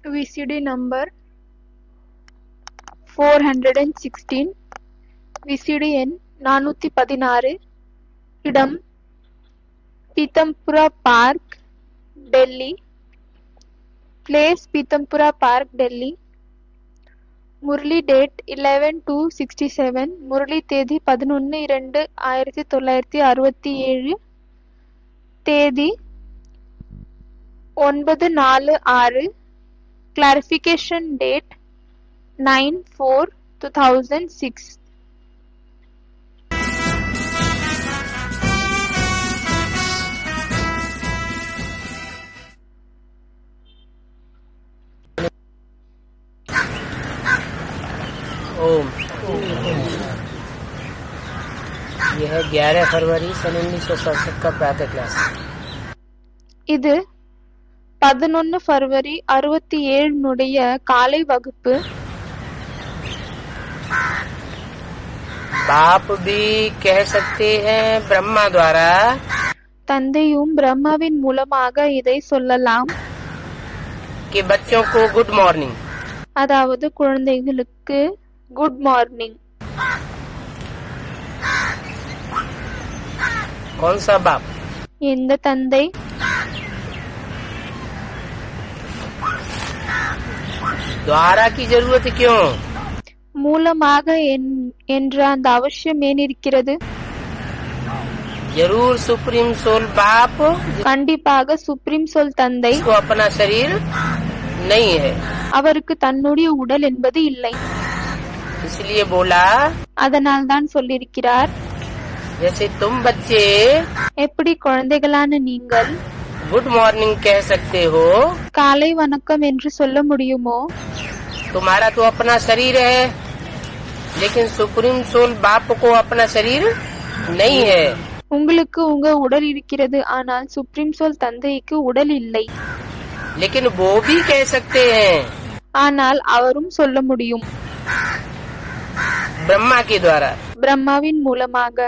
VCD number 416, VCD எண் 416, இடம் Pitampura park, Delhi, place Pitampura park, Delhi, Murali date 11/2/67, Murali தேதி 11/2/1967, தேதி 9/4/6, clarification date 9/4/2006. ओम। यह 11 फरवरी सन 1967 का प्रातः क्लास। இது 11 फरवरी 67 காலை வகுப்பு। बाप भी कह सकते हैं ब्रह्मा द्वारा தந்தையும் பிரம்மாவின் மூலமாக இதை சொல்லலாம், कि बच्चों को गुड मॉर्निंग। அதாவது குழந்தைகளுக்கு குட் மார்னிங்। कौन सा बाप? எந்த தந்தை? द्वारा की जरूरत क्यों? மூலமாக என்ற அந்த அவசியம் ஏன் இருக்கிறது? जरूर सुप्रीम सोल बाप கண்டிப்பாக சுப்ரீம் சொல் தந்தை को अपना शरीर नहीं है, அவருக்கு தன்னுடைய உடல் என்பது இல்லை। इसलिए बोला அதனால் தான் சொல்லியிருக்கிறார், जैसे तुम बच्चे எப்படி குழந்தைகளான நீங்கள் गुड मॉर्निंग कह सकते हो, காலை வணக்கம் என்று சொல்ல முடியுமோ, तुम्हारा तो अपना शरीर है, लेकिन सुप्रीम सोल बाप को अपना शरीर नहीं है। உங்களுக்கு உங்க உடல் இருக்கிறது, ஆனால் சுப்ரீம் சொல் தந்தைக்கு உடல் இல்லை। लेकिन वो भी कह सकते हैं ஆனால் அவரும் சொல்ல முடியும், ब्रह्मा के द्वारा பிரம்மாவின் மூலமாக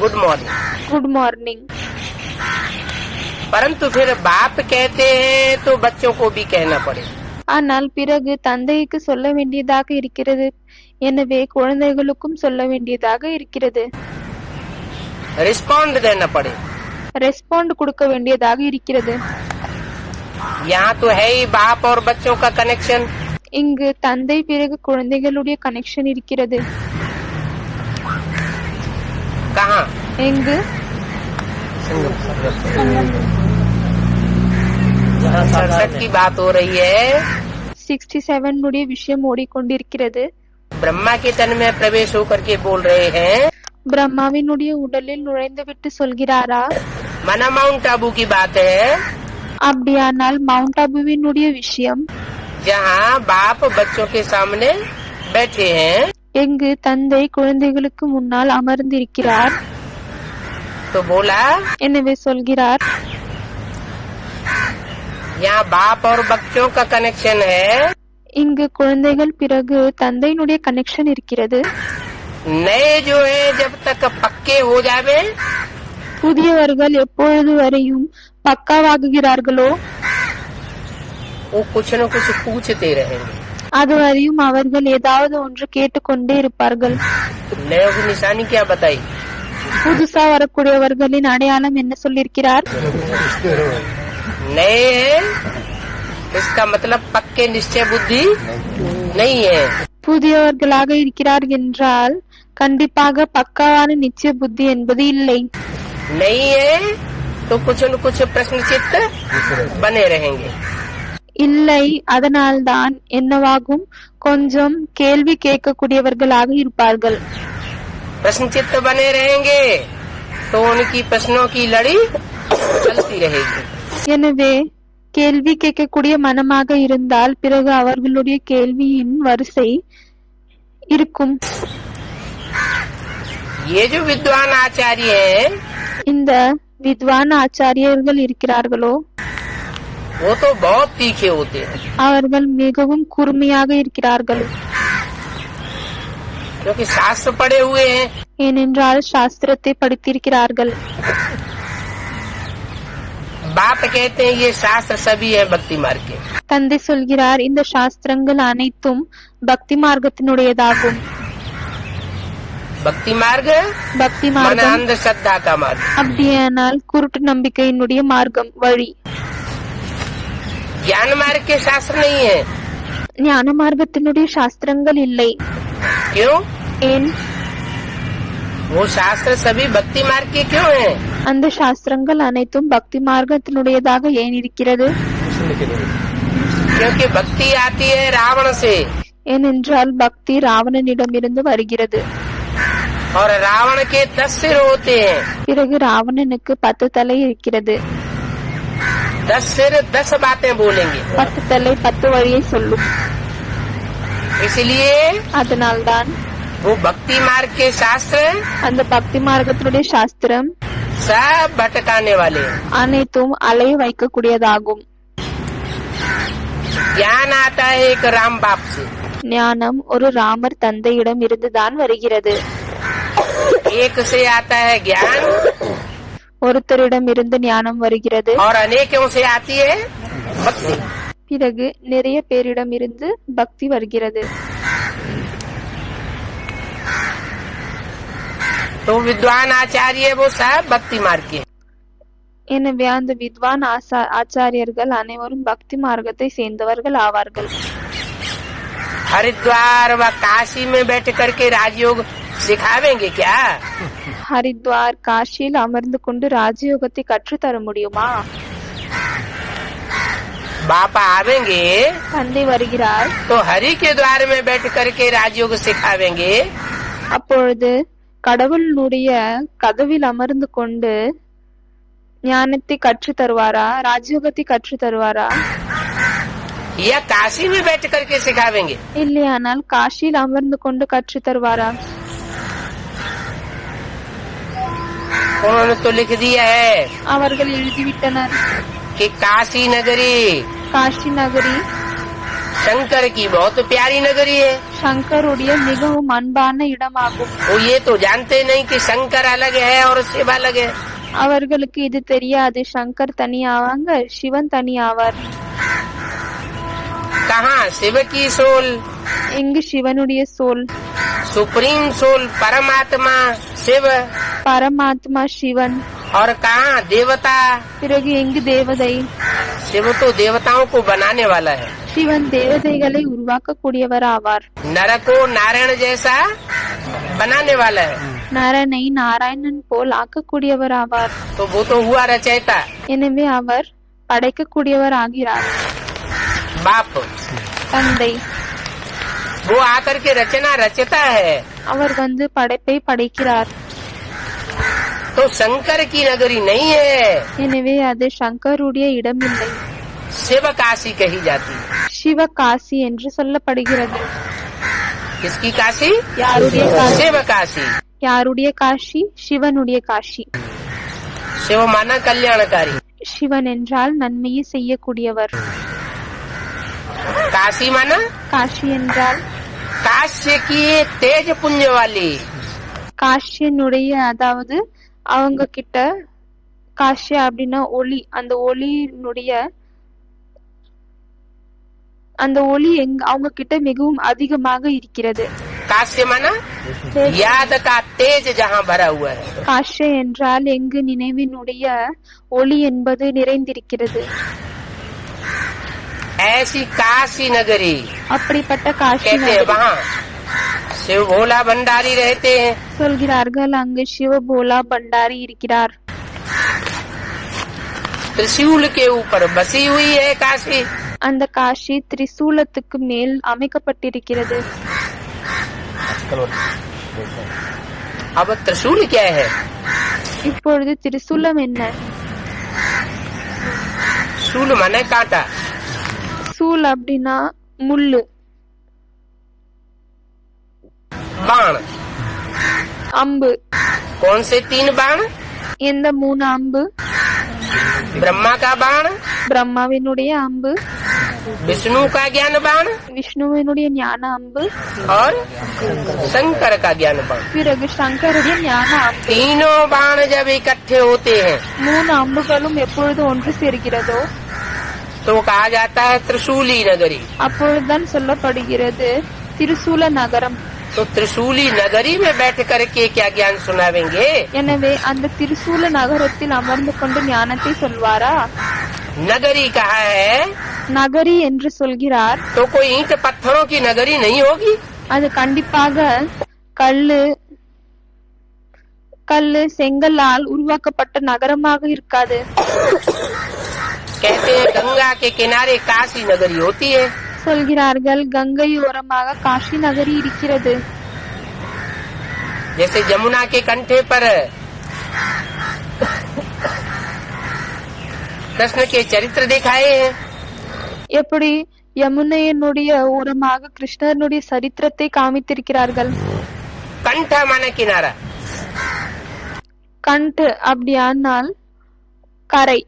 गुड मॉर्निंग। Good morning. परंतु फिर बाप कहते हैं तो बच्चों को भी कहना पड़े। ஆனால் பிறகு தந்தைக்கு சொல்ல வேண்டியதாக இருக்கிறது, எனவே குழந்தைகளுக்கும் சொல்ல வேண்டியதாக இருக்கிறது, रिस्पॉन्ड देना पड़े। ரெஸ்பாண்ட் கொடுக்க வேண்டியதாக இருக்கிறது। यहाँ तो है ही बाप और बच्चों का कनेक्शन। இங்கு தந்தை பிறகு குழந்தைகளுடைய கனெக்ஷன் இருக்கிறது। कहाँ? எங்கு? सड़सठ की बात हो रही है। 67 விஷயம் ஓடிக்கொண்டிருக்கிறது। ब्रह्मा के तन में प्रवेश होकर के बोल रहे हैं, பிரம்மாவினுடைய உடலில் நுழைந்துவிட்டு சொல்கிறாரா? माना माउंट आबू की बात है, அப்படியானால் மவுண்ட் அபுவினுடைய விஷயம், जहाँ बाप बच्चों के सामने बैठे हैं, எங்கு தந்தை குழந்தைகளுக்கு முன்னால் அமர்ந்திருக்கிறார்। तो बोला எனவே சொல்கிறார், यहाँ बाप और बच्चों का कनेक्शन है, இங்கு குழந்தைகள் பிறகு தந்தையினுடைய கனெக்ஷன் இருக்கிறது। नए जो है जब तक पक्के हो जावे, புதியவர்கள் எப்பொழுது வரையும் பக்காவாகுகிறார்களோ वो कुछ न कुछ पूछते रहेंगे। அதுவரையும் அவர்கள் ஏதாவது ஒன்று கேட்டுக்கொண்டே இருப்பார்கள்। नयों की निशानी क्या बताई? புதுசா வரக்கூடியவர்களின் அடையாளம் என்ன சொல்லியிருக்கிறார்? नए हैं, इसका मतलब पक्के निश्चय बुद्धि नहीं है। புதியவர்களாக இருக்கிறார் என்றால் கண்டிப்பாக பக்காவான நிச்சய புத்தி என்பது இல்லை। नहीं है तो कुछ न कुछ प्रश्न चित्त बने रहेंगे। இல்லை, அதனால்தான் என்னவாகும், கொஞ்சம் கேள்வி கேட்கக்கூடியவர்களாக இருப்பார்கள்। प्रश्न चित्त बने रहेंगे तो उनकी प्रश्नों की लड़ी चलती रहेगी। எனவே கேள்வி கேட்கக்கூடிய மனமாக இருந்தால் பிறகு அவர்களுடைய கேள்வியின் வரிசை இருக்கும்। ये जो विद्वान आचार्य हैं, இந்த வித்வான் ஆச்சாரியர்கள் இருக்கிறார்களோ वो तो बहुत तीखे होते हैं, அவர்கள் மிகவும் கூர்மையாக இருக்கிறார்கள்। क्योंकि शास्त्र पढ़े हुए हैं। ஏனென்றால் சாஸ்திரத்தை படித்திருக்கிறார்கள்। बाप कहते हैं ये शास्त्र सभी है भक्ति मार्ग के। தந்தை சொல்கிறார் இந்த சாஸ்திரங்கள் அனைத்தும் பக்தி மார்க்கத்தினுடையதாகும். भक्ति मार्ग பக்தி मन மார்க்கம் अंधश्रद्धा का मार्ग। அப்படியானால் குருட்டு நம்பிக்கையினுடைய மார்க்கம் வழி. ज्ञान मार्ग के शास्त्र नहीं है। ஞான மார்க்கத்தினுடைய சாஸ்திரங்கள் இல்லை. क्यों? ஏன்? वो शास्त्र सभी भक्ति मार्ग के क्यों हैं? அந்த சாஸ்திரங்கள் அனைத்தும் பக்தி மார்க்கத்தினுடையதாக ஏன் இருக்கிறது? क्योंकि भक्ति आती है रावण से ஏனென்றால் பக்தி ராவணனிடமிருந்து வருகிறது. और रावण के 10 सिर होते हैं। பிறகு ராவணனுக்கு 10 தலை இருக்கிறது. 10 सिर 10 बातें बोलेंगे। 10 தலை 10 வழியை சொல்லும். इसलिए அதனால்தான் वो भक्ति मार्ग के शास्त्र அந்த பக்தி மார்க்கத்தினுடைய சாஸ்திரம் सब भटकाने वाले हैं। அனைத்தும் அலைய வைக்கக்கூடியதாகும். ज्ञान आता है एक राम बाप से। ஞானம் ஒரு ராமர் தந்தையிடம் இருந்துதான் வருகிறது. एक से आता है ज्ञान ஒருத்தரிடம் இருந்து ஞானம் வருகிறது. और अनेकों से आती है भक्ति। பிறகு நிறைய பேரிடம் இருந்து பக்தி வருகிறது. तो विद्वान आचार्य वो सब भक्ति मार्ग के। எனவே அந்த வித்வான் ஆச்சாரியர்கள் அனைவரும் பக்தி மார்க்கத்தை சேர்ந்தவர்கள் ஆவார்கள். हरिद्वार व काशी में बैठ करके राजयोग सिखावेंगे क्या? ஹரித்வார் காஷியில் அமர்ந்து கொண்டு ராஜயோகத்தை கற்று தர முடியுமா? बापा आवेंगे தந்தை வருகிறார். तो हरि के द्वार में बैठ करके राजयोग सिखावेंगे। அப்பொழுது கடவுளுடைய கதவில் அமர்ந்து கொண்டு ஞானத்தை கற்று தருவாரா? ராஜயோகத்தை கற்று தருவாரா? या काशी में बैठ करके सिखावेंगे? இல்லையானால் காஷியில் அமர்ந்து கொண்டு கற்று தருவாரா? उन्होंने तो लिख दिया है அவர்கள் எழுதிவிட்டனர். कि काशी नगरी காஷி நகரி शंकर की बहुत प्यारी नगरी है। சங்கருடைய மிகவும் அன்பான இடமாகும். वो ये तो जानते नहीं कि शंकर अलग है और शिव अलग है। அவர்களுக்கு இது தெரியாது. சங்கர் தனி ஆவாங்க, சிவன் தனி ஆவார். कहाँ शिव की सोल, இங்கு சிவனுடைய சோல், सुप्रीम सोल परमात्मा शिव, பரமாத்மா சிவன். और कहाँ देवता। பிறகு எங்கு தேவதை? शिव तो देवताओं को बनाने वाला है। சிவன் தேவதைகளை உருவாக்கக்கூடியவர் ஆவார். नर को नारायण जैसा बनाने वाला है। நரனை நாராயணன் போல் ஆக்கக்கூடியவர் ஆவார். तो वो तो हुआ रचयिता எனவே அவர் படைக்கக்கூடியவர் ஆகிறார். बाप தந்தை वो आकर के रचना रचता है। அவர் வந்து படைப்பை படைக்கிறார். तो शंकर की नगरी नहीं है, எனவே அது சங்கருடைய இடமில்லை, शिव काशी कही जाती है। சிவ காசி என்று சொல்லப்படுகிறது. किसकी काशी? யாருடைய காசி? शिव काशी। யாருடைய காஷி? சிவனுடைய காஷி. शिव माना कल्याणकारी, சிவன் என்றால் நன்மையை செய்யக்கூடியவர். काशी माना காஷி என்றால் काश्य की तेज पुंज वाली। காஷ்யனுடைய, அதாவது அவங்க கிட்ட காஷ்ய அப்படின்னா ஒளி, அந்த ஒளியினுடைய அந்த ஒளி அவங்க கிட்ட மிகவும் அதிகமாக இருக்கிறது. काश्य माना याद का तेज जहाँ भरा हुआ है। காஷ்ய என்றால் எங்கு நினைவினுடைய ஒளி என்பது நிறைந்திருக்கிறது. ऐसी काशी नगरी அப்படிப்பட்ட காஷி कहते हैं, वहाँ शिव भोला भंडारी रहते हैं। சொல்கிறார்கள் அங்கு சிவ போலா பண்டாரி இருக்கிறார். त्रिशूल के ऊपर बसी हुई है काशी। அந்த காஷி திரிசூலத்துக்கு மேல் அமைக்கப்பட்டிருக்கிறது. अब त्रिशूल क्या है? இப்பொழுது திரிசூலம் என்ன? शूल माने कांटा, சூல் அப்படின்னா முள்ளு, बाण। அம்பு. कौन से 3 बाण? எந்த 3 அம்பு? ब्रह्मा का बाण, பிரம்மாவினுடைய அம்பு, विष्णु का ज्ञान बाण விஷ்ணுவினுடைய ஞான அம்பு, और शंकर का ज्ञान बाण। பிறகு சங்கருடைய ஞான அம்பு. तीनों बाण जब इकट्ठे होते हैं மூணு அம்புகளும் எப்பொழுது ஒன்று சேர்கிறதோ तो कहा जाता है त्रिशूली नगरी। அப்பொழுதுதான் சொல்லப்படுகிறது திரிசூல நகரம். तो त्रिशूली नगरी में बैठ करके क्या ज्ञान सुनावेंगे? எனவே அந்த திரிசூல நகரத்தில் அமர்ந்து கொண்டு ஞானத்தை சொல்வாரா? नगरी कहा है நகரி என்று சொல்கிறார். तो कोई ईंट पत्थरों की नगरी नहीं होगी। அது கண்டிப்பாக கல்லு செங்கல்லால் உருவாக்கப்பட்ட நகரமாக இருக்காது. कहते हैं गंगा के किनारे काशी नगरी होती है। சொல்கிறார்கள் கங்கையோரமாக காஷி நகரி இருக்கிறது. जैसे यमुना के कंठे पर कृष्ण के चरित्र दिखाए हैं, எப்படி யமுனையினுடைய ஓரமாக கிருஷ்ணனுடைய சரித்திரத்தை காமித்திருக்கிறார்கள். कंठ माने किनारा, கண்ட் அப்படியானால் கரை.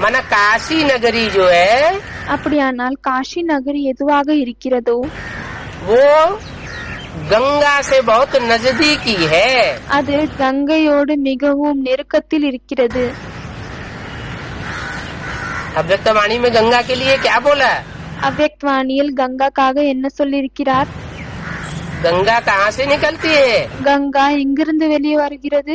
माना काशी नगरी जो है அப்படியானால் காஷி நகரி எதுவாக இருக்கிறதோ वो गंगा से बहुत नजदीकी है। அது கங்கையோடு மிகவும் நெருக்கத்தில் இருக்கிறது. अव्यक्तवाणी में गंगा के लिए क्या बोला? அவ்யக்தவாணியில் கங்காக்காக என்ன சொல்லியிருக்கிறார்? गंगा कहाँ से निकलती है? கங்கா எங்கிருந்து வெளியே வருகிறது?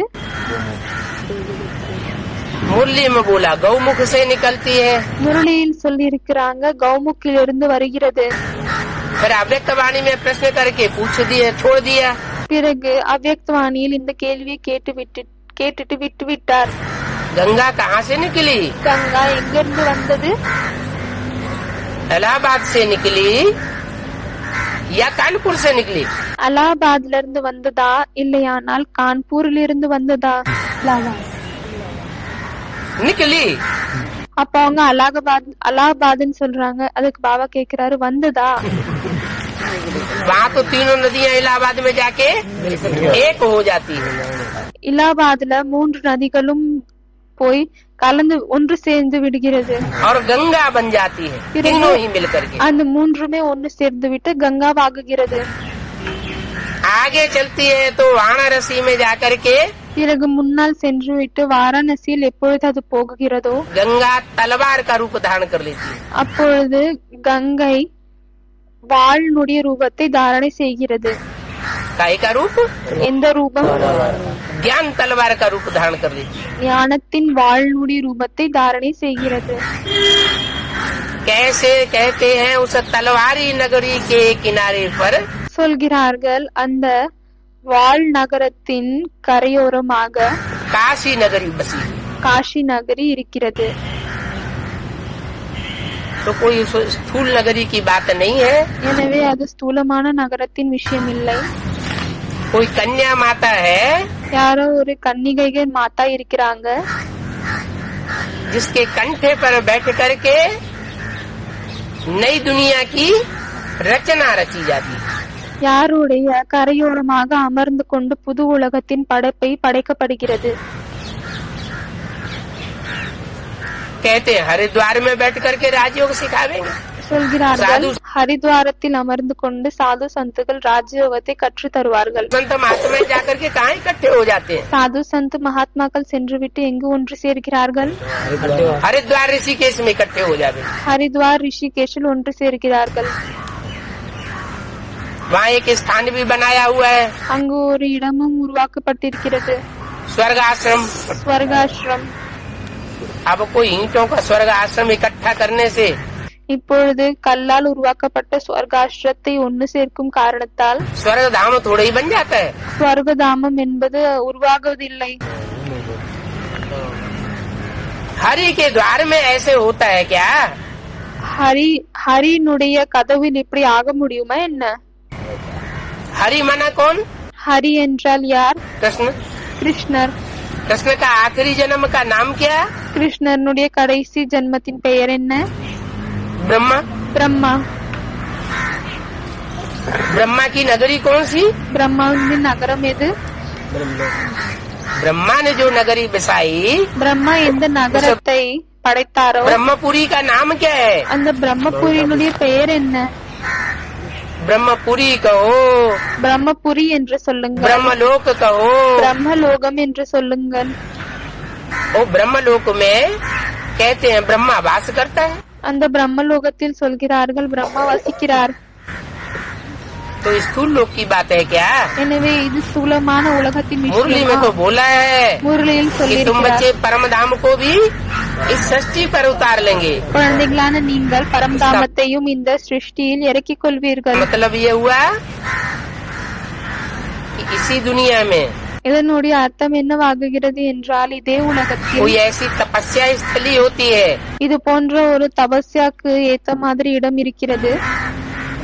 मुरली में बोला गौमुख से निकलती है। முரளியில் சொல்லியிருக்கிறாங்க கௌமுக்கிலிருந்து வருகிறது. फिर अव्यक्तवाणी में प्रश्न करके पूछ दिया, छोड़ दिया। பிறகு அவ்யக்தவாணியில் இந்த கேள்வியை கேட்டுட்டு விட்டு விட்டார். गंगा कहाँ से निकली? கங்கா எங்கிருந்து வந்தது? इलाहाबाद से निकली या कानपुर से निकली? அலகாபாத்ல இருந்து வந்ததா இல்லையானால் கான்பூரில் இருந்து வந்ததா? निकली। அப்ப அவங்க அலகாபாத்னு சொல்றாங்க. அதுக்கு பாபா கேக்குறாரு வந்ததா? वहाँ तो तीनों नदियाँ इलाहाबाद में जाके एक हो जाती है। இலாபாத்ல 3 நதிகளும் போய் கலந்து ஒன்று சேர்ந்து விடுகிறது. और गंगा बन जाती है तीनों ही मिलकर के। அந்த மூன்றுமே ஒன்று சேர்ந்து விட்டு கங்காவாகுகிறது. आगे चलती है तो वाराणसी में जाकर के பிறகு முன்னால் சென்று விட்டு வாரணாசியில் எப்பொழுது அது போகிறதோ गंगा तलवार का रूप धारण कर लेती है। அப்பொழுது கங்கை வாளுடைய ரூபத்தை தாரணை செய்கிறது. काय का रूप? எந்த ரூபம்? ज्ञान तलवार का रूप धारण कर लेती है। ஞானத்தின் வாளுடைய ரூபத்தை தாரணை செய்கிறது. कैसे कहते हैं उस तलवारी नगरी के किनारे पर சொல்கிறார்கள் அந்த வாள் நகரத்தின் கரையோரமாக काशी नगरी बसी। காஷி நகரி இருக்கிறது. तो कोई स्थूल नगरी की बात नहीं है। எனவே அது ஸ்தூலமான நகரத்தின் விஷயம் இல்லை. कोई कन्या माता है யாரோ ஒரு கன்னிகை மாதா இருக்கிறாங்க. जिसके कंठे पर बैठ करके नई दुनिया की रचना रची जाती है। யாருடைய கரையோரமாக அமர்ந்து கொண்டு புது உலகத்தின் படைப்பை படைக்கப்படுகிறது. कहते हैं हरिद्वार में बैठ करके राजयोग सिखावेंगे। சொல்கிறார்கள் ஹரித்வாரத்தில் அமர்ந்து கொண்டு சாது சந்துகள் ராஜயோகத்தை கற்று தருவார்கள். संत महात्मा जाकर के कहाँ इकट्ठे हो जाते हैं? சாது சந்து மகாத்மாக்கள் சென்று விட்டு எங்கு ஒன்று சேர்கிறார்கள்? हरिद्वार ऋषिकेश में इकट्ठे हो जाते हैं। ஹரித்வார் ரிஷிகேஷில் ஒன்று சேர்கிறார்கள். वहाँ एक स्थान भी बनाया हुआ है, அங்கு ஒரு இடமும் உருவாக்கப்பட்டிருக்கிறது, स्वर्ग आश्रम। ஸ்வர்காசிரம். अब कोई ईंटों का स्वर्ग आश्रम इकट्ठा करने से இப்பொழுது கல்லால் உருவாக்கப்பட்ட ஸ்வர்காசிரத்தை ஒன்று சேர்க்கும் காரணத்தால் स्वर्ग धाम थोड़ा ही बन जाता है। ஸ்வர்கதாமம் என்பது உருவாகுவதில்லை. हरि के द्वार में ऐसे होता है क्या? ஹரினுடைய கதவில் இப்படி ஆக முடியுமா என்ன? हरि माना कौन? ஹரி என்றால் யார்? कृष्ण। கிருஷ்ணர். कृष्ण का आखिरी जन्म का नाम क्या? கிருஷ்ணனுடைய கடைசி ஜென்மத்தின் பெயர் என்ன? ब्रह्मा। பிரம்மா. ब्रह्मा की नगरी कौन सी? பிரம்மாவின் நகரம் எது? ब्रह्मा ने जो नगरी बसाई பிரம்மா எந்த நகரத்தை படைத்தாரோ ब्रह्मपुरी का नाम क्या है? அந்த பிரம்மபுரியினுடைய பெயர் என்ன? ब्रह्मपुरी कहो, பிரம்மபுரி என்று சொல்லுங்கள், ब्रह्मलोक कहो। பிரம்மலோகம் என்று சொல்லுங்கள். वो ब्रह्मलोक में कहते हैं ब्रह्मा वास करता है। அந்த பிரம்மலோகத்தில் சொல்கிறார்கள் பிரம்மா வசிக்கிறார். तो स्थूल लोक की बात है क्या? எனவே இது ஸ்தூலமான உலகத்தின் मुरली में तो விஷயம். बोला है முரளியில் कि तुम சொல்லியிருக்கிறார், बच्चे परम धाम को भी इस सृष्टि पर उतार लेंगे। குழந்தைகளான நீங்கள் பரம்தாமத்தையும் இந்த சிருஷ்டியில் இறக்கிக் கொள்வீர்கள். मतलब ये हुआ कि इसी दुनिया में இதனுடைய அர்த்தம் என்னவாகுகிறது என்றால் இதே உலகத்தில் कोई ऐसी तपस्या स्थली होती है இது போன்ற ஒரு தபஸ்யாக்கு ஏத்த மாதிரி இடம் இருக்கிறது.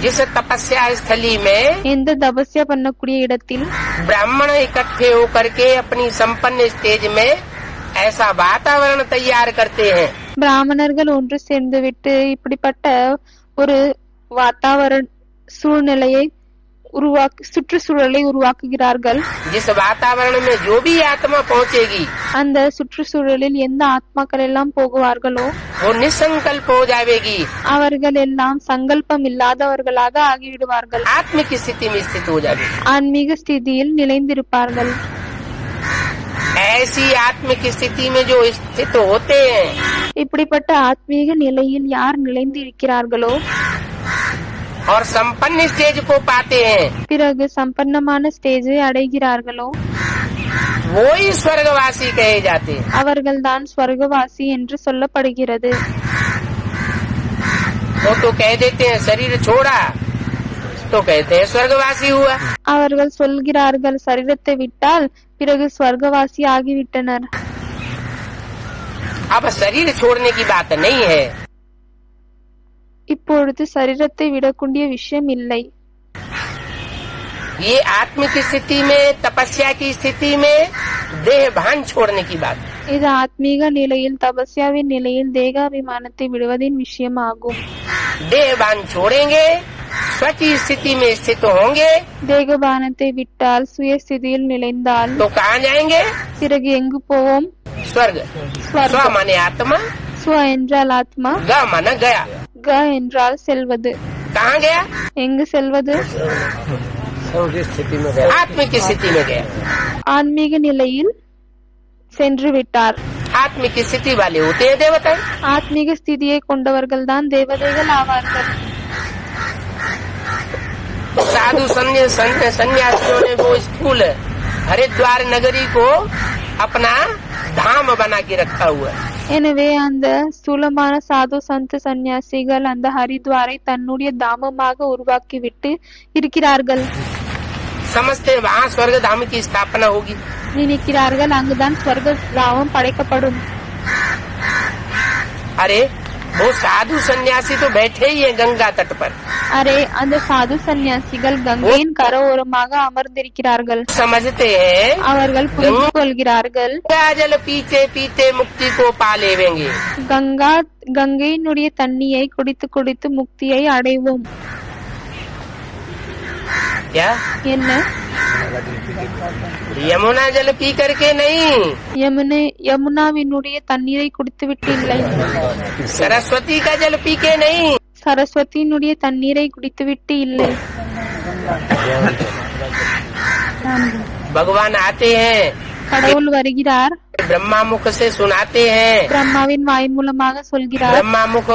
जिस तपस्या स्थली में எந்த தபஸ்யா பண்ணக்கூடிய இடத்தில் ब्राह्मण इकट्ठे होकर के अपनी संपन्न स्टेज में ऐसा वातावरण तैयार करते हैं பிராமணர்கள் ஒன்று சேர்ந்துவிட்டு இப்படிப்பட்ட ஒரு வாத்தாவரண சூழ்நிலையை சுற்றுச்சூழலை உருவாக்குகிறார்கள். जिस वातावरण में जो भी आत्मा पहुंचेगी அந்த சுற்றுச்சூழலில் எந்த ஆத்மாக்கள் எல்லாம் போகுவார்களோ वो निसंकल्प हो जाएगी, அவர்கள் எல்லாம் சங்கல்பம் இல்லாதவர்களாக ஆகிவிடுவார்கள், आत्मिक स्थिति में स्थित हो जाएगी। ஆன்மீக ஸ்திதியில் நிலைந்திருப்பார்கள். ऐसी आत्मिक स्थिति में जो स्थित होते हैं இப்படிப்பட்ட ஆத்மீக நிலையில் யார் நிலைந்திருக்கிறார்களோ और संपन्न स्टेज को पाते हैं பிறகு சம்பன்னமான ஸ்டேஜை அடைகிறார்களோ वो ही स्वर्गवासी कहे जाते हैं। அவர்கள்தான் ஸ்வர்கவாசி என்று சொல்லப்படுகிறது. वो तो कह देते हैं शरीर छोड़ा तो कहते हैं स्वर्गवासी हुआ। அவர்கள் சொல்கிறார்கள் சரீரத்தை விட்டால் பிறகு ஸ்வர்கவாசி ஆகிவிட்டனர். अब शरीर छोड़ने की बात नहीं है, இப்பொழுது சரீரத்தை விடக்கூடிய விஷயம் இல்லை. ये आत्मिक स्थिति में तपस्या की स्थिति में देह भान छोड़ने की बात। இது ஆத்மீக நிலையில் தபஸ்யாவின் நிலையில் தேகாபிமானத்தை விடுவதின் விஷயமாகும். देह भान छोड़ेंगे, स्व की स्थिति में स्थित होंगे தேகபானத்தை விட்டால் சுயஸ்திதியில் நிலைந்தால் तो कहाँ जाएंगे? பிறகு எங்கு போவோம்? स्वर्ग। स्वर्ग। स्व माने आत्मा, ஸ்வ என்றால் ஆத்மா, ग माना गया। க என்றால் செல்வது. कहाँ गया? எங்கு செல்வது? आत्मिक स्थिति में गया। ஆன்மீக நிலையில் சென்று விட்டார். आत्मिक स्थिति वाले होते हैं देवता। ஆத்மீக ஸ்திதியை கொண்டவர்கள் தான் தேவதைகள் ஆவார்கள். साधु सन्यासियों ने वो स्थूल हरिद्वार नगरी को अपना धाम बना के रखा हुआ है। எனவே அந்த ஸ்தூலமான சாது சந்த் சந்நியாசிகள் அந்த ஹரித்வாரை தன்னுடைய தாமமாக உருவாக்கிவிட்டு இருக்கிறார்கள். समझते हैं वहाँ स्वर्ग धाम की स्थापना होगी। நினைக்கிறார்கள் அங்குதான் ஸ்வர்க தாமம் படைக்கப்படும். अरे वो साधु सन्यासी तो बैठे ही है गंगा तट पर। அரே அந்த சாது சந்நியாசிகள் கங்கையின் கரையோரமாக அமர்ந்திருக்கிறார்கள். समझते हैं அவர்கள் புரிந்து கொள்கிறார்கள் गंगा जल पीते पीते मुक्ति को पा लेंगे। கங்கையினுடைய தண்ணியை குடித்து குடித்து முக்தியை அடைவோம். क्या? என்ன? यमुना जल पी करके नहीं, யமுனாவினுடைய தண்ணீரை குடித்துவிட்டு இல்லை, सरस्वती का जल पी के नहीं, சரஸ்வதியினுடைய தண்ணீரை குடித்துவிட்டு இல்லை. भगवान आते हैं, கடவுள் வருகிறார், ब्रह्मा मुख से सुनाते हैं। பிரம்மாவின் வாய் மூலமாக சொல்கிறார். ब्रह्मा मुख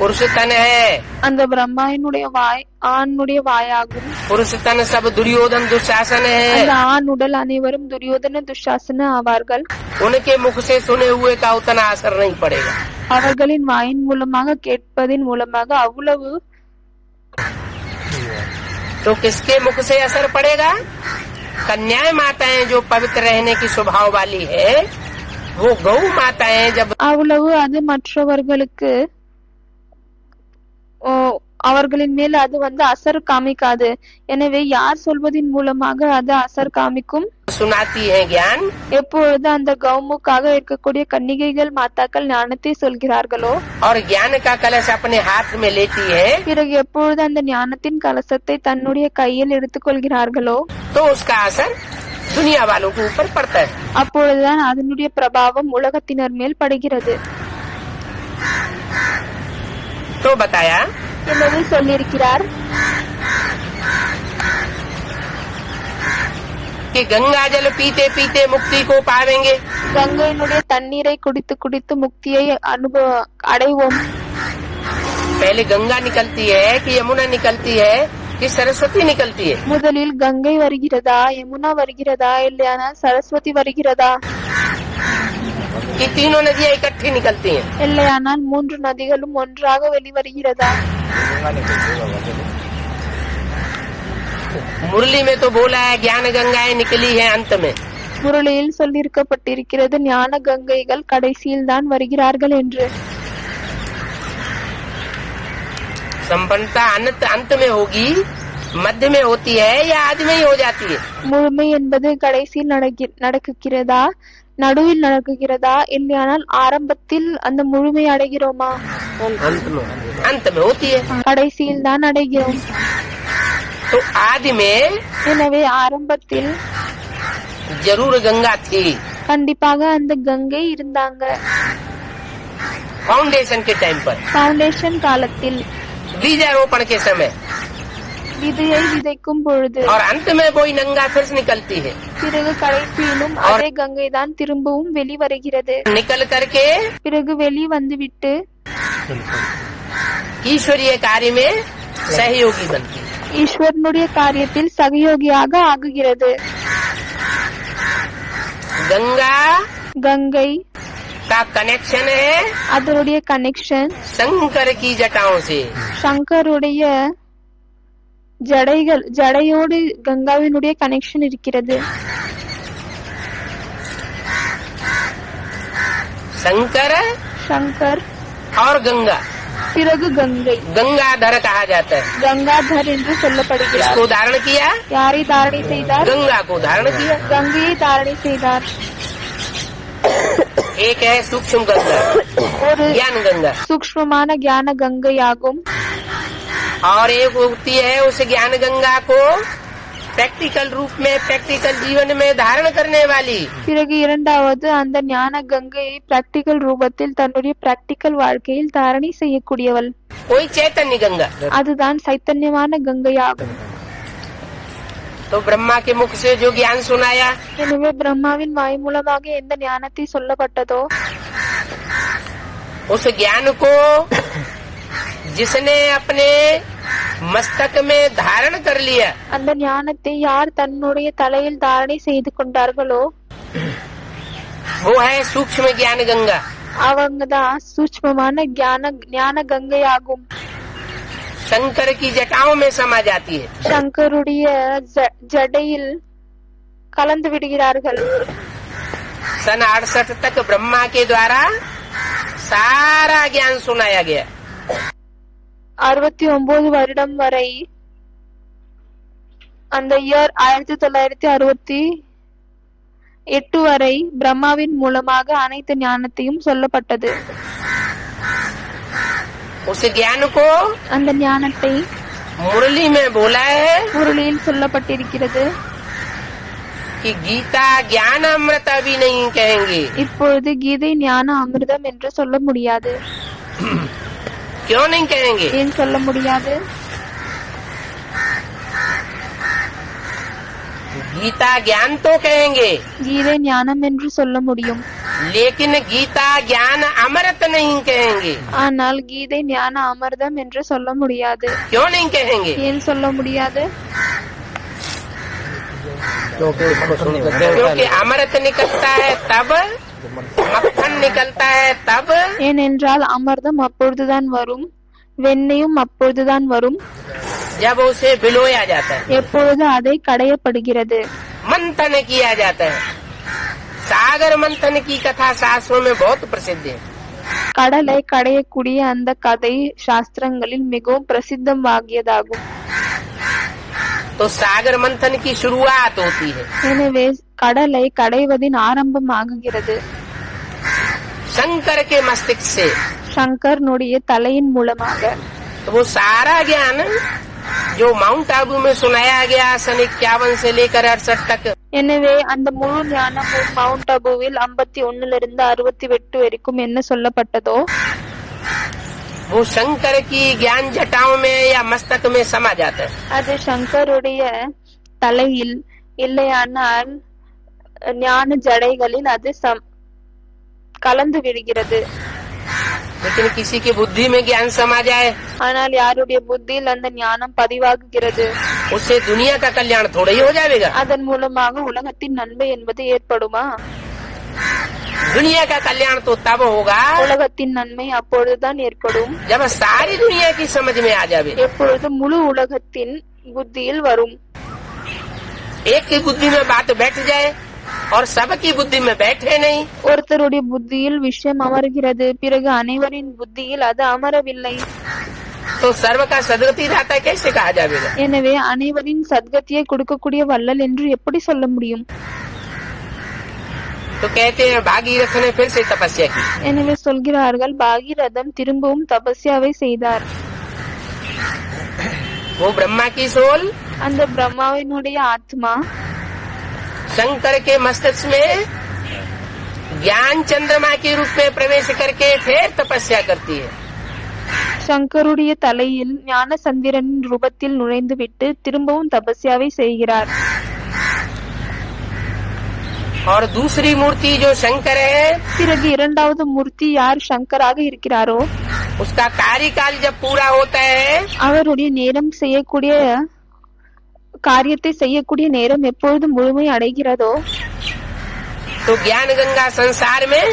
पुरुष तन है, அந்த பிரம்மாவினுடைய வாய் ஆணுடைய வாயாகும். पुरुष तन सब दुर्योधन दुशासन அந்த है। ஆண் உடல் அனைவரும் துரியோதன துஷாசன ஆவார்கள். उनके मुख से सुने हुए का उतना असर नहीं पड़ेगा। அவர்களின் வாயின் மூலமாக கேட்பதின் மூலமாக அவ்வளவு तो किसके मुख से असर पड़ेगा? कन्याएं माताएं जो पवित्र रहने की स्वभाव वाली है, वो गौ माताएं जब அவ்வளவு அது மற்றவர்களுக்கு அவர்களின் மேல் அது அசர் காமிக்காது. எனவே யார் சொல்வதின் மூலமாக அது அசர் காமிக்கும்? सुनाती है ज्ञान, எப்பொழுது அந்த கௌமுக்காக இருக்கக்கூடிய கன்னிகைகள் மாதாக்கள் ஞானத்தை சொல்கிறார்களோ और ज्ञान का कलश अपने हाथ में लेती है, பிறகு எப்பொழுது அந்த ஞானத்தின் கலசத்தை தன்னுடைய கையில் எடுத்துக்கொள்கிறார்களோ तो उसका असर दुनिया वालों के ऊपर पड़ता है। அப்பொழுதுதான் அதனுடைய பிரபாவம் உலகத்தினர் மேல் படுகிறது. तो बताया எனவே சொல்லியிருக்கிறார் कि गंगा जल पीते पीते मुक्ति को पावेंगे। கங்கையினுடைய தண்ணீரை குடித்து குடித்து முக்தியை அடைவோம். पहले गंगा निकलती है कि यमुना निकलती है कि सरस्वती निकलती है? முதலில் கங்கை வருகிறதா, யமுனா வருகிறதா, இல்லையானால் சரஸ்வதி வருகிறதா, कि तीनों नदियाँ इकट्ठी निकलती हैं? இல்லையானால் மூன்று நதிகளும் ஒன்றாக வெளிவருகிறதா? मुरली में तो बोला है ज्ञान गंगाएं निकली है अंत में। முரளியில் சொல்லியிருக்கப்பட்டிருக்கிறது ஞான கங்கைகள் கடைசியில் தான் வருகிறார்கள் என்று. संपन्नता अंत में होगी, मध्य में होती है या आदि में ही हो जाती है? முழுமை என்பது கடைசியில் நடக்குகிறதா, நடுவில் நடக்குகிறதா, இல்லையானால் ஆரம்பத்தில் அந்த முழுமை அடைகிறோமா? अंत में होती है। கடைசியில் தான் அடைகிறோம். तो आदि में எனவே ஆரம்பத்தில் जरूर गंगा थी, கண்டிப்பாக அந்த கங்கை இருந்தாங்க. फाउंडेशन के टाइम पर, ஃபவுண்டேஷன் காலத்தில், बीजारोपण के समय, விதையை விதைக்கும் பொழுது, और अंत में कोई गंगा फिर से निकलती है। பிறகு கடைசியிலும் அதே கங்கை தான் திரும்பவும் வெளிவருகிறது. निकल करके பிறகு வெளி வந்துவிட்டு ईश्वरीय कार्य में सहयोगी बनती है। ஈஸ்வரனுடைய காரியத்தில் சகயோகியாக ஆகுகிறது. गंगा கங்கை का कनेक्शन है அதனுடைய கனெக்ஷன் शंकर की जटाओं से। சங்கருடைய ஜடையோடு கங்காவினுடைய கனெக்ஷன் இருக்கிறது. शंकर சங்கர் और गंगा, பிறகு கங்கை, गंगाधर कहा जाता है। கங்காதர் என்று சொல்லப்படுகிறார். इसको धारण किया, யாரை தாரணை செய்தார்? गंगा को धारण किया। கங்கையை தாரணை செய்தார். एक है सूक्ष्म गंगा, ஒரு ज्ञान गंगा, சூக்ஷ்மமான ஞான கங்கையாகும். और एक होती है उस ज्ञान गंगा को प्रैक्टिकल रूप में, प्रैक्टिकल जीवन में धारण करने वाली। பிறகு இரண்டாவது அந்த ஞான கங்கையை பிராக்டிக்கல் ரூபத்தில் தன்னுடைய பிராக்டிக்கல் வாழ்க்கையில் தாரணை செய்யக்கூடியவள். कोई चैतन्य गंगा, அதுதான் சைத்தன்யமான கங்கையாகும். तो ब्रह्मा के मुख से जो ज्ञान सुनाया, எனவே பிரம்மாவின் வாய் மூலமாக எந்த ஞானத்தை சொல்லப்பட்டதோ उस ज्ञान को जिसने अपने मस्तक में धारण कर लिया, அந்த ஞானத்தை யார் தன்னுடைய தலையில் தாரணை செய்து கொண்டார்களோ वो है सूक्ष्म ज्ञान गंगा। அவங்கதான் சூட்சுமமான ஞான கங்கையாகும். शंकर की जटाओं में समा जाती है। சங்கருடைய ஜடையில் கலந்து விடுகிறார்கள். सन 68 तक ब्रह्मा के द्वारा सारा ज्ञान सुनाया गया। 69 வருடம் வரை, அந்த இயர் 1968 வரை பிரம்மாவின் மூலமாக அனைத்து ஞானத்தையும் சொல்லப்பட்டது. उस ज्ञान को அந்த ஞானத்தை मुरली में बोला है முரளியில் சொல்லப்பட்டிருக்கிறது. कि गीता ज्ञान अमृत अभी नहीं कहेंगे। இப்பொழுது கீதை ஞான அமிர்தம் என்று சொல்ல முடியாது. क्यों नहीं कहेंगे? ஏன் சொல்ல முடியாது? गीता ज्ञान तो कहेंगे, கீதை ஞானம் என்று சொல்ல முடியும். लेकिन गीता ज्ञान अमृत नहीं कहेंगे। ஆனால் கீதை ஞான அமிர்தம் என்று சொல்ல முடியாது. क्यों नहीं कहेंगे? ஏன் சொல்ல முடியாது? क्योंकि अमृत निकलता है तब, मक्खन निकलता है तब, ஏனென்றால் அமிர்தம் அப்பொழுதுதான் வரும், வெண்ணையும் அப்பொழுதுதான் வரும், जब उसे भिलोया जाता है, எப்பொழுது அதை கடையப்படுகிறது, मंथन किया जाता है। सागर मंथन की कथा शास्त्रों में बहुत प्रसिद्ध है। கடலை கடையக்கூடிய அந்த கதை சாஸ்திரங்களில் மிகவும் பிரசித்தமாகியதாகும். तो सागर मंथन की शुरुआत होती है எனவே கடலை கடைவதின் ஆரம்பம் ஆகுகிறது शंकर के मस्तिष्क से। சங்கர்னுடைய தலையின் மூலமாக. तो वो सारा ज्ञान जो माउंट आबू में सुनाया गया सन 51 से लेकर 68 तक, எனவே அந்த முழு ஞானமும் மவுண்ட் அபுவில் 51 68 வரைக்கும் என்ன சொல்லப்பட்டதோ वो शंकर की ज्ञान जटाओं में या मस्तक में समा जाता है। அது சங்கருடைய தலையில் இல்லையானால் ஞான ஜடைகளில் அது கலந்து விடுகிறது. लेकिन किसी की बुद्धि में ज्ञान समा जाए, ஆனால் யாருடைய புத்தியில் அந்த ஞானம் பதிவாகுகிறது, उससे दुनिया का कल्याण थोड़ा ही हो जाएगा। அதன் மூலமாக உலகத்தின் நன்மை என்பது ஏற்படுமா? दुनिया का कल्याण तो तब होगा உலகத்தின் நன்மை அப்பொழுதுதான் ஏற்படும் जब सारी दुनिया की समझ में आ जावे। எப்பொழுது முழு உலகத்தின் புத்தியில் வரும். एक की बुद्धि में बात बैठ जाए और सबकी बुद्धि में बैठे नहीं, ஒருத்தருடைய புத்தியில் விஷயம் அமர்கிறது, பிறகு அனைவரின் புத்தியில் அது அமரவில்லை, तो सर्व का सदगति दाता कैसे कहा जाएगा? எனவே அனைவரின் சத்கதியை கொடுக்கக்கூடிய வள்ளல் என்று எப்படி சொல்ல முடியும்? तो कहते हैं भागीरथ ने फिर से तपस्या की। எனவே சொல்கிறார்கள் பாகீரதன் திரும்பவும் தபஸ்யாவை செய்தார். वो ब्रह्मा की सोल அந்த பிரம்மாவினுடைய ஆத்மா शंकर के मस्तिष्क में ज्ञान चंद्रमा के रूप में प्रवेश करके फिर तपस्या करती है। சங்கருடைய தலையில் ஞான சந்திரனின் ரூபத்தில் நுழைந்துவிட்டு திரும்பவும் தபஸ்யாவை செய்கிறார். और दूसरी मूर्ति जो शंकर है, பிறகு இரண்டாவது மூர்த்தி யார் சங்கராக இருக்கிறாரோ उसका कार्यकाल जब पूरा होता है, அவருடைய நேரம் செய்யக்கூடிய காரியத்தை செய்யக்கூடிய நேரம் எப்பொழுது முழுமை அடைகிறதோ तो ज्ञान गंगा संसार में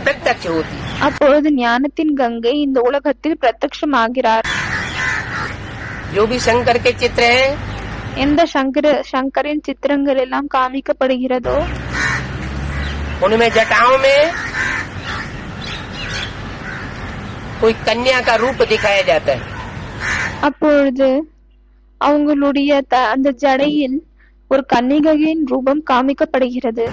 प्रत्यक्ष होती है। அப்பொழுது ஞானத்தின் கங்கை இந்த உலகத்தில் பிரத்யக்ஷமாகிறார். जो भी शंकर के चित्र हैं, எந்த சங்கரின் சித்திரங்கள் எல்லாம் காமிக்கப்படுகிறதோ उनमें जटाओं में कोई कन्या का रूप दिखाया जाता है। அப்பொழுது அவங்களுடைய அந்த ஜடையில் ஒரு கன்னிகையின் ரூபம் காமிக்கப்படுகிறது,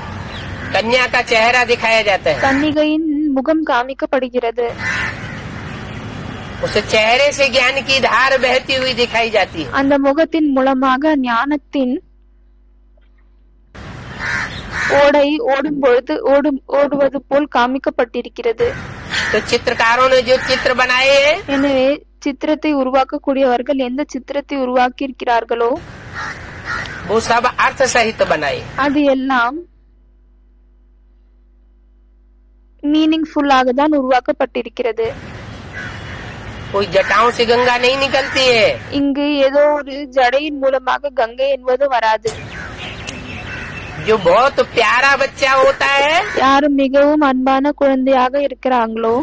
कन्या का चेहरा दिखाया जाता है। கன்னிகையின் முகம் காமிக்கப்படுகிறது, उस चेहरे से ज्ञान की धार बहती हुई दिखाई जाती है। அந்த முகத்தின் மூலமாக ஞானத்தின் ஓடை ஓடும் பொழுது ஓடுவது போல் காமிக்கப்பட்டிருக்கிறது. तो चित्रकारों ने जो चित्र बनाए हैं, எனவே சித்திரத்தை உருவாக்கக்கூடியவர்கள் எந்த சித்திரத்தை உருவாக்கி இருக்கிறார்களோ वो सब अर्थ सहित बनाए। அது எல்லாம் மீனிங்ஃபுல்லாக தான் உருவாக்கப்பட்டிருக்கிறது. कोई जटाओं से गंगा नहीं निकलती है। இங்கு ஏதோ ஒரு ஜடையின் மூலமாக கங்கை என்பது வராது. जो बहुत प्यारा बच्चा होता है, யாரு மிகவும் அன்பான குழந்தையாக இருக்கிறாங்களோ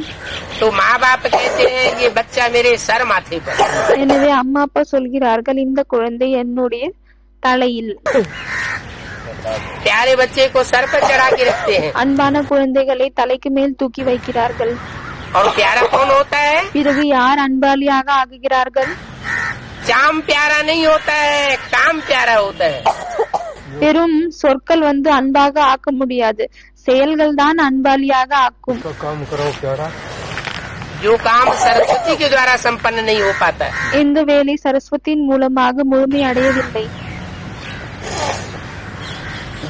तो माँ बाप कहते हैं ये बच्चा मेरे सर माथे पर। எனவே அம்மா அப்பா சொல்கிறார்கள் இந்த குழந்தை என்னுடைய தலையில். प्यारे बच्चे को सर पर चढ़ा के रखते हैं। அன்பான குழந்தைகளை தலைக்கு மேல் தூக்கி வைக்கிறார்கள். और प्यारा कौन होता है? பிறகு யார் அன்பாளியாக ஆகுகிறார்கள்? चाम प्यारा नहीं होता है, काम प्यारा होता है। வெறும் சொற்கள் அன்பாக ஆக்க முடியாது, செயல்கள் தான் அன்பாளியாக ஆக்கும். काम करो प्यारा। जो काम सरस्वती के द्वारा संपन्न नहीं हो पाता, இந்த வேலை சரஸ்வதியின் மூலமாக முழுமை அடையவில்லை.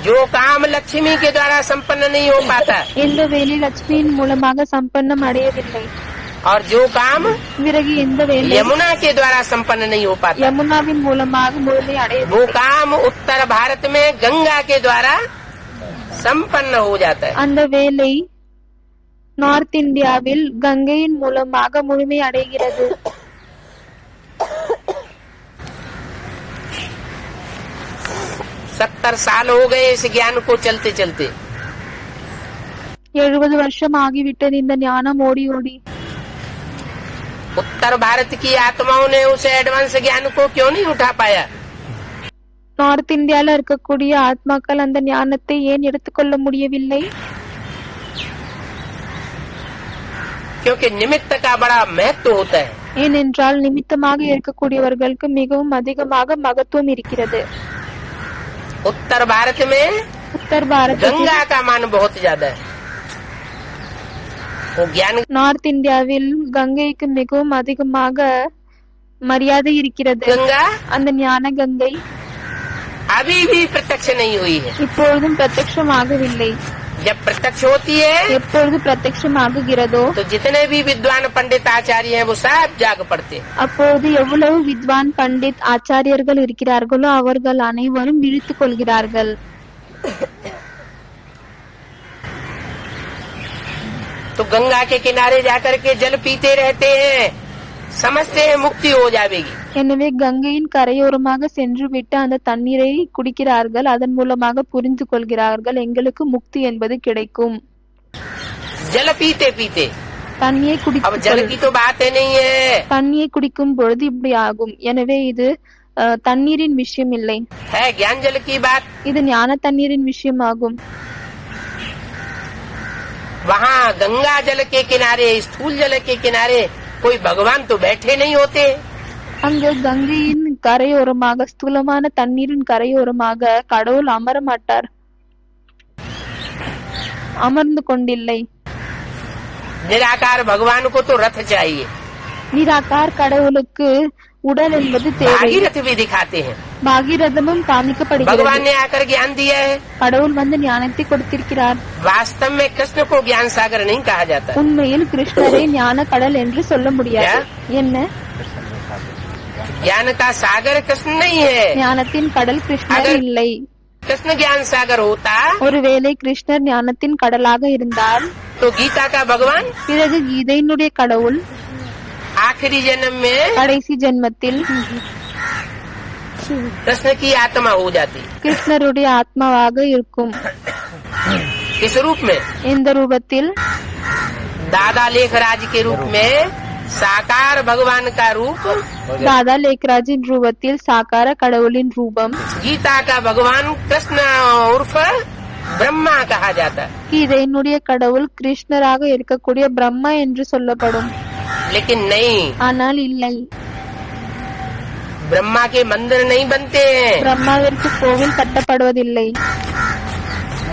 जो काम लक्ष्मी के द्वारा संपन्न नहीं हो पाता, இந்த வேலை லட்சுமியின் மூலமாக சம்பன்னம் அடையவில்லை. और जो काम பிறகு இந்த வேலை यमुना के द्वारा संपन्न नहीं हो पाता, யமுனாவின் மூலமாக முழுமை அடையவில்லை. वो काम उत्तर भारत में गंगा के द्वारा संपन्न हो जाता है। அந்த வேலை நார்த் இந்தியாவில் கங்கையின் மூலமாக முழுமை அடைகிறது. 70 साल हो गए इस ज्ञान को चलते चलते। 70 வருஷம் ஆகிவிட்டது இந்த ஞானம் ஓடி ஓடி. उत्तर भारत की आत्माओं ने उस एडवांस ज्ञान को क्यों नहीं उठा पाया? நார்த் இந்தியால இருக்கக்கூடிய ஆத்மாக்கள் அந்த ஞானத்தை ஏன் எடுத்துக்கொள்ள முடியவில்லை? क्योंकि निमित्त का बड़ा महत्व होता है। ஏனென்றால் நிமித்தமாக இருக்கக்கூடியவர்களுக்கு மிகவும் அதிகமாக மகத்துவம் இருக்கிறது. उत्तर भारत में உத்தர் பாரதத்தில் गंगा का मान बहुत ज्यादा है। वो ज्ञान நார்த் இந்தியாவில் கங்கைக்கு மிகவும் அதிகமாக மரியாதை இருக்கிறது. गंगा அந்த ஞான கங்கை अभी भी प्रत्यक्ष नहीं हुई है। இப்பொழுதும் பிரத்யட்சமாகவில்லை. जब प्रत्यक्ष होती है எப்பொழுது பிரத்யட்சமாகுகிறதோ तो जितने भी विद्वान पंडित आचार्य हैं वो सब जाग पड़ते हैं। அப்பொழுது எவ்வளவு வித்வான் பண்டித் ஆச்சாரியர்கள் இருக்கிறார்களோ அவர்கள் அனைவரும் விழித்துக் கொள்கிறார்கள். तो गंगा के किनारे जाकर के जल पीते रहते हैं, समझते हैं मुक्ति हो जाएगी। எனவே கங்கையின் கரையோரமாக சென்று விட்டு அந்த தண்ணீரை குடிக்கிறார்கள். அதன் மூலமாக புரிந்து கொள்கிறார்கள் எங்களுக்கு முக்தி என்பது கிடைக்கும். जल पीते पीते தண்ணியை अब जल की तो बात ही नहीं है। தண்ணியை குடிக்கும் பொழுது இப்படி ஆகும். எனவே இது தண்ணீரின் விஷயம் இல்லை, है ज्ञान जल की बात। இது ஞான தண்ணீரின் விஷயம் ஆகும். वहाँ गंगा जल के किनारे, स्थूल जल के किनारे कोई भगवान तो बैठे नहीं होते। அங்கு கங்கையின் கரையோரமாக ஸ்தூலமான தண்ணீரின் கரையோரமாக கடவுள் அமர மாட்டார், அமர்ந்து கொண்டில்லை. निराकार भगवान को तो रथ चाहिए। நிராகார் கடவுளுக்கு உடல் என்பது தேவை. भागीरथ भी दिखाते हैं। பாகீரதமும் காமிக்கப்படுகிறது. भगवान ने आकर ज्ञान दिया है। கடவுள் வந்து ஞானத்தை கொடுத்திருக்கிறார். वास्तव में कृष्ण को ज्ञान सागर नहीं कहा जाता। உண்மையில் கிருஷ்ணரை ஞான கடல் என்று சொல்ல முடியாது. என்ன? ज्ञान का सागर कृष्ण नहीं है। ஞானத்தின் கடல் கிருஷ்ணர் இல்லை. कृष्ण ज्ञान सागर होता ஒருவேளை கிருஷ்ணர் ஞானத்தின் கடலாக இருந்தால் तो गीता का भगवान பிறகு கீதையினுடைய கடவுள் आखिरी जन्म में கடைசி ஜென்மத்தில் कृष्ण की आत्मा हो जाती। கிருஷ்ணருடைய ஆத்மாவாக இருக்கும். किस रूप में? இந்த ரூபத்தில் दादा लेखराज के रूप में साकार भगवान का रूप, தாதா லேக்ராஜின் ரூபத்தில் சாகார கடவுளின் ரூபம். गीता का भगवान कृष्ण उर्फ ब्रह्मा कहा जाता। கீதையினுடைய கடவுள் கிருஷ்ணராக இருக்கக்கூடிய பிரம்மா என்று சொல்லப்படும். लेकिन नहीं, ஆனால் இல்லை, ब्रह्मा के मंदिर नहीं बनते हैं, பிரம்மாவிற்கு கோவில் கட்டப்படுவதில்லை,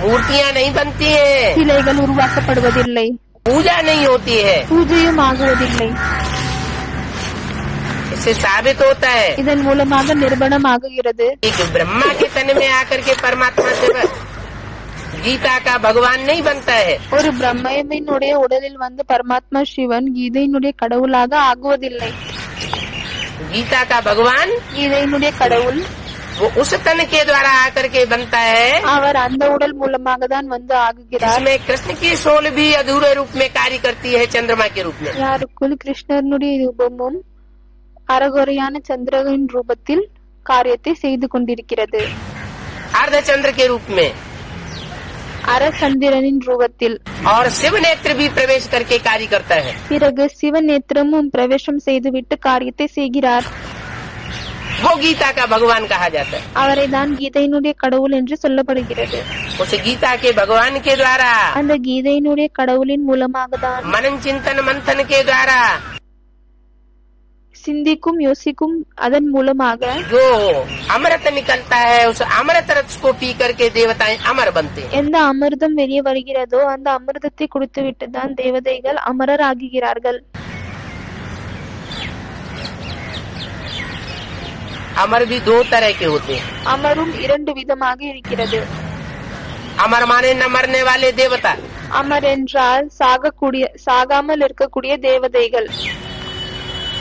मूर्तियाँ नहीं बनती हैं, சிலைகள் உருவாக்கப்படுவதில்லை, पूजा नहीं होती है। பூஜையும் ஆகுவதில்லை. इससे साबित होता है இதன் மூலமாக நிரூபணம் ஆகுகிறது कि ब्रह्मा के तन में आकर के परमात्मा से गीता का भगवान नहीं बनता है। ஒரு பிரம்மனுடைய உடலில் வந்து பரமாத்மா சிவன் கீதையினுடைய கடவுளாக ஆகுவதில்லை. गीता का भगवान கீதையினுடைய கடவுள் वो उस तन के द्वारा आकर के बनता है அவர் அந்த உடல் மூலமாக தான் வந்து ஆகுகிறார். जिसमें कृष्ण की सोल भी अधूरे रूप में कार्य करती है, चंद्रमा के रूप में। யாருக்குள் கிருஷ்ணனுடைய ரூபமும் அறகுறையான சந்திரனின் ரூபத்தில் காரியத்தை செய்து கொண்டிருக்கிறது. अर्धचंद्र के रूप में அரசந்திரனின் ரூபத்தில். और शिव नेत्र भी प्रवेश करके कार्य करता है। பிறகு சிவநேத்திரமும் பிரவேசம் செய்துவிட்டு காரியத்தை செய்கிறார். वो गीता का भगवान कहा जाता है। அவரை தான் கீதையினுடைய கடவுள் என்று சொல்லப்படுகிறது. उस गीता के भगवान के द्वारा, அந்த கீதையினுடைய கடவுளின் மூலமாக தான் मनन चिंतन मंथन के द्वारा சிந்திக்கும் யோசிக்கும் அதன் மூலமாக जो अमृत निकलता है, उस अमृत रस को पी करके देवताएं अमर बनते हैं। எந்த அமிர்தம் வெளியே வருகிறதோ அந்த அமிர்தத்தை குடித்துவிட்டு தான் தேவதைகள் அமரர் ஆகுகிறார்கள். अमर भी दो तरह के होते हैं। அமரும் இரண்டு விதமாக இருக்கிறது. अमर माने न मरने वाले देवता, அமர் என்றால் சாகாமல் இருக்கக்கூடிய தேவதைகள்.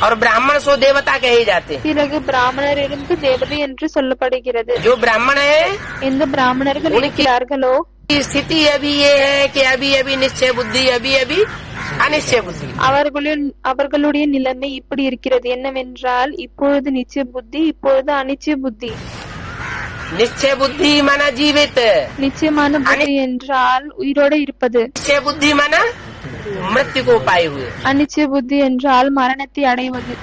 और ब्राह्मण सो देवता कहे जाते हैं। பிறகு பிராமணர் இருந்து தேவதை என்று சொல்லப்படுகிறது. जो ब्राह्मण है எந்த பிராமணர்கள் இருக்கிறார்களோ स्थिति अभी ये है कि अभी अभी निश्चय बुद्धि, अभी अभी अनिश्चय बुद्धि। அவர்களுடைய நிலைமை இப்படி இருக்கிறது. என்னவென்றால் இப்பொழுது நிச்சய புத்தி, இப்பொழுது அனிச்சய புத்தி. निश्चय बुद्धि माना जीवित, நிச்சயமான புத்தி என்றால் உயிரோடு இருப்பது, निश्चय बुद्धि माना मृत्यु को पाए हुए। அனிச்சய புத்தி என்றால் மரணத்தை அடைவது.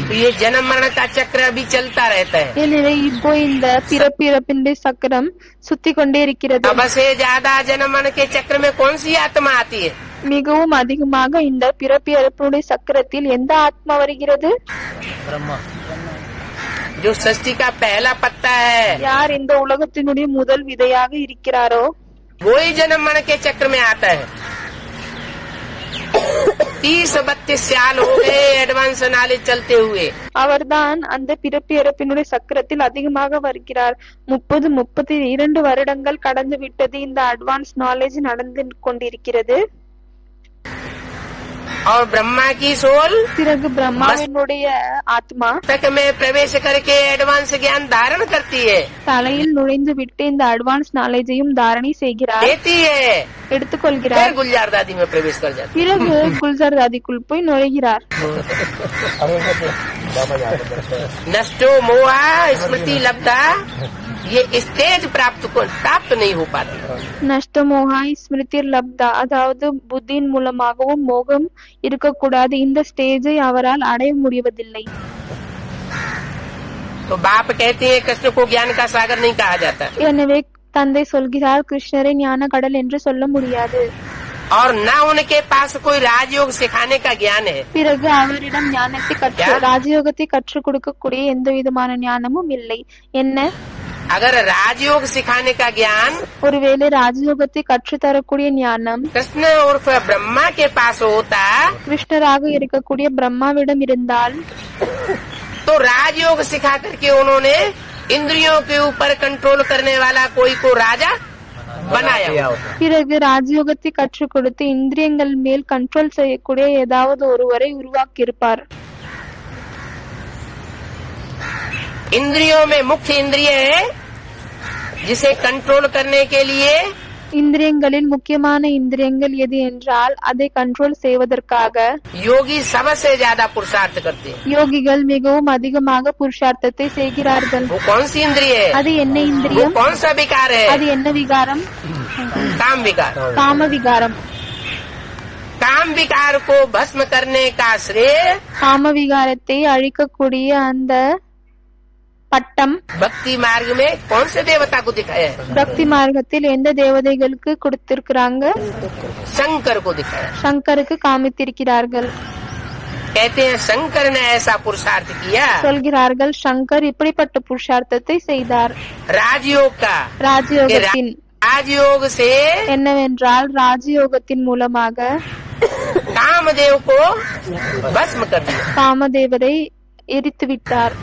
तो ये जन्म मरण का चक्र अभी चलता रहता है। எனவே இப்போ இந்த பிறப்பிறப்பினுடைய சக்கரம் சுத்தி கொண்டே இருக்கிறது. अब से ज्यादा जन्म मरण के चक्र में कौन सी आत्मा आती है? மிகவும் அதிகமாக இந்த பிறப்பிறப்பினுடைய சக்கரத்தில் எந்த ஆத்மா வருகிறது? जो सृष्टि का पहला पत्ता है, யார் இந்த உலகத்தினுடைய முதல் விதையாக இருக்கிறாரோ वो ही जन्म मरण के चक्र में आता है। 32-32 साल हो गए एडवांस नॉलेज चलते हुए। அவர்தான் அந்த பிறப்பு இறப்பினுடைய சக்கரத்தில் அதிகமாக வருகிறார். 32 வருடங்கள் கடந்து விட்டது. இந்த அட்வான்ஸ் நாலேஜ் நடந்து கொண்டிருக்கிறது. और ब्रह्मा की सोल பிறகு பிரம்மாவினுடைய ஆத்மா तक में प्रवेश करके एडवांस ज्ञान धारण करती है, தலையில் நுழைந்து விட்டு இந்த அட்வான்ஸ் நாலேஜையும் தாரணை செய்கிறார், देती है, எடுத்துக்கொள்கிறார். फिर गुलजार दादी में प्रवेश कर जाती பிறகு குல்ஜார் தாதிக்குள் போய் நுழைகிறார். है। नष्टो मोहा स्मृति लब्धा ये स्टेज प्राप्त नहीं हो पाती। நஷ்டமோகா ஸ்மிருதிர் லப்தா, அதாவது புத்தியின் மூலமாகவும் மோகம் இருக்கக்கூடாது. இந்த ஸ்டேஜை அவரால் அடைய முடிவதில்லை. तो बाप कहते हैं कृष्ण को ज्ञान का सागर नहीं कहा जाता, எனவே தந்தை சொல்கிறார் கிருஷ்ணரை ஞான கடல் என்று சொல்ல முடியாது. और न उनके पास कोई राजयोग सिखाने का ज्ञान है। பிறகு அவரிடம் ஞானத்தை ராஜயோகத்தை கற்றுக் கொடுக்கக்கூடிய எந்த விதமான ஞானமும் இல்லை. என்ன? अगर राजयोग सिखाने का ज्ञान ஒருவேளை ராஜயோகத்தை கற்றுத்தரக்கூடிய ஞானம் कृष्ण उर्फ ब्रह्मा के पास होता கிருஷ்ணராக இருக்கக்கூடிய பிரம்மாவிடம் இருந்தால், तो राजयोग सिखा करके उन्होंने इंद्रियों के ऊपर कंट्रोल करने वाला कोई को राजा बनाया होता। பிறகு ராஜயோகத்தை கற்றுக் கொடுத்து இந்திரியங்கள் மேல் கண்ட்ரோல் செய்யக்கூடிய ஏதாவது ஒருவரை உருவாக்கி இருப்பார். इंद्रियों में मुख्य इंद्रिय है जिसे कंट्रोल करने के लिए இந்திரியங்களில் முக்கியமான இந்திரியங்கள் எது என்றால் அதை கண்ட்ரோல் செய்வதற்காக योगी सबसे ज्यादा पुरुषार्थ करते हैं। யோகிகள் மிகவும் அதிகமாக புருஷார்த்தத்தை செய்கிறார்கள். वो कौन सी इंद्रिय है? அது என்ன वो இந்திரியம்? कौन सा विकार है? அது என்ன விகாரம்? काम विकार। காம விகாரம். काम विकार को भस्म करने का श्रेय காம விகாரத்தை அழிக்கக்கூடிய அந்த பட்டம் भक्ति मार्ग में कौन से देवता को दिखाया है? பக்தி மார்க்கத்தில் எந்த தேவதைகளுக்கு கொடுத்திருக்கிறாங்க? शंकर को दिखाया। சங்கருக்கு காமித்திருக்கிறார்கள். कहते हैं शंकर ने ऐसा पुरुषार्थ किया, சொல்கிறார்கள் சங்கர் இப்படிப்பட்ட புருஷார்த்தத்தை செய்தார். राजयोग का, ராஜயோகத்தின் राजयोग से என்னவென்றால் ராஜயோகத்தின் மூலமாக कामदेव को भस्म कर दिया। காமதேவரை எரித்து விட்டார்.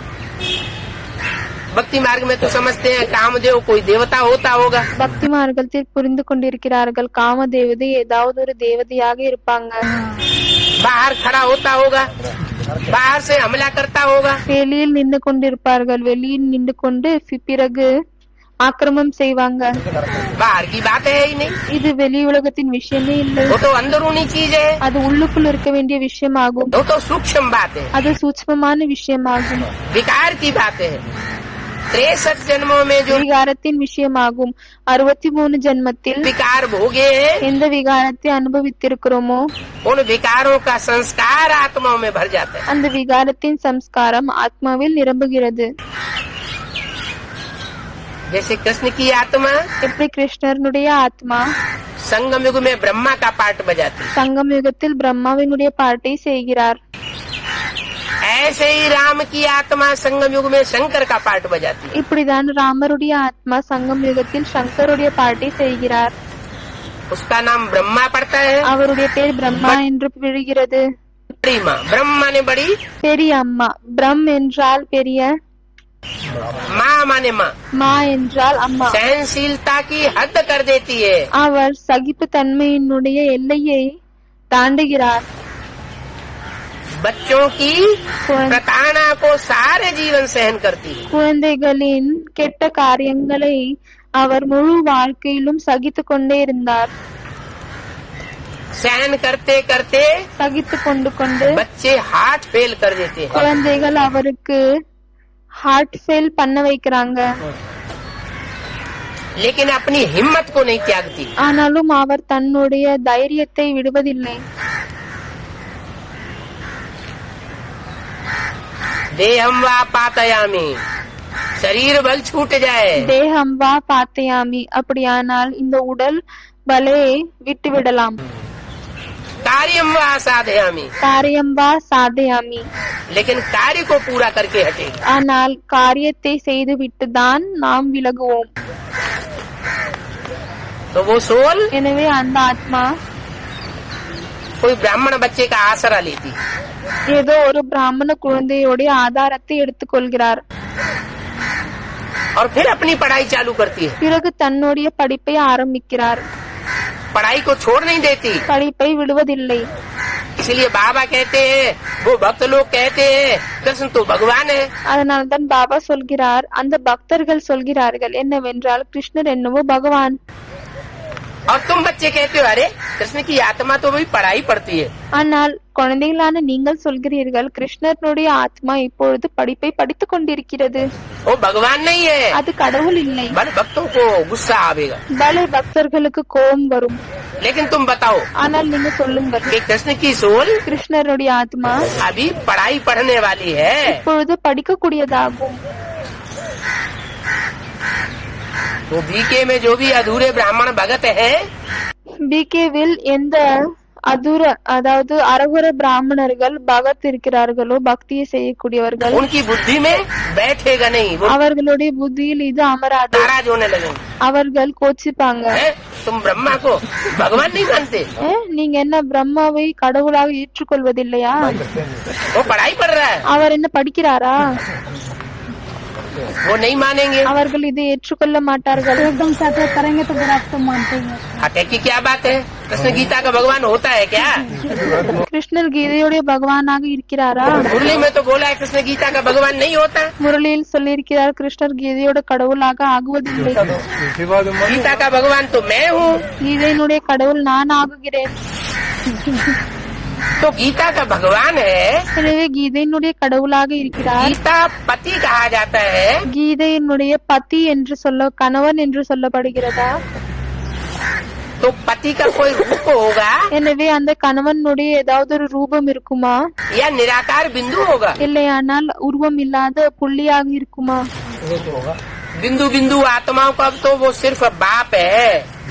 भक्ति मार्ग में तो समझते हैं कामदेव कोई देवता होता होगा। பக்தி மார்க்கத்தில் புரிந்து கொண்டிருக்கிறார்கள் காமதேவதை ஏதாவது ஒரு தேவதையாக இருப்பாங்க. बाहर खड़ा होता होगा, बाहर से हमला करता होगा। வெளியில் நின்று கொண்டிருப்பார்கள், வெளியில் நின்று கொண்டு பிறகு ஆக்கிரமம் செய்வாங்க. बाहर की बात है ही नहीं, இது வெளி உலகத்தின் விஷயமே இல்லை. वो तो अंदरूनी चीज है, அது உள்ளுக்குள் இருக்க வேண்டிய விஷயமாகும். वो तो सूक्ष्म बात है, அது சூட்சமமான விஷயமாகும். विकार की बात है। 63 जन्मों में जो விகாரத்தின் விஷயமாகும். 63 ஜென்மத்தில் विकार भोगे हैं, எந்த விகாரத்தை அனுபவித்திருக்கிறோமோ उन विकारों का संस्कार आत्माओं में भर जाता है। அந்த விகாரத்தின் சம்ஸ்காரம் ஆத்மாவில் நிரம்புகிறது. जैसे कृष्ण की आत्मा எப்படி கிருஷ்ணனுடைய ஆத்மா संगम युग में ब्रह्मा का पार्ट बजाती, சங்கம் யுகத்தில் பிரம்மாவினுடைய பாட்டை செய்கிறார். ऐसे ही राम की आत्मा संगम युग में शंकर का पार्ट बजाती है। இப்படிதான் ராமருடைய ஆத்மா சங்கம் யுகத்தில் சங்கருடைய பாட்டை செய்கிறார். उसका नाम ब्रह्मा पड़ता है। அவருடைய பேர் பிரம்மா என்று விழுகிறது. बड़ी माँ, ब्रह्म माने बड़ी, பெரிய அம்மா. பிரம் என்றால் பெரிய, माँ माने माँ, மா என்றால் அம்மா. सहनशीलता की हद कर देती है। அவர் சகிப்பு தன்மையினுடைய எல்லையை தாண்டுகிறார். बच्चों की प्रताड़ना को सारे जीवन सहन करती है। குழந்தைகளின் கெட்ட காரியங்களை அவர் முழு வாழ்க்கையிலும் சகித்து கொண்டே இருந்தார். सहन करते करते சகித்து கொண்டு बच्चे हार्ट फेल कर देते हैं। குழந்தைகள் அவருக்கு ஹார்ட் ஃபெயில் பண்ண வைக்கிறாங்க. लेकिन अपनी हिम्मत को नहीं त्यागती। ஆனாலும் அவர் தன்னுடைய தைரியத்தை விடுவதில்லை. देहम वा पातयामी, शरीर बल छूट जाए, தேகம் வா பாத்தையாமி, அப்படியானால் இந்த உடல் பலையை விட்டுவிடலாம். कार्यम वा साधयामी, காரியம் வா சாதையாமி, लेकिन कार्य को पूरा करके हटेगी। ஆனால் காரியத்தை செய்துவிட்டு தான் நாம் விலகுவோம். तो वो सोल எனவே அந்த ஆத்மா कोई ब्राह्मण बच्चे का आसरा लेती है ஏதோ ஒரு பிராமண குழந்தையோடைய ஆதாரத்தை எடுத்துக்கொள்கிறார். और फिर अपनी पढ़ाई चालू करती है, பிறகு தன்னுடைய படிப்பை ஆரம்பிக்கிறார். पढ़ाई को छोड़ नहीं देती. படிப்பை விடுவதில்லை. इसलिए बाबा कहते हैं, वो भक्त लोग कहते हैं कृष्ण तो भगवान है. அதனால்தான் பாபா சொல்கிறார், அந்த பக்தர்கள் சொல்கிறார்கள் என்னவென்றால் கிருஷ்ணர் என்னவோ பகவான். और तुम बच्चे कहते हो अरे कृष्ण की आत्मा तो वही पढ़ाई पढ़ती है. ஆனால் குழந்தைகளான நீங்கள் சொல்கிறீர்கள் கிருஷ்ணனுடைய ஆத்மா இப்பொழுது படிப்பை படித்துக் கொண்டிருக்கிறது. वो भगवान नहीं है. அது கடவுள் இல்லை. बड़े भक्तों को गुस्सा आवेगा. பல பக்தர்களுக்கு கோபம் வரும். लेकिन तुम बताओ ஆனால் நீங்க சொல்லுங்கள், कि कृष्ण की सोल கிருஷ்ணருடைய ஆத்மா अभी पढ़ाई पढ़ने वाली है. இப்பொழுது படிக்கக்கூடியதாகும். तो बीके में जो भी अधूरे ब्राह्मण भगत है, பிகேவில் எந்த அதாவது அரகுர பிராமணர்கள் பகத் இருக்கிறார்களோ, பக்தியை செய்யக்கூடியவர்கள், उनकी बुद्धि में बैठेगा नहीं. वो அவர்களுடைய புத்தியில் இது அமராது. नाराज होने लगेंगे. அவர்கள் கோச்சிப்பாங்க. तुम ब्रह्मा को भगवान नहीं मानते. நீங்க என்ன பிரம்மாவை கடவுளாக ஏற்றுக்கொள்வதில்லையா? वो पढ़ाई पढ़ रहा है. அவர் என்ன படிக்கிறாரா? वो नहीं मानेंगे. அவர்கள் இதை ஏற்றுக்கொள்ள மாட்டார்கள். एकदम साथे करेंगे तो फिर आप तो मानते हैं. हटे की क्या बात है? कृष्ण गीता का भगवान होता है क्या? கிருஷ்ணர் கீதையுடைய பகவானாக இருக்கிறாரா? मुरली में तो बोला है कृष्ण गीता का भगवान नहीं होता. முரளியில் சொல்லியிருக்கிறார் கிருஷ்ணர் கீதையோட கடவுளாக ஆகுவதில்லை. गीता का भगवान तो मैं हूँ. கீதையினுடைய கடவுள் நான் ஆகுகிறேன். तो गीता का भगवान है. எனவே கீதையினுடைய கடவுளாக இருக்கிறார். गीता पति कहा जाता है. கீதையினுடைய பதி என்று கணவன் என்று சொல்லப்படுகிறதா? तो पति का कोई रूप होगा எனவே அந்த கணவனுடைய ஏதாவது ஒரு ரூபம் இருக்குமா? या निराकार बिंदु होगा? இல்லையானால் உருவம் இல்லாத புள்ளியாக இருக்குமா? बिंदु बिंदु आत्माओं का तो वो सिर्फ बाप है.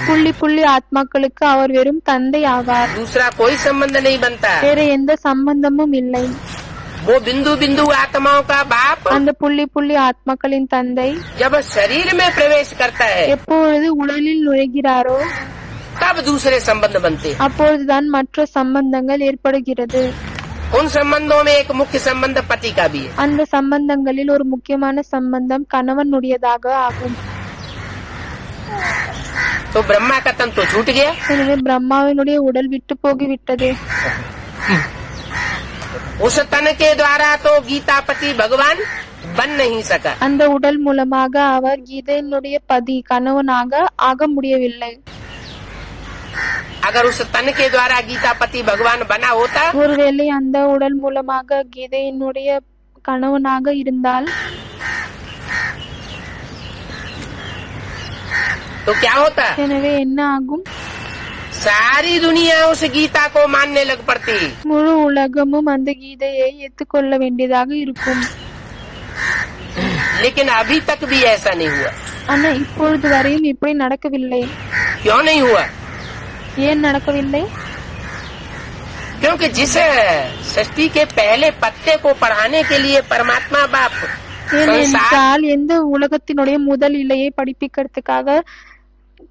புள்ளி புள்ளி ஆத்மாக்களுக்கு அவர் வெறும் தந்தை ஆவார். दूसरा कोई संबंध नहीं बनता. வேற எந்த சம்பந்தமும் இல்லை. वो बिंदु बिंदु आत्माओं का बाप அந்த புள்ளி புள்ளி ஆத்மாக்களின் தந்தை जब शरीर में प्रवेश करता है எப்பொழுது உடலில் நுழைகிறாரோ तब दूसरे संबंध बनते हैं. அப்பொழுதுதான் மற்ற சம்பந்தங்கள் ஏற்படுகிறது. उन संबंधों में एक मुख्य संबंध पति का भी है. அந்த சம்பந்தங்களில் ஒரு முக்கியமான சம்பந்தம் கணவனுடையதாக ஆகும். तो ब्रह्मा का तन तो छूट गया. எனவே பிரம்மாவினுடைய உடல் விட்டு போகிவிட்டது. उस तन के द्वारा तो गीतापति भगवान बन नहीं सका. அந்த உடல் மூலமாக அவர் கீதையினுடைய பதி கணவனாக ஆக முடியவில்லை. अगर उस तन के द्वारा गीतापति भगवान बना होता ஒருவேளை அந்த உடல் மூலமாக கீதையினுடைய கணவனாக இருந்தால் तो क्या होता? எனவே என்ன ஆகும்? सारी दुनिया उस गीता को मानने लग पड़ती. முழு உலகமும் அந்த கீதையை ஏற்றுக்கொள்ள வேண்டியதாக இருக்கும். लेकिन अभी तक भी ऐसा नहीं हुआ. ஆனா இப்பொழுது வரையும் இப்படி நடக்கவில்லை. क्यों नहीं हुआ? ஏன் நடக்கவில்லை? क्योंकि जिस सृष्टि के पहले पत्ते को पढ़ाने के लिए परमात्मा बाप ஏனென்றால் எந்த உலகத்தினுடைய முதல் இலையை படிப்பிக்கிறதுக்காக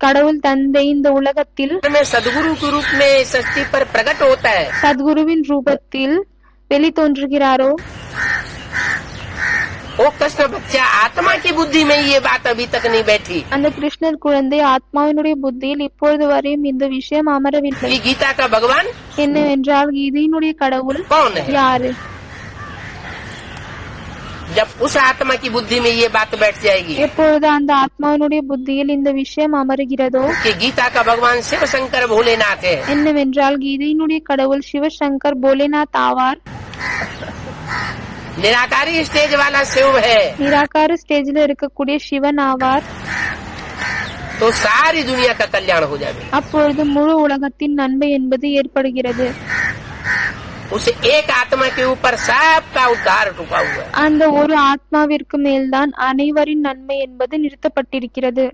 கடவுள் தந்தை இந்த உலகத்தில் में सदगुरु के रूप में सृष्टि पर प्रकट होता है. சத்குருவின் ரூபத்தில் வெளி தோன்றுகிறாரோ वो कृष्ण बच्चा आत्मा की बुद्धि में ये बात अभी तक नहीं बैठी அந்த கிருஷ்ணர் குழந்தை ஆத்மாவினுடைய புத்தியில் இப்பொழுது வரையும் இந்த விஷயம் அமரவில்லை. कि गीता का भगवान என்னவென்றால் கீதையினுடைய கடவுள் कौन है. யாரு? जब उस आत्मा की बुद्धि में ये बात बैठ जाएगी எப்பொழுது அந்த ஆத்மாவினுடைய புத்தியில் இந்த விஷயம் அமருகிறதோ कि गीता का भगवान शिव शंकर भोलेनाथ है, என்னவென்றால் கீதையினுடைய கடவுள் சிவசங்கர் போலேநாத் ஆவார். निराकारी स्टेज वाला शिव है, நிராகார ஸ்டேஜில் இருக்கக்கூடிய சிவன் ஆவார். तो सारी दुनिया का कल्याण हो जाएगा. அப்பொழுது முழு உலகத்தின் நன்மை என்பது ஏற்படுகிறது. उस एक आत्मा के ऊपर सबका उद्धार रुका हुआ है. அந்த ஒரு ஆத்மாவிற்கு மேல்தான் அனைவரின் நன்மை என்பது நிறுத்தப்பட்டிருக்கிறது.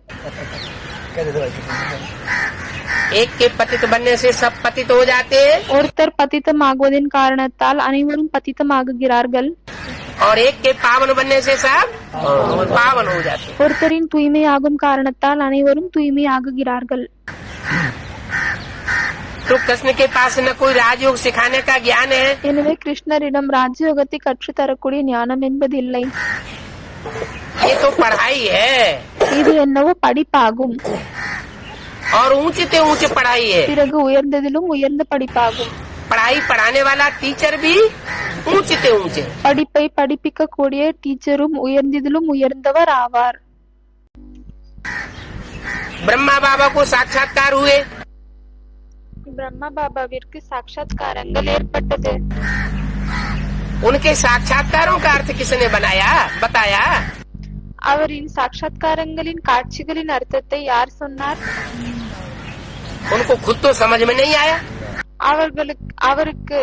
एक के पतित बनने से सब पतित हो जाते हैं ஒருத்தர் பதித்தமாகுவதின் காரணத்தால் அனைவரும் பதித்தமாகுகிறார்கள். और एक के पावन बनने से सब पावन हो जाते हैं. ஒருத்தரின் தூய்மையாகும் காரணத்தால் அனைவரும் தூய்மையாகுகிறார்கள். तो कृष्ण के पास न कोई राजयोग सिखाने का ज्ञान है, எனவே கிருஷ்ணரிடம் ராஜயோகத்தை கற்றுத்தரக்கூடிய ஞானம் என்பது இல்லை. ये तो पढ़ाई है இது என்னவோ படிப்பாகும். और ऊंचे से ऊंचे पढ़ाई है. பிறகு உயர்ந்ததிலும் உயர்ந்த படிப்பாகும். पढ़ाई पढ़ाने वाला टीचर भी ऊंचे से ऊंचे. படிப்பை படிப்பிக்க கூடிய டீச்சரும் உயர்ந்ததிலும் உயர்ந்தவர் ஆவார். ब्रह्मा बाबा को साक्षात्कार हुए, பிரம்மா பாபாவிற்கு சாட்சாத்காரங்கள் ஏற்பட்டது. उनके साक्षात्कारों का अर्थ किसने बनाया बताया? அவரின் சாட்சாத்காரங்களின் காட்சிகளின் அர்த்தத்தை யார் சொன்னார்? उनको खुद तो समझ में नहीं आया. அவருக்கு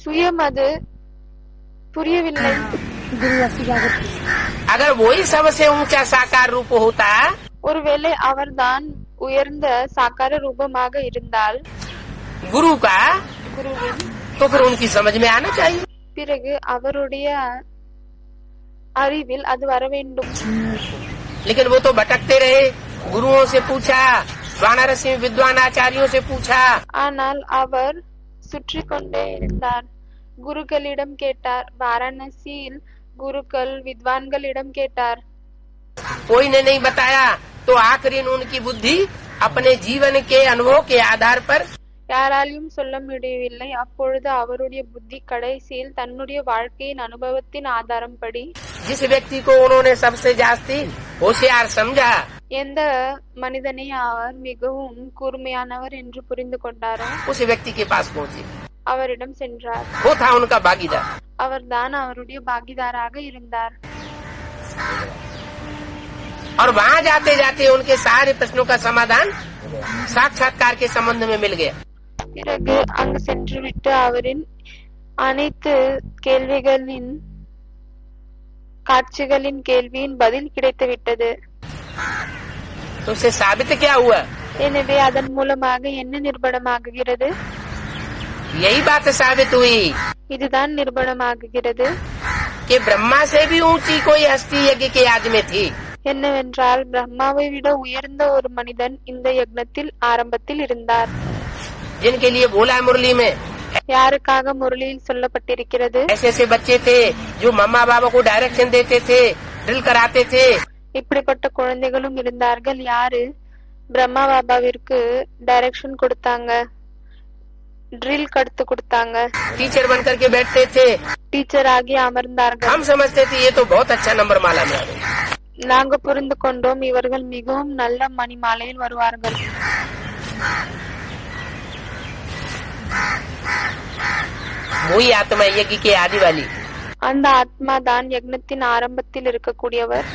சுயம் அது புரியவில்லை. अगर वही सबसे ऊंचा साकार रूप होता, ஒருவேளை அவர்தான் உயர்ந்த சாக்கார ரூபமாக இருந்தால் गुरु का, குருவின், तो फिर उनकी समझ में आना चाहिए. பிறகு அவருடைய அறிவில் அது வர வேண்டும். लेकिन वो तो भटकते रहे. गुरुओं से पूछा, वाराणसी विद्वान आचार्यों से पूछा, ஆனால் அவர் சுற்றி கொண்டே இருந்தார். குருக்களிடம் கேட்டார், வாரணாசியில் குருக்கள் வித்வான்களிடம் கேட்டார். कोई ने नहीं बताया. तो आखिरी उनकी बुद्धि अपने जीवन के अनुभव के आधार पर, யாராலையும் சொல்ல முடியவில்லை. அப்பொழுது அவருடைய புத்தி கடைசியில் தன்னுடைய வாழ்க்கையின் அனுபவத்தின் ஆதாரம் படி जिस व्यक्ति को उन्होंने सबसे जास्ती होशियार समझा, எந்த மனிதனை அவர் மிகவும் கூர்மையானவர் என்று புரிந்து கொண்டாரோ उस व्यक्ति के पास पहुंचे. அவரிடம் சென்றார். वो था उनका भागीदार. அவர்தான் அவருடைய பாகிதாராக இருந்தார். और वहाँ जाते जाते उनके सारे प्रश्नों का समाधान साक्षात्कार के संबंध में मिल गया. பிறகு அங்கு சென்று விட்டு அவரின் அனைத்து கேள்விகளின் காட்சிகளின் கேள்வியின் பதில் கிடைத்து விட்டது. तो उससे साबित क्या हुआ? எனவே அதன் மூலமாக என்ன நிரூபணமாகுகிறது? यही बात साबित हुई இதுதான் நிரூபணமாகுகிறது. कि ब्रह्मा से भी ऊंची कोई हस्ती यज्ञ के याद में थी. என்னவென்றால் பிரம்மாவை விட உயர்ந்த ஒரு மனிதன் இந்த யக்னத்தில் ஆரம்பத்தில் இருந்தார். जिनके लिए बोला मुरली में, யாருக்காக முரளியில் சொல்லப்பட்டிருக்கிறது? ऐसे ऐसे बच्चे थे जो मम्मा बाबा को डायरेक्शन देते थे, ड्रिल कराते थे. இப்படிப்பட்ட குழந்தைகளும் இருந்தார்கள். யாரு பிரம்மா பாபாவிற்கு டைரக்ஷன் கொடுத்தாங்க, ட்ரில் கடுத்து கொடுத்தாங்க, टीचर बन करके बैठते थे. டீச்சர் ஆகி அமர்ந்தார்கள். हम समझते थे ये तो बहुत अच्छा नंबर माला में आ गए. நாங்க புரிந்து கொண்டோம், இவர்கள் மிகவும் நல்ல மணிமாலையில் வருவார்கள். वही आत्मा यज्ञ के आदि वाली, அந்த ஆத்மா தான் யக்னத்தின் ஆரம்பத்தில் இருக்கக்கூடியவர்.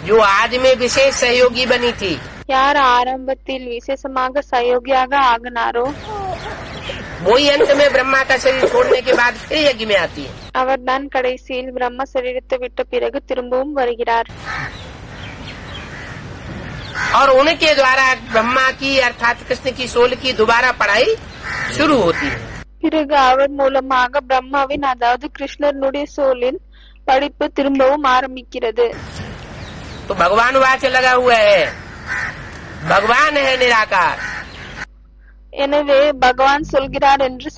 जो आज में विशेष सहयोगी बनी थी. யார் ஆரம்பத்தில் விசேஷமாக சயோகியாக ஆகினாரோ वही अंत में ब्रह्मा का शरीर छोड़ने के बाद फिर यज्ञ में आती है. அவர் தான் கடைசியில் பிரம்ம சரீரத்தை விட்ட பிறகு திரும்பவும் வருகிறார். और उनके द्वारा ब्रह्मा की अर्थात कृष्ण की सोल की दोबारा पढ़ाई शुरू होती है. பிறகு அவர் மூலமாக பிரம்மாவின் அதாவது கிருஷ்ணனுடைய சோலின் படிப்பு திரும்பவும் ஆரம்பிக்கிறது. तो भगवान वाच लगा हुआ है. भगवान है निराकार. எனவே பகவான் சொல்கிறார் என்று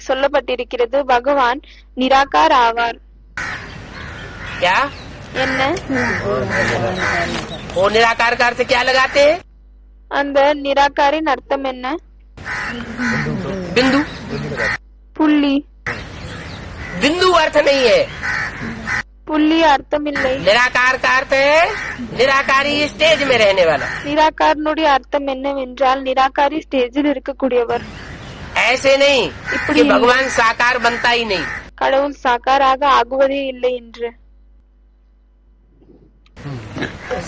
சொல்லப்பட்டிருக்கிறது. பகவான் நிராகார் ஆவார். क्या என்ன? वो निराकार का अर्थ क्या लगाते हैं? அந்த நிராகாரின் அர்த்தம் என்ன? बिंदु. புள்ளி. बिंदु अर्थ नहीं है. புள்ளி அர்த்தம் இல்லை. निराकार का अर्थ है निराकारी स्टेज में रहने वाला. நிராகாரனுடைய அர்த்தம் என்னவென்றால் நிராகாரி ஸ்டேஜில் இருக்கக்கூடியவர். ऐसे नहीं कि भगवान साकार बनता ही नहीं. கடவுள் சாக்காராக ஆகுவதே இல்லை என்று.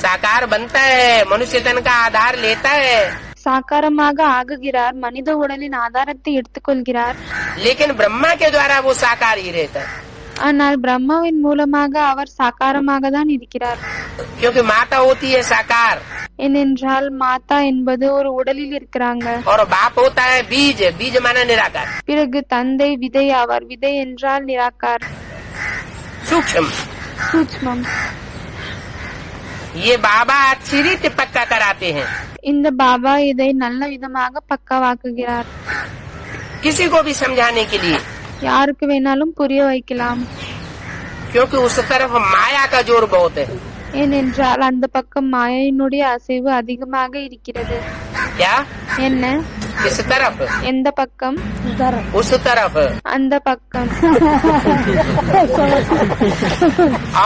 साकार बनता है, मनुष्य तन का आधार लेता है. சாக்காரமாக ஆகுகிறார், மனித உடலின் ஆதாரத்தை எடுத்துக்கொள்கிறார். लेकिन ब्रह्मा के द्वारा वो साकार ही रहता है. ஆனால் பிரம்மாவின் மூலமாக அவர் சாக்காரமாக தான் இருக்கிறார். क्योंकि माता होती है साकार ஏனென்றால் மாதா என்பது ஒரு உடலில் இருக்கிறாங்க. और बाप होता है बीज. बीज माना निराकार. பிறகு தந்தை விதை ஆவார். விதை என்றால் நிராகார், सूक्ष्म. சூட்ச்மம். ये बाबा अच्छी रीति पक्का कराते हैं. இந்த பாபா இதை நல்ல விதமாக பக்கவாக்குகிறார். किसी को भी समझाने के लिए, யாருக்கு வேணாலும் புரிய வைக்கலாம். क्योंकि उस तरफ माया का जोर बहुत है. ஏனென்றால் அந்த பக்கம் மாயையினுடைய அசைவு அதிகமாக இருக்கிறது. क्या? என்ன? इस तरफ, எந்த பக்கம்? उस तरफ, அந்த பக்கம்.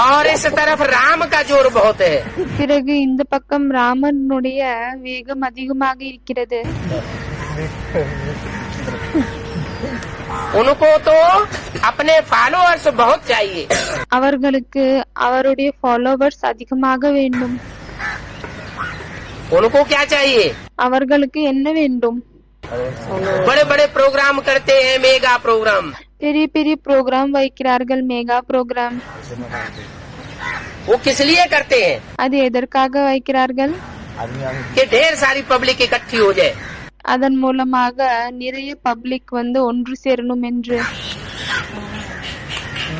और इस तरफ राम का जोर बहुत है. பிறகு இந்த பக்கம் ராமனுடைய வேகம் அதிகமாக இருக்கிறது. उनको तो अपने फॉलोअर्स बहुत चाहिए. அவர்களுக்கு அவருடைய ஃபாலோவர்ஸ் அதிகமாக வேண்டும். उनको क्या चाहिए? அவர்களுக்கு என்ன வேண்டும்? बड़े बड़े प्रोग्राम करते हैं, मेगा प्रोग्राम. பெரிய பெரிய ப்ரோக்ராம் வைக்கிறார்கள், மெகா ப்ரோக்ராம். वो किस लिए करते हैं? அது எதற்காக வைக்கிறார்கள்? कि ढेर सारी पब्लिक इकट्ठी हो जाए. அதன் மூலமாக நிறைய பப்ளிக் வந்து ஒன்று சேரணும் என்று.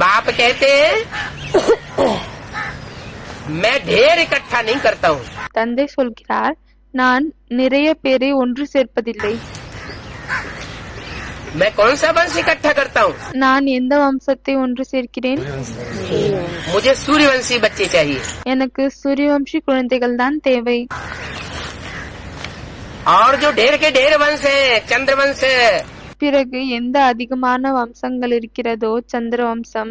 बाप कहते हैं मैं ढेर इकट्ठा नहीं करता हूँ. தந்தை சொல்கிறார், நான் நிறைய பேரை ஒன்று சேர்ப்பதில்லை. मैं कौन सा वंश इकट्ठा करता हूँ? நான் எந்த வம்சத்தை ஒன்று சேர்க்கிறேன்? मुझे सूर्यवंशी बच्चे चाहिए. எனக்கு சூரியவம்சி குழந்தைகள் தான் தேவை. और जो ढेर के ढेर वंश है, चंद्रवंश है, பிறகு எந்த அதிகமான வம்சங்கள் இருக்கிறதோ, சந்திர வம்சம்,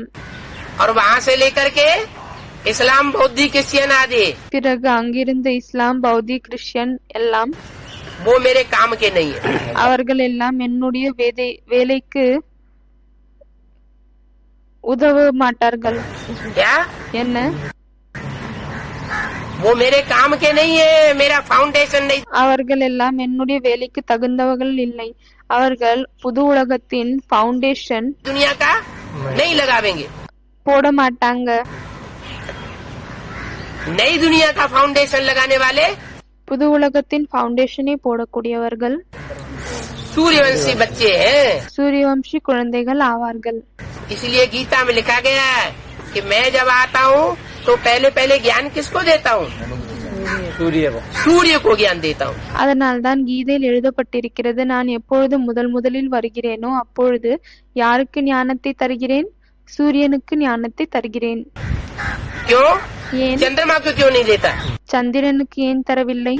और वहाँ से लेकर के इस्लाम, बौद्ध, क्रिश्चियन आदि, பிறகு அங்கிருந்து இஸ்லாம், பௌத்தி, கிறிஸ்டியன் எல்லாம், वो मेरे काम के नहीं है. அவர்கள் எல்லாம் என்னுடைய வேலைக்கு உதவ மாட்டார்கள். क्या? என்ன? वो मेरे काम के नहीं है, मेरा फाउंडेशन नहीं. அவர்கள் எல்லாம் என்னுடைய வேலைக்கு தகுந்தவர்கள் இல்லை. அவர்கள் புது உலகத்தின் ஃபவுண்டேஷன் दुनिया का नहीं लगावेंगे. போட மாட்டாங்க. नई दुनिया का फाउंडेशन लगाने वाले புது உலகத்தின் ஃபவுண்டேஷனை போடக்கூடியவர்கள் सूर्यवंशी बच्चे हैं. சூரியவம்சி குழந்தைகள் ஆவார்கள். इसलिए गीता में लिखा गया है कि मैं जब आता हूँ तो पहले पहले ज्ञान किसको देता हूँ? सूर्य को ज्ञान देता हूँ. அதனால்தான் கீதையில் எழுதப்பட்டிருக்கிறது, நான் எப்பொழுது முதலில் வருகிறேனோ அப்பொழுது யாருக்கு ஞானத்தை தருகிறேன்? சூரியனுக்கு ஞானத்தை தருகிறேன். क्यों? ஏன்? चंद्रमा को क्यों नहीं देता? சந்திரனுக்கு ஏன் தரவில்லை?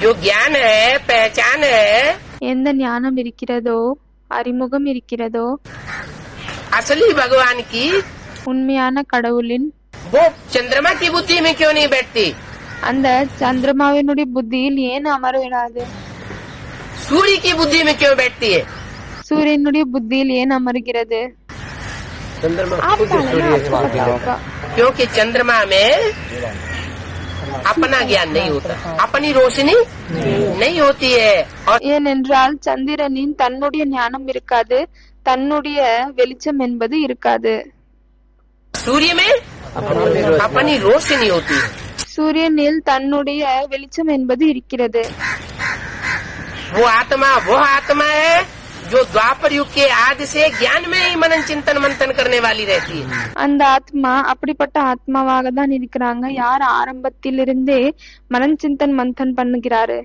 जो ज्ञान है, पहचान है, எந்த ஞானம் இருக்கிறதோ, அறிமுகம் இருக்கிறதோ, असली भगवान की, உண்மையான கடவுளின், वो चंद्रमा की बुद्धि में क्यों नहीं बैठती? அந்த சந்திரமாவினுடைய புத்தியில் ஏன் அமர விடாது? सूर्य की बुद्धि में क्यों बैठती है? சூரியனுடைய புத்தியில் ஏன் அமர்கிறது? क्योंकि चंद्रमा में अपना ज्ञान नहीं होता, अपनी रोशनी नहीं होती है. और ஏனென்றால் சந்திரனின் தன்னுடைய ஞானம் இருக்காது, தன்னுடைய வெளிச்சம் என்பது இருக்காது. सूर्य में अपनी रोशनी होती है. சூரியனில் தன்னுடைய வெளிச்சம் என்பது இருக்கிறது. वो आत्मा है जो द्वापर युग के आदि से ज्ञान में ही मनन चिंतन मंथन करने वाली रहती है. அந்த ஆத்மா அப்படிப்பட்ட ஆத்மாவாக தான் இருக்கிறாங்க, யார் ஆரம்பத்திலிருந்தே மனன் சிந்தன் மந்தன் பண்ணுகிறாரு.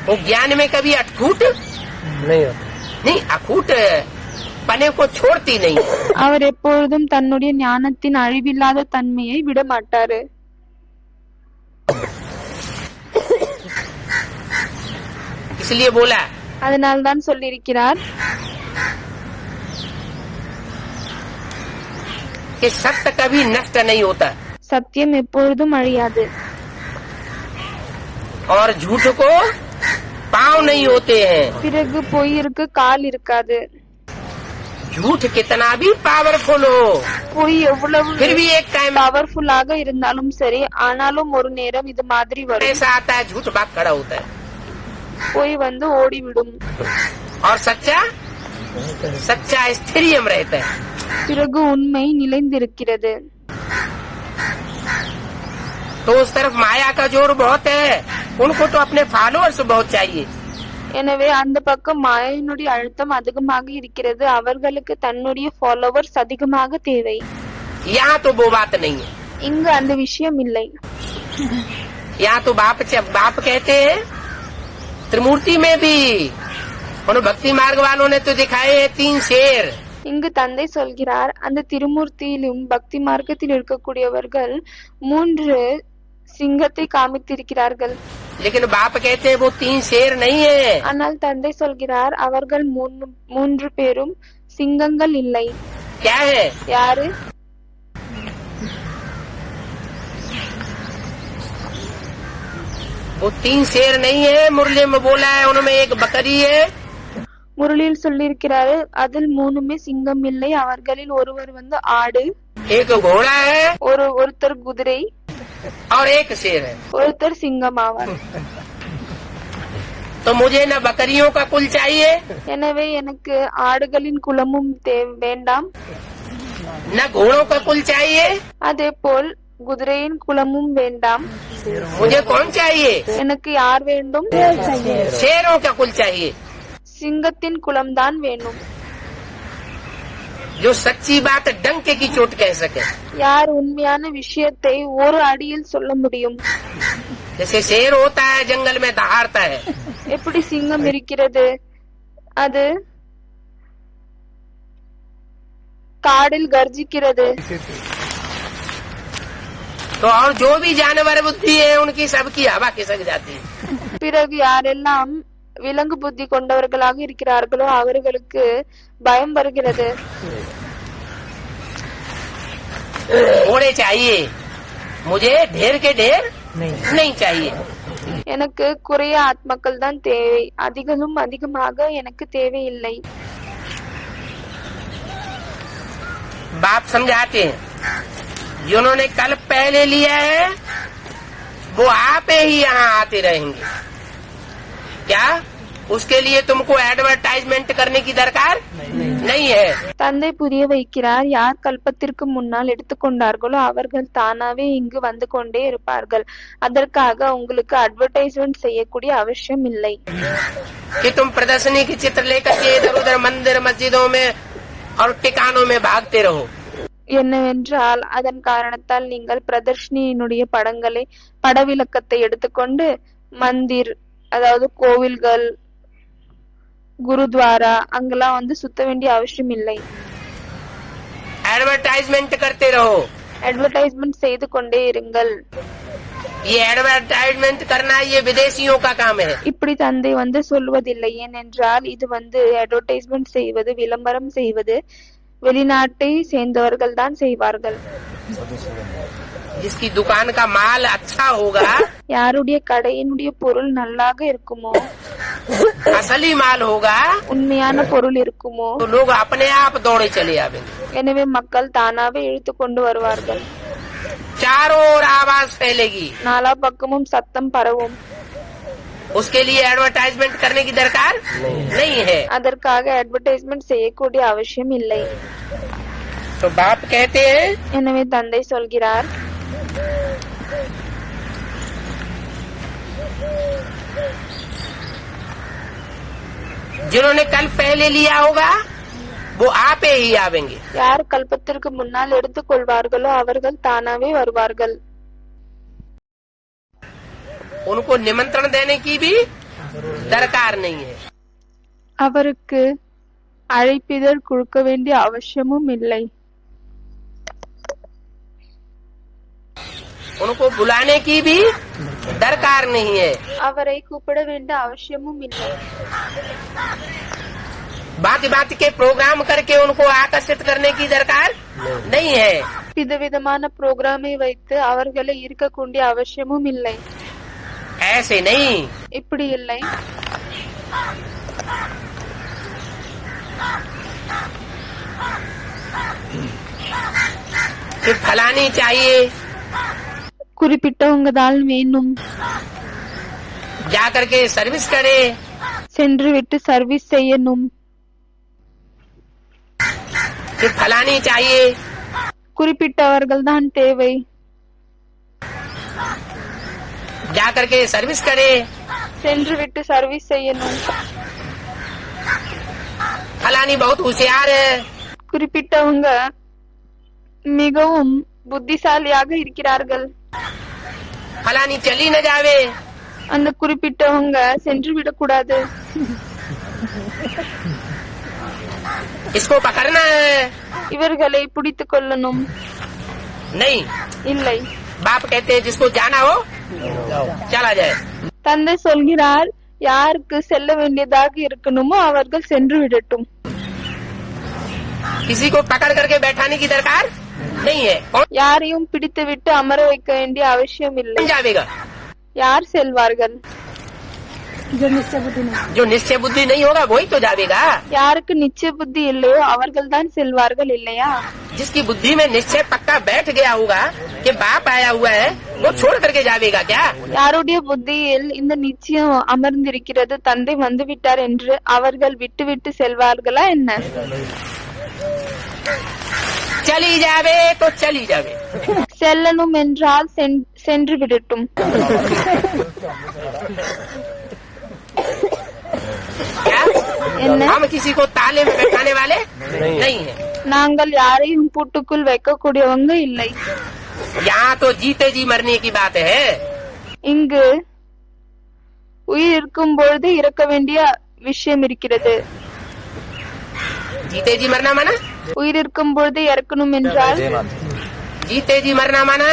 वो ज्ञान में कभी अटूट नहीं, अकूट पने को छोड़ती नहीं. அவர் எப்பொழுதும் தன்னுடைய ஞானத்தின் அழிவில்லாத தன்மையை விட மாட்டாரு. इसलिए बोला, அதனால்தான் சொல்லியிருக்கிறார், कि सत्य कभी नष्ट नहीं होता சத்தியம் எப்பொழுதும் அழியாது, और झूठ को पांव नहीं होते हैं. பிறகு பொய்யிருக்கு கால் இருக்காது. झूठ कितना भी पावरफुल हो, பொய் எவ்வளவு फिर भी एक टाइम பவர்ஃபுல்லாக இருந்தாலும் சரி, ஆனாலும் ஒரு நேரம் இது மாதிரி வரும். ऐसा आता है, झूठ भाग खड़ा होता है. பொய் வந்து ஓடிவிடும். और सच्चा स्थिरियम रहता है. பிறகு உண்மை நிலைந்திருக்கிறது. तो उस तरफ माया का जोर बहुत है, उनको तो अपने फॉलोअर्स बहुत चाहिए. எனவே அந்த பக்கம் மாயையினுடைய அழுத்தம் அதிகமாக இருக்கிறது. அவர்களுக்கு தன்னுடைய ஃபாலோவர்ஸ் அதிகமாக தேவை. यहाँ तो वो बात नहीं है। இங்கு அந்த விஷயம் இல்லை. यहाँ तो बाप कहते हैं त्रिमूर्ति में भी उन भक्ति मार्ग वालों ने तो दिखाए हैं 3 शेर। இங்கு தந்தை சொல்கிறார், அந்த திருமூர்த்தியிலும் பக்தி மார்க்கத்தில் இருக்கக்கூடியவர்கள் 3 சிங்கத்தை காமித்திருக்கிறார்கள். लेकिन बाप कहते हैं वो 3 शेर नहीं है। ஆனால் தந்தை சொல்கிறார், அவர்கள் 3 பேரும் சிங்கங்கள் இல்லை. क्या है? யாரு? वो 3 शेर नहीं है। मुरली में बोला है उनमें एक बकरी है। முரளியில் சொல்லியிருக்கிறாரு, அதில் 3மே சிங்கம் இல்லை. அவர்களில் ஒருவர் ஆடு, एक घोड़ा है ஒருத்தர் குதிரை, और एक शेर है। ஒருத்தர் சிங்கம் ஆவார். तो मुझे न बकरियों का कुल चाहिए, எனவே எனக்கு ஆடுகளின் குலமும் வேண்டாம், न घोड़ों का कुल चाहिए, அதே போல் குதிரையின் குலமும் வேண்டாம். मुझे कौन चाहिए? எனக்கு யார் வேண்டும்? शेरों का कुल चाहिए, சிங்கத்தின் குலம்தான் வேணும். जो सच्ची बात डंके की चोट कह सके। யார் உண்மையான விஷயத்தை ஒரு அடியில் சொல்ல முடியும்? जैसे शेर होता है जंगल में दहाड़ता है, எப்படி சிங்கம் இருக்கிறது, அது காடில் கர்ஜிக்கிறது. तो और जो भी जानवर बुद्धि है उनकी सबकी हवा खिसक जाती है। பிறகு யாரெல்லாம் விலங்கு புத்தி கொண்டவர்களாக இருக்கிறார்களோ அவர்களுக்கு பயம் வருகிறது. घोड़े चाहिए, मुझे ढेर के ढेर नहीं चाहिए। எனக்கு குறைய ஆத்மாக்கள் தான் தேவை, அதிகமாக எனக்கு தேவையில்லை. बाप समझाते हैं जिन्होंने कल पहले लिया है वो आप ही यहाँ आते रहेंगे। क्या उसके लिए तुमको एडवर्टाइजमेंट करने की दरकार नहीं है। தந்தை புரிய வைக்கிறார், யார் கல்பத்திற்கு முன்னால் எடுத்துக்கொண்டார்களோ அவர்கள் தானாவே இங்கு வந்து கொண்டே இருப்பார்கள். அதற்காக உங்களுக்கு அட்வர்டைஸ்மெண்ட் செய்யக்கூடிய அவசியம் இல்லை. कि तुम प्रदर्शनी की चित्र लेकर के इधर उधर मंदिर मस्जिदों में और टिकानों में भागते रहो। என்னவென்றால் அதன் காரணத்தால் நீங்கள் பிரதர்ஷினியினுடைய படவிலக்கத்தை எடுத்துக்கொண்டு மந்திர், அதாவது கோவில்கள், குருத்வாரா அங்கெல்லாம் சுத்த வேண்டிய அவசியம் இல்லை. एडवर्टाइजमेंट करते रहो, அட்வர்டைஸ்மெண்ட் செய்து கொண்டே இருங்கள். ये एडवर्टाइजमेंट करना ये विदेशियों का काम है। இப்படி தந்தை சொல்வதில்லை. ஏனென்றால் இது அட்வர்டைஸ்மெண்ட் செய்வது, விளம்பரம் செய்வது வெளிநாட்டை சேர்ந்தவர்கள் தான் செய்வார்கள். जिसकी दुकान का माल अच्छा होगा, யாருடைய கடையினுடைய பொருள் நல்லாக இருக்குமோ, असली माल होगा, உண்மையான பொருள் இருக்குமோ, तो लोग अपने आप दौड़े चले आवेंगे। எனவே மக்கள் தானாவே இழுத்து கொண்டு வருவார்கள். चारों ओर आवाज फैलेगी, நாலா பக்கமும் சத்தம் பரவும். उसके लिए एडवर्टाइजमेंट करने की दरकार नहीं है। அதற்காக அட்வர்டைஸ்மெண்ட் செய்யக்கூடிய அவசியம் இல்லை. तो बाप कहते हैं எனவே தந்தை சொல்கிறார், जिन्होंने कल पहले लिया होगा वो आप ही आवेंगे। யார் கல்பத்திற்கு முன்னால் எடுத்துக் கொள்வார்களோ அவர்கள் தானாவே வருவார்கள். उनको निमंत्रण देने की भी दरकार नहीं है। அவருக்கு அழைப்பிதழ் கொடுக்க வேண்டிய அவசியமும் இல்லை. उनको बुलाने की भी दरकार नहीं है। அவரை கூப்பிட வேண்டிய அவசியமும் இல்லை. भांति भांति के प्रोग्राम करके उनको आकर्षित करने की दरकार नहीं है। விதவிதமான புரோகிராமை வைத்து அவர்களை ஈர்க்கக்கூடிய அவசியமும் இல்லை. ऐसे नहीं, இப்படி இல்லை. कि फलानी चाहिए, குறிப்பிட்டவங்க தான் வேணும், जाकर के सर्विस करे, சென்று விட்டு சர்வீஸ் செய்யணும். कि फलानी चाहिए, குறிப்பிட்டவர்கள் தான் தேவை, जाकर के सर्विस करे, சென்று விட்டு சர்வீஸ் செய்யணும். फलानी बहुत होशियार है, குறிப்பிட்டவங்க மிகவும் புத்திசாலியாக இருக்கிறார்கள். फलानी चली न जावे, அந்த குறிப்பிட்டவங்க சென்று விடக்கூடாது. इसको पकड़ना है, இவர்களை பிடித்துக் கொள்ளணும். नहीं, இல்லை. बाप कहते हैं जिसको जाना हो चला जाए. தந்தை சொல்கிறார், யாருக்கு செல்ல வேண்டியதாக இருக்கணுமோ அவர்கள் சென்று விடட்டும். किसी को पकड़ करके बैठाने की दरकार नहीं है. कौन யாரையும் பிடித்து விட்டு அமர வைக்க வேண்டிய அவசியம் இல்லை. जावेगा? யார் செல்வார்கள்? जो निश्चय बुद्धि नहीं होगा वही तो जावेगा. யாருக்கு நிச்சய புத்தி இல்லையோ அவர்கள் தான் செல்வார்கள், இல்லையா? जिसकी बुद्धि में निश्चय पक्का बैठ गया होगा कि बाप आया हुआ है, वो छोड़ करके जावेगा क्या? யாருடைய புத்தியில் இந்த நிச்சயம் அமர்ந்திருக்கிறது, தந்தை வந்து விட்டார் என்று அவர்கள் விட்டு விட்டு செல்வார்களா என்ன? चली जावे तो चली जावे. செல்லணும் என்றால் சென்று விடட்டும். क्या என்ன? हम किसी को ताले में बैठाने वाले नहीं है. நாங்கள் யாரையும் பூட்டுக்குள் வைக்கக்கூடியவங்க இல்லை. यहाँ तो जीते जी मरने की बात है. இங்கு உயிர் இருக்கும் பொழுது இறக்க வேண்டிய விஷயம் இருக்கிறது. जीते जी मरना माना, உயிர் இருக்கும் பொழுது இறக்கணும் என்றால் जीते जी मरना माना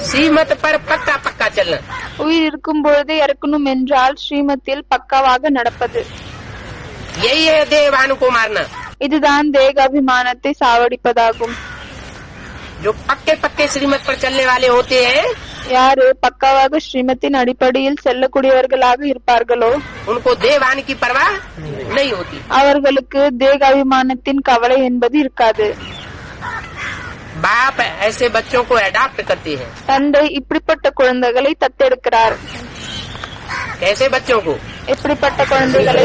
श्रीमत पर पक्का पक्का चलना. உயிர் இருக்கும் பொழுது இறக்கணும் என்றால் ஸ்ரீமத்தில் பக்காவாக நடப்பது. यही है देवानु को मारना. இதுதான் தேகாபிமானத்தை சாவடிப்பதாகும். जो पक्के पक्के श्रीमत पर चलने वाले होते हैं யாரு பக்காவாக ஸ்ரீமத்தின் அடிப்படையில் செல்லக்கூடியவர்களாக இருப்பார்களோ उनको देवान की परवाह नहीं होती. அவர்களுக்கு தேகாபிமானத்தின் கவலை என்பது இருக்காது. बाप ऐसे बच्चों को अडॉप्ट करते हैं. தந்தை இப்படிப்பட்ட குழந்தைகளை தத்தெடுக்கிறார். कैसे बच्चों को? எப்படிப்பட்ட குழந்தைகளை?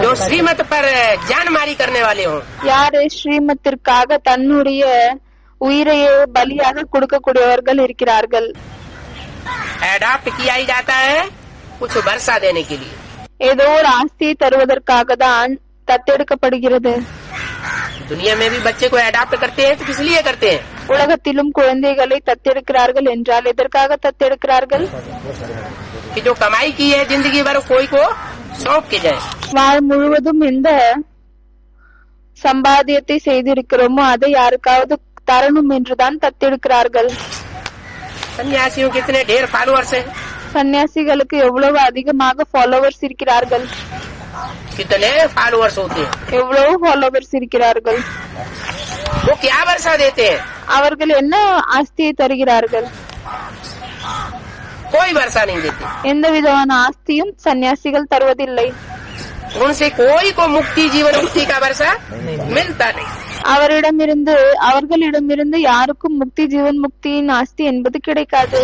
जो श्रीमत पर जानमारी करने वाले हों. யாரு ஸ்ரீமத்திற்காக தன்னுடைய உயிரையே பலியாக கொடுக்கக்கூடியவர்கள் இருக்கிறார்கள். अडॉप्ट किया ही जाता है कुछ वर्षा देने के लिए. ஏதோ ஒரு ஆஸ்தியை தருவதற்காக தான் தத்தெடுக்கப்படுகிறது. दुनिया में भी बच्चे को अडॉप्ट करते हैं तो किस लिए करते हैं? உலகத்திலும் குழந்தைகளை தத்தெடுக்கிறார்கள் என்றால் எதற்காக தத்தெடுக்கிறார்கள்? कि जो कमाई की है जिंदगी भर कोई को सौंप के जाए. வாழ் முழுவதும் எந்த சம்பாத்தியத்தை செய்திருக்கிறோமோ அதை யாருக்காவது தரணும் என்றுதான் தத்தெடுக்கிறார்கள். सन्यासियों के इतने ढेर फॉलोअर्स हैं. சன்னியாசிகளுக்கு எவ்வளவு அதிகமாக ஃபாலோவர்ஸ் இருக்கிறார்கள். कितने फॉलोअर्स होते हैं. எவ்வளவு ஃபாலோவர்ஸ் இருக்கிறார்கள். वो क्या वर्षा देते हैं? அவர்கள் என்ன ஆஸ்தியை தருகிறார்கள்? कोई वर्षा नहीं देते. எந்த விதமான ஆஸ்தியும் சன்னியாசிகள் தருவதில்லை. उनसे कोई को मुक्ति जीवन मुक्ति का वर्षा मिलता नहीं. அவர்களிடமிருந்து யாருக்கும் முக்தி ஜீவன் முக்தியின் ஆஸ்தி என்பது கிடைக்காது.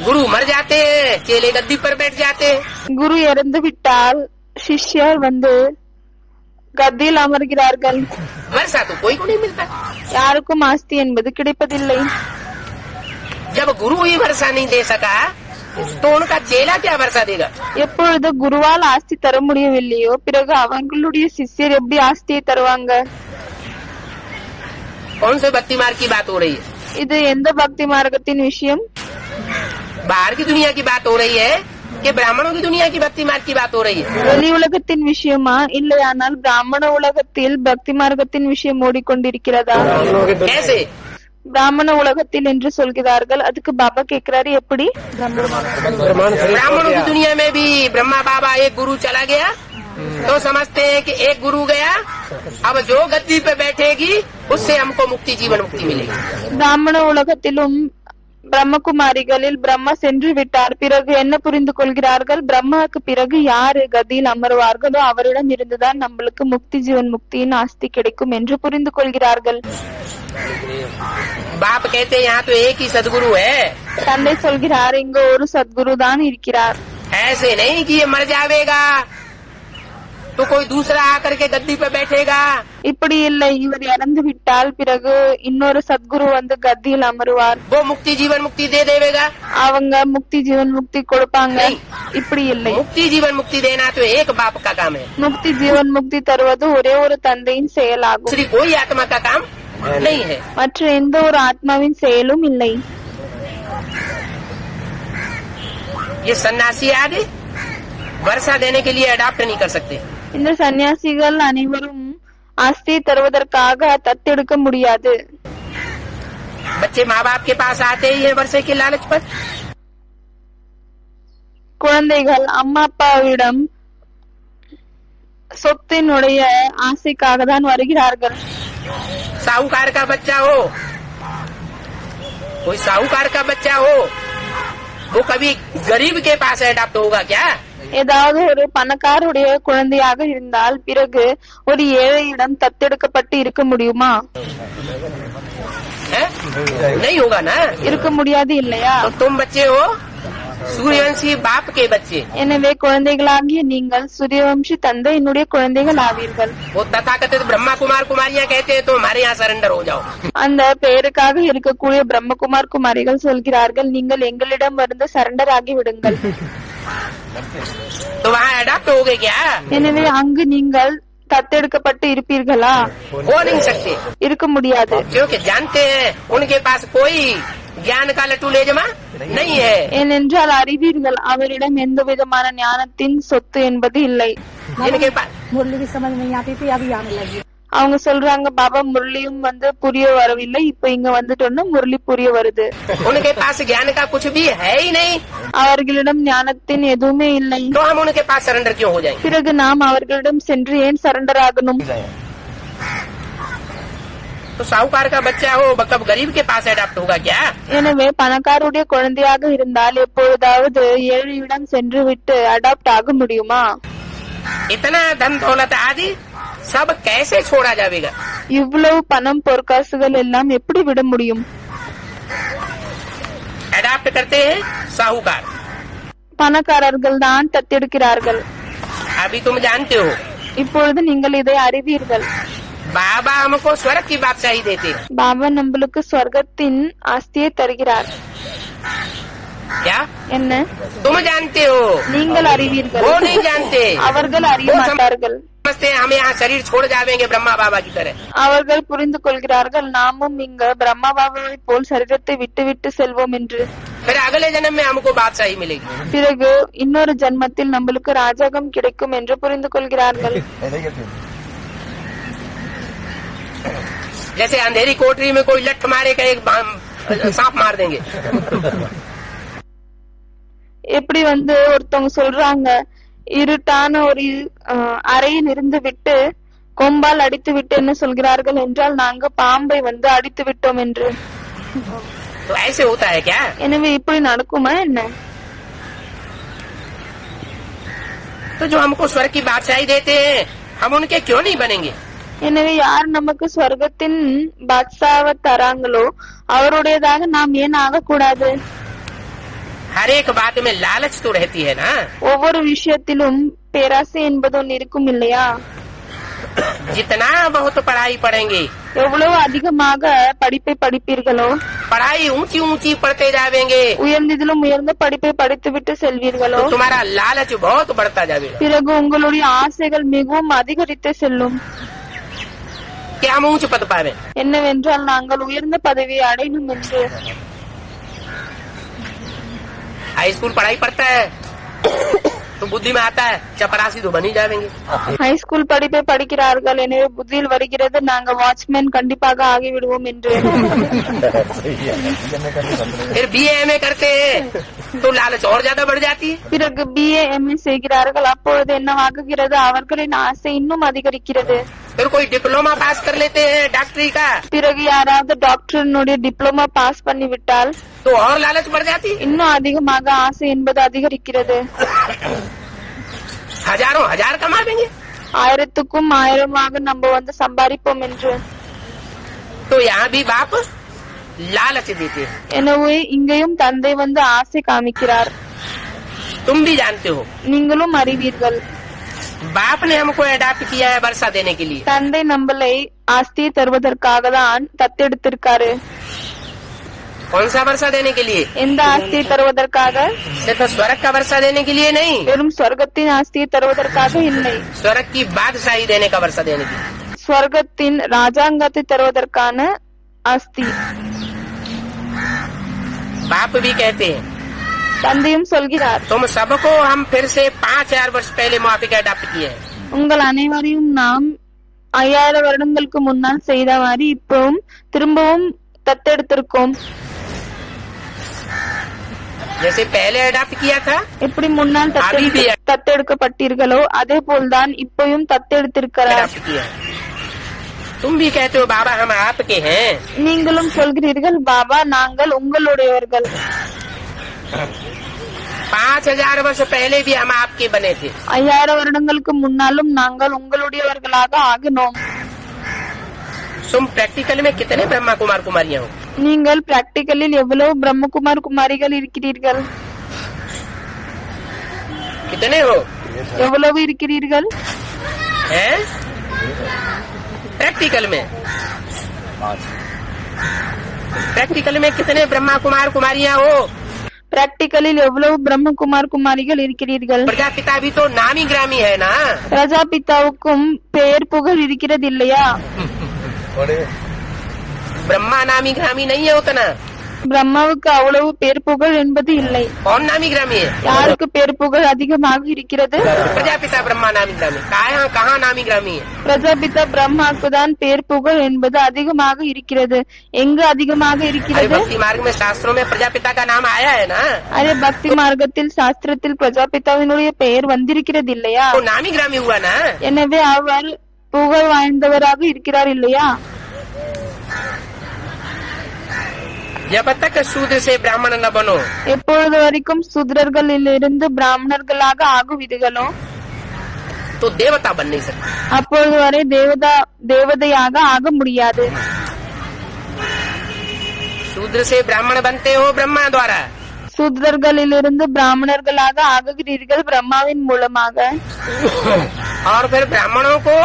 गुरु मर जाते हैं, चेले गद्दी पर बैठ जाते हैं. குரு இறந்து விட்டால் சிஷ்யர் வந்து கத்தியில் அமர்கிறார்கள். वर्षा तो कोई को नहीं मिलता. யாருக்கும் ஆஸ்தி என்பது கிடைப்பதில்லை. जब गुरु ही वर्षा नहीं दे सका तो उनका चेला क्या वर्षा देगा? எப்பொழுது குருவால் ஆஸ்தி தர முடியவில்லையோ பிறகு அவங்களுடைய சிஷ்யர் எப்படி ஆஸ்தியை தருவாங்க? कौन से भक्ति मार्ग की बात हो रही है? இது எந்த பக்தி மார்க்கத்தின் விஷயம்? बाहर की दुनिया की बात हो रही है कि ब्राह्मणों की दुनिया की भक्ति मार्ग की बात हो रही है? வெளி உலகத்தின் விஷயமா இல்லையானால் பிராமண உலகத்தில் பக்தி மார்க்கத்தின் விஷயம் ஓடிக்கொண்டிருக்கிறதா? कैसे? பிராமண உலகத்தில் என்று சொல்கிறார்கள். அதுக்கு பாபா கேக்குறாரு, எப்படி? ब्राह्मणों की दुनिया में भी ब्रह्मा बाबा एक गुरु चला गया तो समझते हैं कि एक गुरु गया, अब जो गद्दी पे बैठेगी उससे हमको मुक्ति जीवन मुक्ति मिलेगी. பிராமண உலகத்திலும் பிரம்மகுமாரிகளில் பிரம்மா சென்று விட்டார். பிறகு என்ன புரிந்து கொள்கிறார்கள்? பிரம்மாவுக்கு பிறகு யாரு கதியில் அமர்வார்களோ அவரிடம் இருந்துதான் நம்மளுக்கு முக்தி ஜீவன் முக்தியின் ஆஸ்தி கிடைக்கும் என்று புரிந்து கொள்கிறார்கள். बाप कहते हैं यहाँ तो एक ही सदगुरु है. தந்தை சொல்கிறார், இங்க ஒரு சத்குரு தான் இருக்கிறார். ऐसे नहीं कि ये मर जावेगा तो कोई दूसरा आकर के गद्दी पे बैठेगा। இப்படி இல்லை, இவர் இறந்து விட்டால் பிறகு இன்னொரு சத்குரு வந்து கத்தியில் அமருவார். वो मुक्ति जीवन मुक्ति दे देगा। அவங்க முக்தி ஜீவன் முக்தி கொடுப்பாங்க. இப்படி இல்லை. मुक्ति जीवन मुक्ति देना तो एक बाप का काम है। முக்தி ஜீவன் முக்தி தருவது ஒரே ஒரு தந்தையின் செயலாகும். दूसरी कोई आत्मा का काम नहीं है। மற்ற எந்த ஒரு ஆத்மாவின் செயலும் இல்லை. ये सन्यासी आदि वर्षा देने के लिए अडॉप्ट नहीं कर सकते। இந்த சன்னியாசிகள் அனைவரும் ஆஸ்தி தருவதற்காக தத்தெடுக்க முடியாது. बच्चे माँ बाप के पास आते ही है वर्षे के लालच पर। குழந்தைகள் அம்மா அப்பாவிடம் சொத்தினுடைய ஆசைக்காக தான் வருகிறார்கள். साहूकार का बच्चा हो, कोई साहूकार का बच्चा हो, वो कभी गरीब के पास अडॉप्ट होगा क्या? ஏதாவது ஒரு பணக்காருடைய குழந்தையாக இருந்தால் பிறகு ஒரு ஏழையிடம் தத்தெடுக்கப்பட்டு இருக்க முடியுமா? है? नहीं होगा ना। இருக்க முடியாது இல்லையா? तो तुम बच्चे हो सूर्यवंशी बाप के बच्चे। எனவே குழந்தைகளாகிய நீங்கள் சூரியவம்சி தந்தையினுடைய குழந்தைகள் ஆவீர்கள். वो तथाकथित ब्रह्मा कुमार कुमारियां कहते हैं तो हमारे यहाँ सरेंडर हो जाओ। அந்த பெயருக்காக இருக்கக்கூடிய பிரம்மகுமார் குமாரிகள் சொல்கிறார்கள், நீங்கள் எங்களிடம் வந்து சரண்டர் ஆகி விடுங்கள். तो वहाँ अडॉप्ट हो गए क्या? எனவே அங்கு நீங்கள் தத்தெடுக்கப்பட்டு இருப்பீர்களா? हो नहीं सकते। இருக்க முடியாது. क्योंकि जानते हैं उनके पास कोई ज्ञान का लट्टू ले जमा नहीं है। ஏனென்றால் அறிவீர்கள், அவரிடம் எந்த விதமான ஞானத்தின் சொத்து என்பது இல்லை. इनके पास मुरली भी समझ नहीं आती थी, अभी आने लगी। அவங்க சொல்றாங்க, பாபா முரளியும் வந்து புரிய வரவில்லை, இப்ப இங்க வந்துட்டோம்னா முரளி புரிய வருது. उनके पास ज्ञान का कुछ भी है ही नहीं, அவர்களிடம் ஞானத்தின் எதுவுமே இல்லை. तो हम उनके पास सरेंडर क्यों हो जाएंगे? பிறகு நாம் அவர்களிடம் சென்று ஏன் சரண்டர் ஆகணும்? तो साहूकार का बच्चा हो कब गरीब के पास अडॉप्ट होगा क्या? எனவே பணக்காருடைய குழந்தையாக இருந்தால் எப்பொழுதாவது ஏழையிடம் சென்று விட்டு அடாப்ட் ஆக முடியுமா? इतना धन दौलत आदि सब कैसे छोड़ा जाएगा? இவ்வளவு பணம் பொற்காசுகள் எல்லாம் எப்படி விட முடியும்? अडॉप्ट करते हैं साहूकार। பணக்காரர்கள் தான் தத்தெடுக்கிறார்கள். अभी तुम जानते हो இப்பொழுது நீங்கள் இதை அறிவீர்கள். बाबा हमको स्वर्ग की बादशाही देते हैं। பாபா நம்மளுக்கு ஸ்வர்க்கத்தின் ஆஸ்தியை தருகிறார். क्या என்ன? तुम जानते हो, நீங்கள் அறிவீர்கள், वो नहीं जानते। அவர்கள் அறிய மாட்டார்கள். समझते हैं हम यहाँ शरीर छोड़ जाएंगे ब्रह्मा बाबा की तरह। அவர்கள் புரிந்து கொள்கிறார்கள், நாமும் இங்க பிரம்மா பாபாவை போல் சரீரத்தை விட்டு விட்டு செல்வோம் என்று. फिर अगले जन्म में हमको बादशाही मिलेगी। பிறகு இன்னொரு ஜன்மத்தில் நம்மளுக்கு ராஜாகம் கிடைக்கும் என்று புரிந்து கொள்கிறார்கள். जैसे अंधेरी कोठरी में कोई लठ मारेगा, एक सांप मार देंगे। எப்படி வந்து ஒருத்தவங்க சொல்றாங்க, இருட்டான ஒரு அறையில் இருந்து விட்டு கொம்பால் அடித்து விட்டு என்ன சொல்கிறார்கள் என்றால், நாங்க பாம்பை வந்து அடித்து விட்டோம் என்று. तो ऐसे होता है क्या? எனவே இப்படி நடக்குமா என்ன? तो जो हमको स्वर्ग की बादशाही देते हैं हम उनके क्यों नहीं बनेंगे? எனவே யார் நமக்கு ஸ்வர்க்கத்தின் பாட்சாவை தராங்களோ அவருடையதாக நாம் ஏன் ஆகக்கூடாது? हर एक बात में लालच तो रहती है ना। ஒவ்வொரு விஷயத்திலும் பேராசை என்பது ஒன்று இருக்கும் இல்லையா? जितना बहुत पढ़ाई पढ़ेंगे, எவ்வளவு அதிகமாக படிப்பை படிப்பீர்களோ, पढ़ाई ऊंची ऊंची पढ़ते जाएंगे, உயர்ந்ததிலும் உயர்ந்த படிப்பை படித்துவிட்டு செல்வீர்களோ, तो तुम्हारा लालच बहुत बढ़ता जाएगा பிறகு உங்களுடைய ஆசைகள் மிகவும் அதிகரித்து செல்லும். कि हम ऊंच पद पावे। என்னவென்றால் நாங்கள் உயர்ந்த பதவியை அடையணும் என்று. हाई स्कूल पढ़ाई पढ़ता है तो बुद्धि में आता है चपरासी तो बनी जाएंगे। ஹைஸ்கூல் படிப்பை படிக்கிறார்கள், எனவே புத்தியில் வருகிறது நாங்க வாட்ச்மேன் கண்டிப்பாக ஆகிவிடுவோம் என்று. फिर BA MA करते हैं तो लालच और ज्यादा बढ़ जाती है। பிறகு BA MA செய்கிறார்கள், அப்பொழுது என்னவாகுகிறது, அவர்களின் ஆசை இன்னும் அதிகரிக்கிறது. फिर कोई डिप्लोमा पास कर लेते हैं डॉक्टरी का, பிறகு யாராவது டாக்டரினுடைய டிப்ளமா பாஸ் பண்ணிவிட்டால் तो और लालच बढ़ जाती है। இன்னும் அதிகமாக ஆசை என்பது அதிகரிக்கிறது. हजारों हजार कमा देंगे। ஆயிரத்துக்கும் ஆயிரமாக நம்ம வந்து சம்பாதிப்போம் என்று. तो यहाँ भी बाप लालच देते हैं। எனவே இங்கேயும் தந்தை வந்து ஆசை காமிக்கிறார். तुम भी जानते हो நீங்களும் அறிவீர்கள், बाप ने हमको अडॉप्ट किया है वर्षा देने के लिए। தந்தை நம்மளை ஆஸ்தியை தருவதற்காக தான் தத்தெடுத்திருக்காரு. कौन सा वर्षा देने के लिए? எந்த ஆஸ்தியை தருவதற்காக? सिर्फ स्वर्ग का वर्षा देने के लिए नहीं, வெறும் சொர்க்கத்தின் ஆஸ்தியை தருவதற்காக இல்லை, स्वर्ग की बादशाही देने का वर्षा देने के लिए। ஸ்வர்க்கத்தின் ராஜாங்கத்தை தருவதற்கான ஆஸ்தி. बाप भी कहते हैं தந்தையும் சொல்கிறார், तुम सबको हम फिर से 5000 वर्ष पहले माफी का अडॉप्ट किए हैं। உங்கள் அனைவரையும் நாம் 5000 வருடங்களுக்கு முன்னால் செய்த மாதிரி இப்பவும் திரும்பவும் தத்தெடுத்திருக்கோம். जैसे पहले अडॉप्ट किया था, எப்படி முன்னால் अभी भी தத்தெடுக்கப்பட்டீர்களோ அதே போல்தான் இப்பயும் தத்தெடுத்திருக்கிறார். अडॉप्ट किया है। तुम भी कहते हो बाबा हम आपके हैं। நீங்களும் சொல்கிறீர்கள், பாபா நாங்கள் உங்களுடையவர்கள். 5000 वर्ष पहले भी हम आपके बने थे। 5000 வருடங்களுக்கு முன்னாலும் நாங்கள் உங்களுடையவர்களாக ஆகினோம். तुम प्रैक्टिकल में कितने ब्रह्मा कुमार कुमारियां हो? நீங்கள் பிராக்டிகலில் எவ்வளவு பிரம்மகுமார் குமாரிகள் இருக்கிறீர்கள்? कितने हो? எவ்வளவு இருக்கிறீர்கள்? हैं? प्रैक्टिकल में कितने ब्रह्मा कुमार कुमारियां हो? பிராக்டிகலில் எவ்வளவு பிரம்மகுமார் குமாரிகள் இருக்கிறீர்கள்? प्रजापिता भी तो नामी ग्रामी है ना। பிரஜாபிதாவுக்கும் பெயர் புகழ் இருக்கிறது இல்லையா? ब्रह्मा नामी ग्रामी नहीं है उतना। பிரம்மாவுக்கு அவ்வளவு பேர் புகழ் என்பது இல்லை. कौन नामी ग्रामी है? யாருக்கு பேர் புகழ் அதிகமாக இருக்கிறது? प्रजापिता ब्रह्मा नामी ग्रामी। कहाँ नामी ग्रामी है? பிரஜாபிதா பிரம்மாவுக்கு தான் பேர் புகழ் என்பது அதிகமாக இருக்கிறது. எங்கு அதிகமாக अरे இருக்கிறது? भक्ति मार्ग में शास्त्रों में प्रजापिता का नाम आया है ना। அதே பக்தி மார்க்கத்தில் சாஸ்திரத்தில் பிரஜாபிதாவினுடைய பெயர் வந்திருக்கிறது இல்லையா? वो नामी ग्रामी हुआ ना। எனவே அவர் புகழ் வாய்ந்தவராக இருக்கிறார் இல்லையா? जब तक शूद्र से ब्राह्मण न बनो, எப்பொழுது வரைக்கும் சூத்ரர்களிலிருந்து பிராமணர்களாக ஆகுவீர்களோ तो देवता बन नहीं सकते। அப்பொழுது வரை தேவதையாக ஆக முடியாது. शूद्र से ब्राह्मण बनते हो ब्रह्मा द्वारा, சூத்ரர்களிலிருந்து பிராமணர்களாக ஆகுகிறீர்கள் பிரம்மாவின் மூலமாக. और फिर ब्राह्मणों को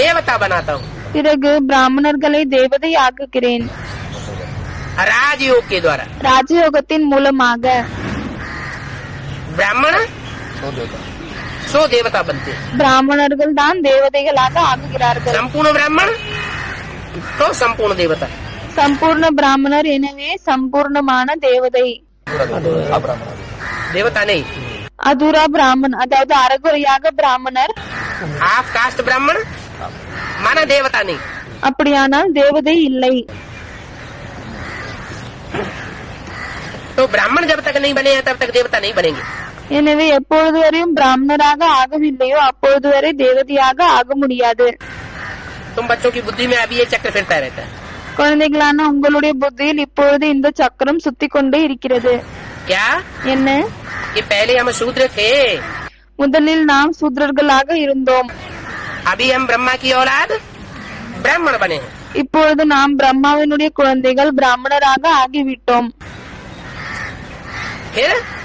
देवता बनाता हूँ பிறகு பிராமணர்களை தேவதை ஆக்குகிறேன் राजयोग के द्वारा। ராஜயோகத்தின் மூலமாக. ब्राह्मण सो देवता बनते हैं। பிராமணர்கள் தான் தேவதைகளாக ஆகுகிறார்கள். संपूर्ण ब्राह्मण तो संपूर्ण देवता। சம்பூர்ண பிராமணர் எனவே சம்பூர்ணமான தேவதை. देवता नहीं। அதுரா பிராமண் அதாவது அறகுறையாக பிராமணர். हाफ कास्ट ब्राह्मण माना देवता नहीं। அப்படியானால் தேவதை இல்லை. तो ब्राह्मण जब तक नहीं बने हैं तब तक देवता नहीं बनेंगे। எனவே எப்பொழுது வரையும் பிராமணராக ஆகவில்லையோ அப்பொழுது வரை தேவதையாக ஆக முடியாது. तुम बच्चों की बुद्धि में अभी ये चक्र फिरता रहता है। குழந்தைகளான உங்களுடைய புத்தியில் இப்பொழுது இந்த சக்கரம் சுத்தி கொண்டே இருக்கிறது. क्या என்ன? कि पहले हम शूद्र थे, முதலில் நாம் சூத்ரர்களாக இருந்தோம். अभी हम ब्रह्मा की औलाद ब्राह्मण बने हैं। இப்பொழுது நாம் பிரம்மாவினுடைய குழந்தைகள் பிராமணராக ஆகிவிட்டோம்.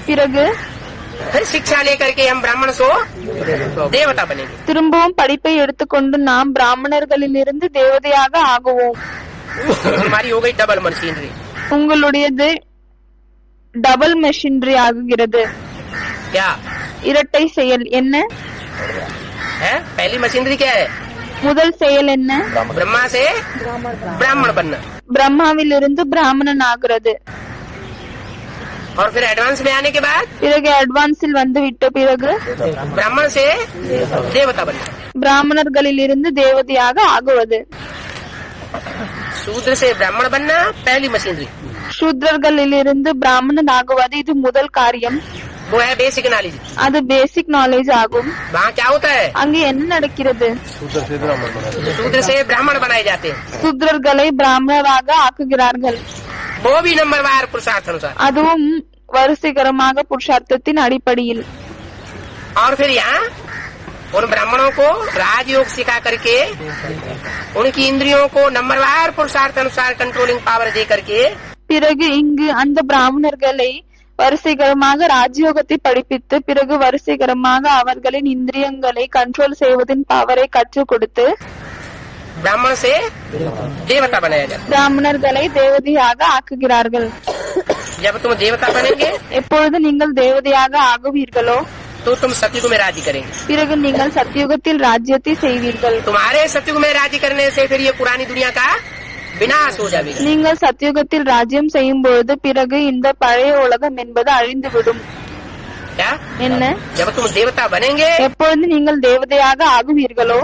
பிறகு फिर शिक्षा लेकर के हम ब्राह्मण सो देवता बनेंगे। திரும்பவும் படிப்பை எடுத்துக்கொண்டு நாம் பிராமணர்களிலிருந்து தேவதையாக ஆகுவோம். हमारी हो गई डबल मशीनरी। உங்களுடையது டபுள் மெஷினரி ஆகுகிறது. क्या இரட்டை செயல் என்ன? है? पहली मशीनरी क्या है? முதல் செயல் என்ன? ब्रह्मा से ब्राह्मण बनना। பிரம்மாவிலிருந்து பிராமணன் ஆகிறது. और फिर एडवांस में आने के बाद பிறகு அட்வான்ஸில் வந்து விட்ட பிறகு ब्राह्मण से देवता बनना। பிராமணர்களிலிருந்து தேவதையாக ஆகுவது. शूद्र से ब्राह्मण बनना पहली मशीनरी। சூத்ரர்களிலிருந்து பிராமணன் ஆகுவது இது முதல் காரியம். वो है बेसिक नॉलेज। அது பேசிக் நாலேஜ் ஆகும். वहाँ क्या होता है? அங்கே என்ன நடக்கிறது? शूद्र से ब्राह्मण बनाए जाते हैं। சூத்ரர்களை பிராமணராக ஆக்குகிறார்கள். वो भी नंबरवार पुरुषार्थ अनुसार। அதுவும் வரிசைகரமாக புருஷார்த்தத்தின் அடிப்படையில். और फिर यहाँ उन ब्राह्मणों को राजयोग सिखा करके उनकी इंद्रियों को नंबरवार पुरुषार्थ अनुसार कंट्रोलिंग पावर दे करके பிறகு இங்கு அந்த பிராமணர்களை வரிசைகரமாக ராஜயோகத்தை படிப்பித்து பிறகு வரிசைகரமாக அவர்களின் இந்திரியங்களை கண்ட்ரோல் செய்வதின் பவரை கற்றுக் கொடுத்து ब्राह्मण से देवता बनाया जाता பிராமணர்களை தேவதையாக ஆக்குகிறார்கள். है। जब तुम देवता बनेंगे எப்பொழுது நீங்கள் தேவதையாக ஆகுவீர்களோ तो तुम सतयुग में राज्य करेंगे। பிறகு நீங்கள் சத்தியுகத்தில் ராஜ்யத்தை செய்வீர்கள். तुम्हारे सतयुग में राज्य करने से फिर ये पुरानी दुनिया का विनाश हो जाएगा। நீங்கள் சத்தியுகத்தில் ராஜ்யம் செய்யும் பொழுது பிறகு இந்த பழைய உலகம் என்பது அழிந்துவிடும். क्या என்ன? जब तुम देवता बनेंगे எப்பொழுது நீங்கள் தேவதையாக ஆகுவீர்களோ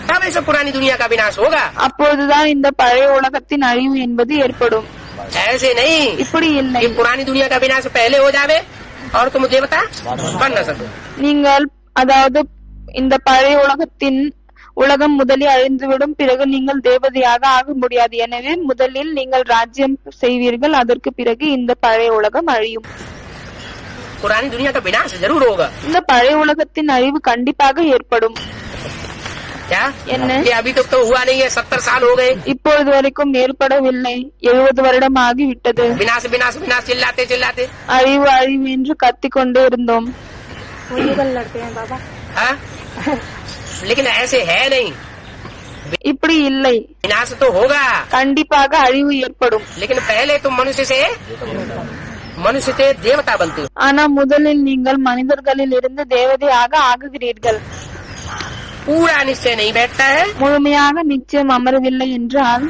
तब ऐसे पुरानी दुनिया का विनाश होगा। அப்பொழுதுதான் இந்த பழைய உலகத்தின் அழிவு என்பது ஏற்படும். ऐसे नहीं இப்படி இல்லை. कि पुरानी दुनिया का विनाश पहले हो जावे और तुम देवता बन न सको। நீங்கள் அதாவது இந்த பழைய உலகம் முதலில் அழிந்துவிடும், பிறகு நீங்கள் தேவதையாக ஆக முடியாது. எனவே முதலில் நீங்கள் ராஜ்யம் செய்வீர்கள், அதற்கு பிறகு இந்த பழைய உலகம் அழியும். पुरानी दुनिया का विनाश जरूर होगा। இந்த பழைய உலகத்தின் அழிவு கண்டிப்பாக ஏற்படும். क्या என்ன? ये अभी तक तो हुआ नहीं है, 70 साल हो गए। இப்பொழுது வரைக்கும் ஏற்படவில்லை, 70 வருடம் ஆகிவிட்டது. विनाश विनाश विनाश चिल्लाते चिल्लाते அழிவு அழிவு என்று கத்திக் கொண்டே இருந்தோம். वो युगल लड़ते हैं बाबा। हाँ? लेकिन ऐसे है नहीं। இப்படி இல்லை, विनाश तो होगा கண்டிப்பாக அழிவு ஏற்படும். लेकिन पहले तुम मनुष्य से देवता बनते हो। ஆனா முதலில் நீங்கள் மனிதர்களில் இருந்து தேவதையாக ஆகுகிறீர்கள். पूरा निश्चय नहीं बैठता है முழுமையாக நிச்சயம் அமரவில்லை என்றால்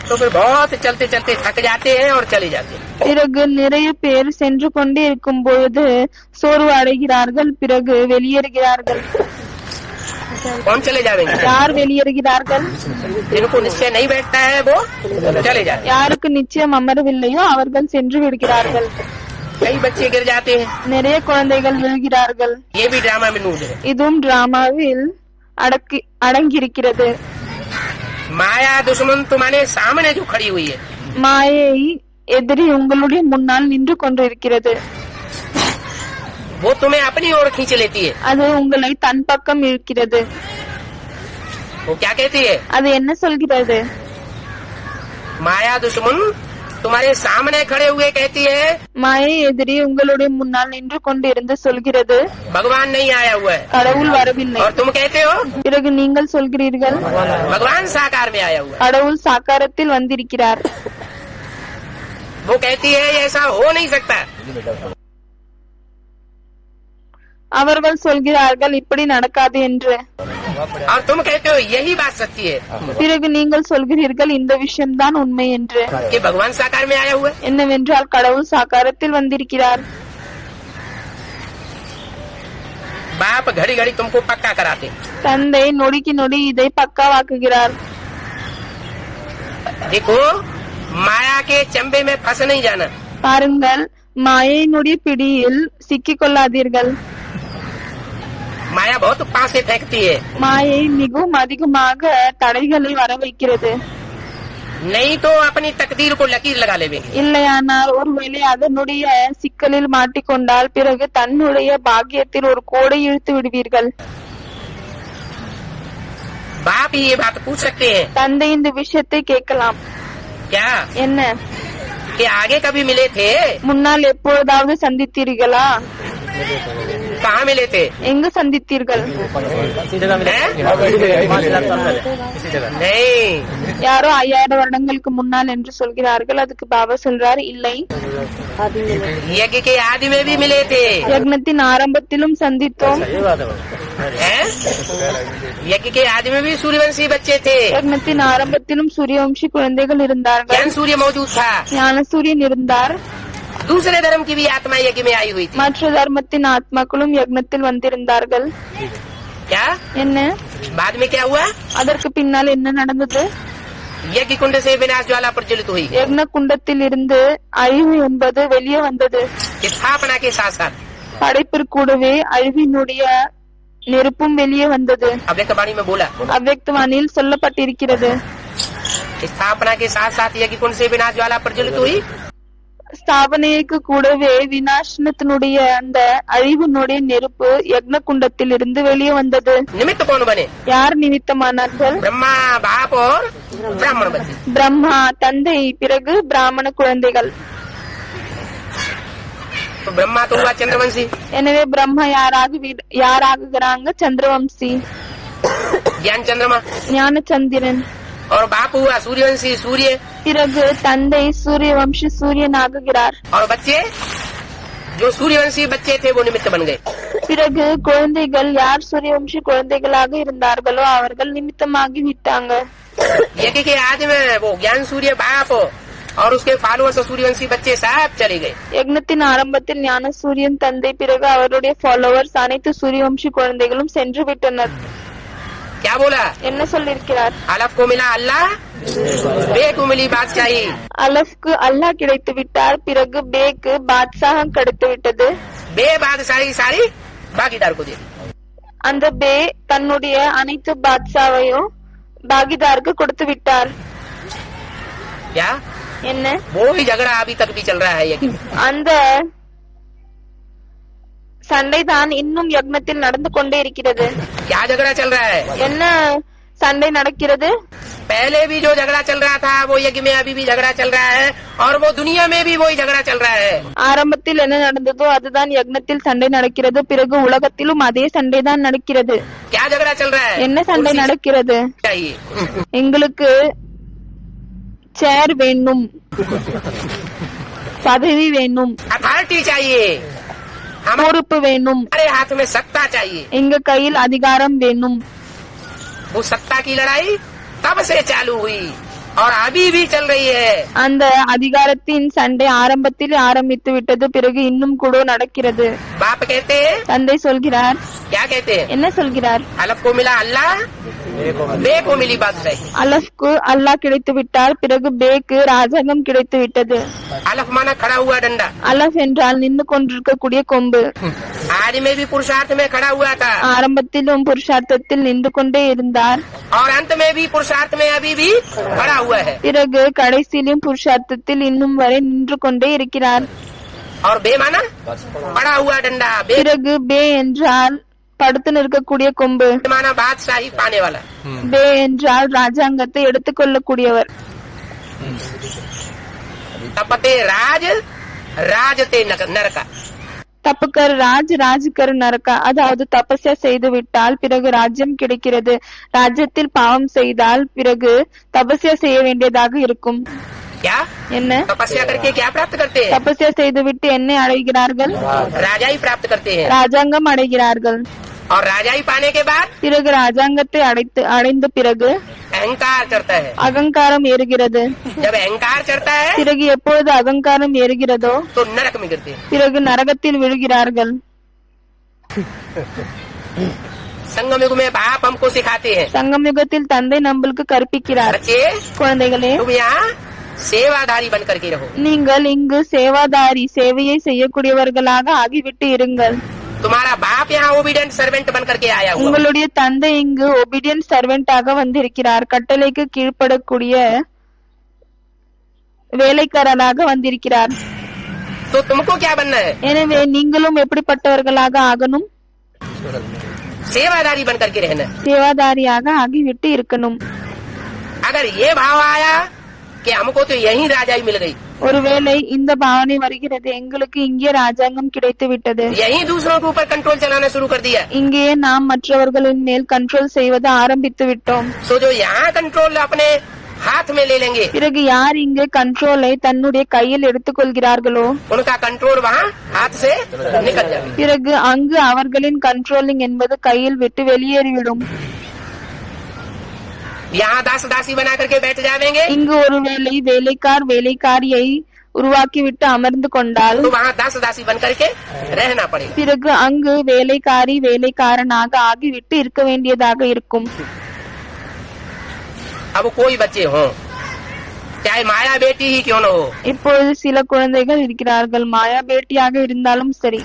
तो फिर बहुत चलते चलते थक जाते हैं और चले जाते हैं। பிறகு நிறைய பேர் சென்று கொண்டே இருக்கும் பொழுது சோர்வு அடைகிறார்கள், பிறகு வெளியேறுகிறார்கள். कौन चले जाएंगे? யார் வெளியேறுகிறார்கள்? जिनको निश्चय नहीं बैठता है वो चले जाते हैं। யாருக்கு நிச்சயம் அமரவில்லையோ அவர்கள் சென்று விடுகிறார்கள். कई बच्चे गिर जाते हैं। நிறைய குழந்தைகள் விழுகிறார்கள். ये भी ड्रामा में नूज है। இதுவும் டிராமாவில் அடங்கியிருக்கிறது. माया दुश्मन तुम्हारे सामने जो खड़ी हुई है மாயை எதிரி உங்களுடைய முன்னால் நின்று கொண்டிருக்கிறது. वो तुम्हें अपनी ओर खींच लेती है। அது உங்களை தன் பக்கம் இழுக்கிறது. वो क्या कहती है? அது என்ன சொல்கிறது? माया दुश्मन तुम्हारे सामने खड़े हुए कहती है மாயை எதிரி உங்களுடைய முன்னால் நின்று கொண்டிருந்து சொல்கிறது भगवान नहीं आया हुआ है। கடவுள் வரவில்லை. और तुम कहते हो பிறகு நீங்கள் சொல்கிறீர்கள் भगवान साकार में आया हुआ है। கடவுள் சாக்காரத்தில் வந்திருக்கிறார். वो कहती है ऐसा हो नहीं सकता। அவர்கள் சொல்கிறார்கள் இப்படி நடக்காது என்று. और तुम कहते हो यही बात सच्ची है பிறகு நீங்கள் சொல்கிறீர்கள் இந்த விஷயம்தான் உண்மை என்று. कि भगवान साकार में आया हुआ है। என்னவென்றால் கடவுள் சாக்காரத்தில் வந்திருக்கிறார். बाप घड़ी घड़ी तुमको पक्का कराते। தந்தை நொடிக்கு நொடி இதை பக்காவாக்குகிறார். देखो माया के चंबे में फंस नहीं जाना। பாருங்கள், மாயையினுடைய பிடியில் சிக்கிக் கொள்ளாதீர்கள். माया बहुत पास से फेंकती है। மாயை மிகவும் அதிகமாக தடைகளை வர வைக்கிறது. नहीं तो अपनी तकदीर को लकीर लगा लेंगे। இல்லையானால் ஒருவேளை அதனுடைய சிக்கலில் மாட்டிக்கொண்டால் பிறகு தன்னுடைய பாக்கியத்தில் ஒரு கோடை இழுத்து விடுவீர்கள். बाप ही ये बात पूछ सकते हैं தந்தை இந்த விஷயத்தை கேட்கலாம். क्या என்ன? कि आगे कभी मिले थे? முன்னால் எப்பொழுதாவது சந்தித்தீர்களா? कहाँ मिले थे? எங்கு சந்தித்தீர்கள்? हैं? नहीं, யாரோ 5000 வருடங்களுக்கு முன்னால் என்று சொல்கிறார்கள். அதுக்கு பாபா சொல்றார் இல்லை, यज्ञ के आदि में भी मिले थे। யக்னத்தின் ஆரம்பத்திலும் சந்தித்தோம். हैं? यज्ञ के आदि में भी सूर्यवंशी बच्चे थे। யக்னத்தின் ஆரம்பத்திலும் சூரியவம்சி குழந்தைகள் இருந்தார்கள். ज्ञान सूर्य मौजूद था। ஞான சூரியன் இருந்தார். दूसरे धर्म की भी आत्मा यज्ञ में आई हुई थी। மற்ற தர்மத்தின் ஆத்மாக்களும் யக்னத்தில் வந்திருந்தார்கள். क्या என்ன? बाद में क्या हुआ? அதற்கு பின்னால் என்ன நடந்தது? यज्ञ कुंड से विनाश ज्वाला प्रज्वलित हुई। யக்ன குண்டத்தில் இருந்து அழிவு என்பது வெளியே வந்தது. स्थापना के साथ साथ படைப்பிற்கூடவே அழிவினுடைய நெருப்பும் வெளியே வந்தது. अव्यक्त वाणी में बोला அவ்வக்தவாணியில் சொல்லப்பட்டிருக்கிறது. स्थापना के साथ साथ यज्ञ कुंड से विनाश ज्वाला प्रज्वलित हुई। ஸ்தாபனைக்கு கூடவே விநாசனத்தினுடைய அந்த அழிவினுடைய நெருப்பு யக்ன குண்டத்தில் இருந்து வெளியே வந்தது. निमित्त कौन बने? யார் நிமித்தமானார்கள்? ब्रह्मा बाप और ब्राह्मण बच्चे। பிரம்மா, தந்தை, பிறகு பிராமண குழந்தைகள். तो ब्रह्मा तो हुआ चंद्रवंशी, எனவே பிரம்மா யாராகுகிறாங்க? சந்திரவம்சி, ज्ञान चंद्रमा, ஞானச்சந்திரன். और बाप हुआ सूर्यवंशी, सूर्य, பிறகு தந்தை சூரியவம்சி, சூரியன் ஆகுகிறார். और बच्चे जो सूर्यवंशी बच्चे थे वो निमित्त बन गए। பிறகு குழந்தைகள் யார் சூரியவம்சி குழந்தைகளாக இருந்தார்களோ அவர்கள் நிமித்தமாகி விட்டாங்க. यज्ञ के आदि में वो ज्ञान सूर्य बाप और उसके फॉलोअर्स सूर्यवंशी बच्चे सब चले गए। யக்னத்தின் ஆரம்பத்தில் ஞான சூரியன் தந்தை, பிறகு அவருடைய ஃபாலோவர்ஸ் அனைத்து சூரியவம்சி குழந்தைகளும் சென்று விட்டனர். क्या बोला? என்ன சொல்லியிருக்கிறார்? अलफ को मिला अल्लाह, बे को मिली बादशाही। அலஃப்க்கு அல்லாஹ் கிடைத்து விட்டார், பிறகு பேக்கு பாத்ஷாகம் கிடைத்து விட்டது. बे बादशाही सारी भागीदार को दे दी। அந்த பே தன்னுடைய அனைத்து பாத்ஷாவையும் பாகிதாருக்கு கொடுத்து விட்டார். क्या? என்ன? वो ही झगड़ा अभी तक भी चल रहा है यज्ञ में। அந்த சண்டைதான் இன்னும் யக்னத்தில் நடந்து கொண்டே இருக்கிறது. क्या झगड़ा चल रहा है? என்ன சண்டை நடக்கிறது? पहले भी जो झगड़ा चल रहा था वो यज्ञ में अभी भी झगड़ा चल रहा है, और वो दुनिया में भी वही झगड़ा चल रहा है। ஆரம்பத்தில் என்ன நடந்ததோ அதுதான் யக்னத்தில் சண்டை நடக்கிறது, பிறகு உலகத்திலும் அதே சண்டை தான் நடக்கிறது. क्या झगड़ा चल रहा है? என்ன சண்டை நடக்கிறது? चाहिए எங்களுக்கு சேர் வேணும், பதவி வேணும், अथॉरिटी चाहिए, பொறுப்பு வேணும், हमारे हाथ में सत्ता चाहिए। எங்க கையில் அதிகாரம் வேணும். वो सत्ता की लड़ाई तब से चालू हुई और अभी भी चल रही है। அந்த அதிகாரத்தின் சண்டை ஆரம்பத்தில் ஆரம்பித்து விட்டது, பிறகு இன்னும் கூட நடக்கிறது. बाप कहते हैं, தந்தை சொல்கிறார். क्या कहते हैं? என்ன சொல்கிறார்? अलफ को मिला अल्लाह, बे को मिली बादशाही। அலஃப்க்கு அல்லாஹ் கிடைத்து விட்டார், பிறகு பேக்கு ராஜாங்கம் கிடைத்து விட்டது. अलफ माना खड़ा हुआ डंडा, அலஃப் என்றால் நின்று கொண்டிருக்கக்கூடிய கொம்பு. आदि में भी पुरुषार्थ में खड़ा हुआ था ஆரம்பத்திலும் புருஷார்த்தத்தில் நின்று கொண்டே இருந்தார், और अंत में भी पुरुषार्थ में अभी भी खड़ा हुआ है। பிறகு கடைசியிலும் புருஷார்த்தத்தில் இன்னும் வரை நின்று கொண்டே இருக்கிறார். और बे माना पड़ा हुआ डंडा, बे பிறகு பே என்றால் படுத்து நிற்கக்கூடிய கொம்பு, माना बादशाही पाने वाला। பே என்றால் ராஜாங்கத்தை எடுத்துக்கொள்ளக்கூடியவர். तपते राज, राजते नरका। தப்புக்கர் ராஜ், ராஜ்கர் நரகா. அதாவது தபஸ்யா செய்து விட்டால் பிறகு ராஜ்யம் கிடைக்கிறது, ராஜ்யத்தில் பாவம் செய்தால் பிறகு தபஸ்யா செய்ய வேண்டியதாக இருக்கும். क्या? என்ன? तपस्या करके क्या प्राप्त करते हैं? தபஸ்யா செய்துவிட்டு என்ன அடைகிறார்கள்? राजाई प्राप्त करते हैं, ராஜாங்கம் அடைகிறார்கள். और राजाई पाने के बाद பிறகு ராஜாங்கத்தை அடைந்த பிறகு अहंकार चढ़ता है। அகங்காரம் ஏறுகிறது. जब अहंकार चढ़ता है பிறகு எப்பொழுது அகங்காரம் ஏறுகிறதோ तो नरक में गिरते हैं। பிறகு நரகத்தில் விழுகிறார்கள். संगम युग में बाप हमको सिखाते हैं, சங்கம் யுகத்தில் தந்தை நம்மளுக்கு கற்பிக்கிறார். बच्चे குழந்தைகளே, तुम यहाँ सेवाधारी बन करके रहो। நீங்கள் இங்கு சேவாதாரி, சேவையை செய்யக்கூடியவர்களாக ஆகிவிட்டு இருங்கள். तुम्हारा बाप यहाँ ओबीडियंट सर्वेंट बन करके आया हुआ। உங்களுடைய தந்தை இங்கு ஒபீடியன்ட் சர்வெண்டாக வந்திருக்கிறார், கட்டளைக்கு கீழ்ப்படக்கூடிய வேலைக்காரராக வந்திருக்கிறார். तो तुमको क्या बनना है? எனவே நீங்களும் எப்படிப்பட்டவர்களாக ஆகணும்? सेवादारी बन करके रहना है। சேவாதாரியாக ஆகிவிட்டு இருக்கணும். अगर ये भाव आया कि हमको तो यही राजाई मिल गई, ஒருவேளை இந்த பாவனை வருகிறது, எங்களுக்கு இங்கே ராஜாங்கம் கிடைத்து விட்டது, यही दूसरों के ऊपर कंट्रोल चलाना शुरू कर दिया, இங்கே நாம் மற்றவர்களின் மேல் கண்ட்ரோல் செய்வதை ஆரம்பித்து விட்டோம். तो जो यहाँ कंट्रोल अपने हाथ में ले लेंगे, பிறகு யார் இங்கு கண்ட்ரோலை தன்னுடைய கையில் எடுத்துக்கொள்கிறார்களோ उनका कंट्रोल वहाँ हाथ से निकल जाएगा। பிறகு அங்கு அவர்களின் கண்ட்ரோலிங் என்பது கையில் விட்டு வெளியேறிவிடும். यहाँ दास दासी बना करके बैठ जाएंगे இங்கு ஒருவேளை வேலைக்கார் வேலைக்காரியை உருவாக்கிவிட்டு அமர்ந்து கொண்டால் तो वहाँ दास दासी बन करके रहना पड़ेगा। பிறகு அங்கு வேலைக்காரி வேலைக்காரனாக ஆகிவிட்டு இருக்க வேண்டியதாக இருக்கும். अब कोई बच्चे हो चाहे माया बेटी ही क्यों न हो, இப்பொழுது சில குழந்தைகள் இருக்கிறார்கள், மாயா பேட்டியாக இருந்தாலும் சரி.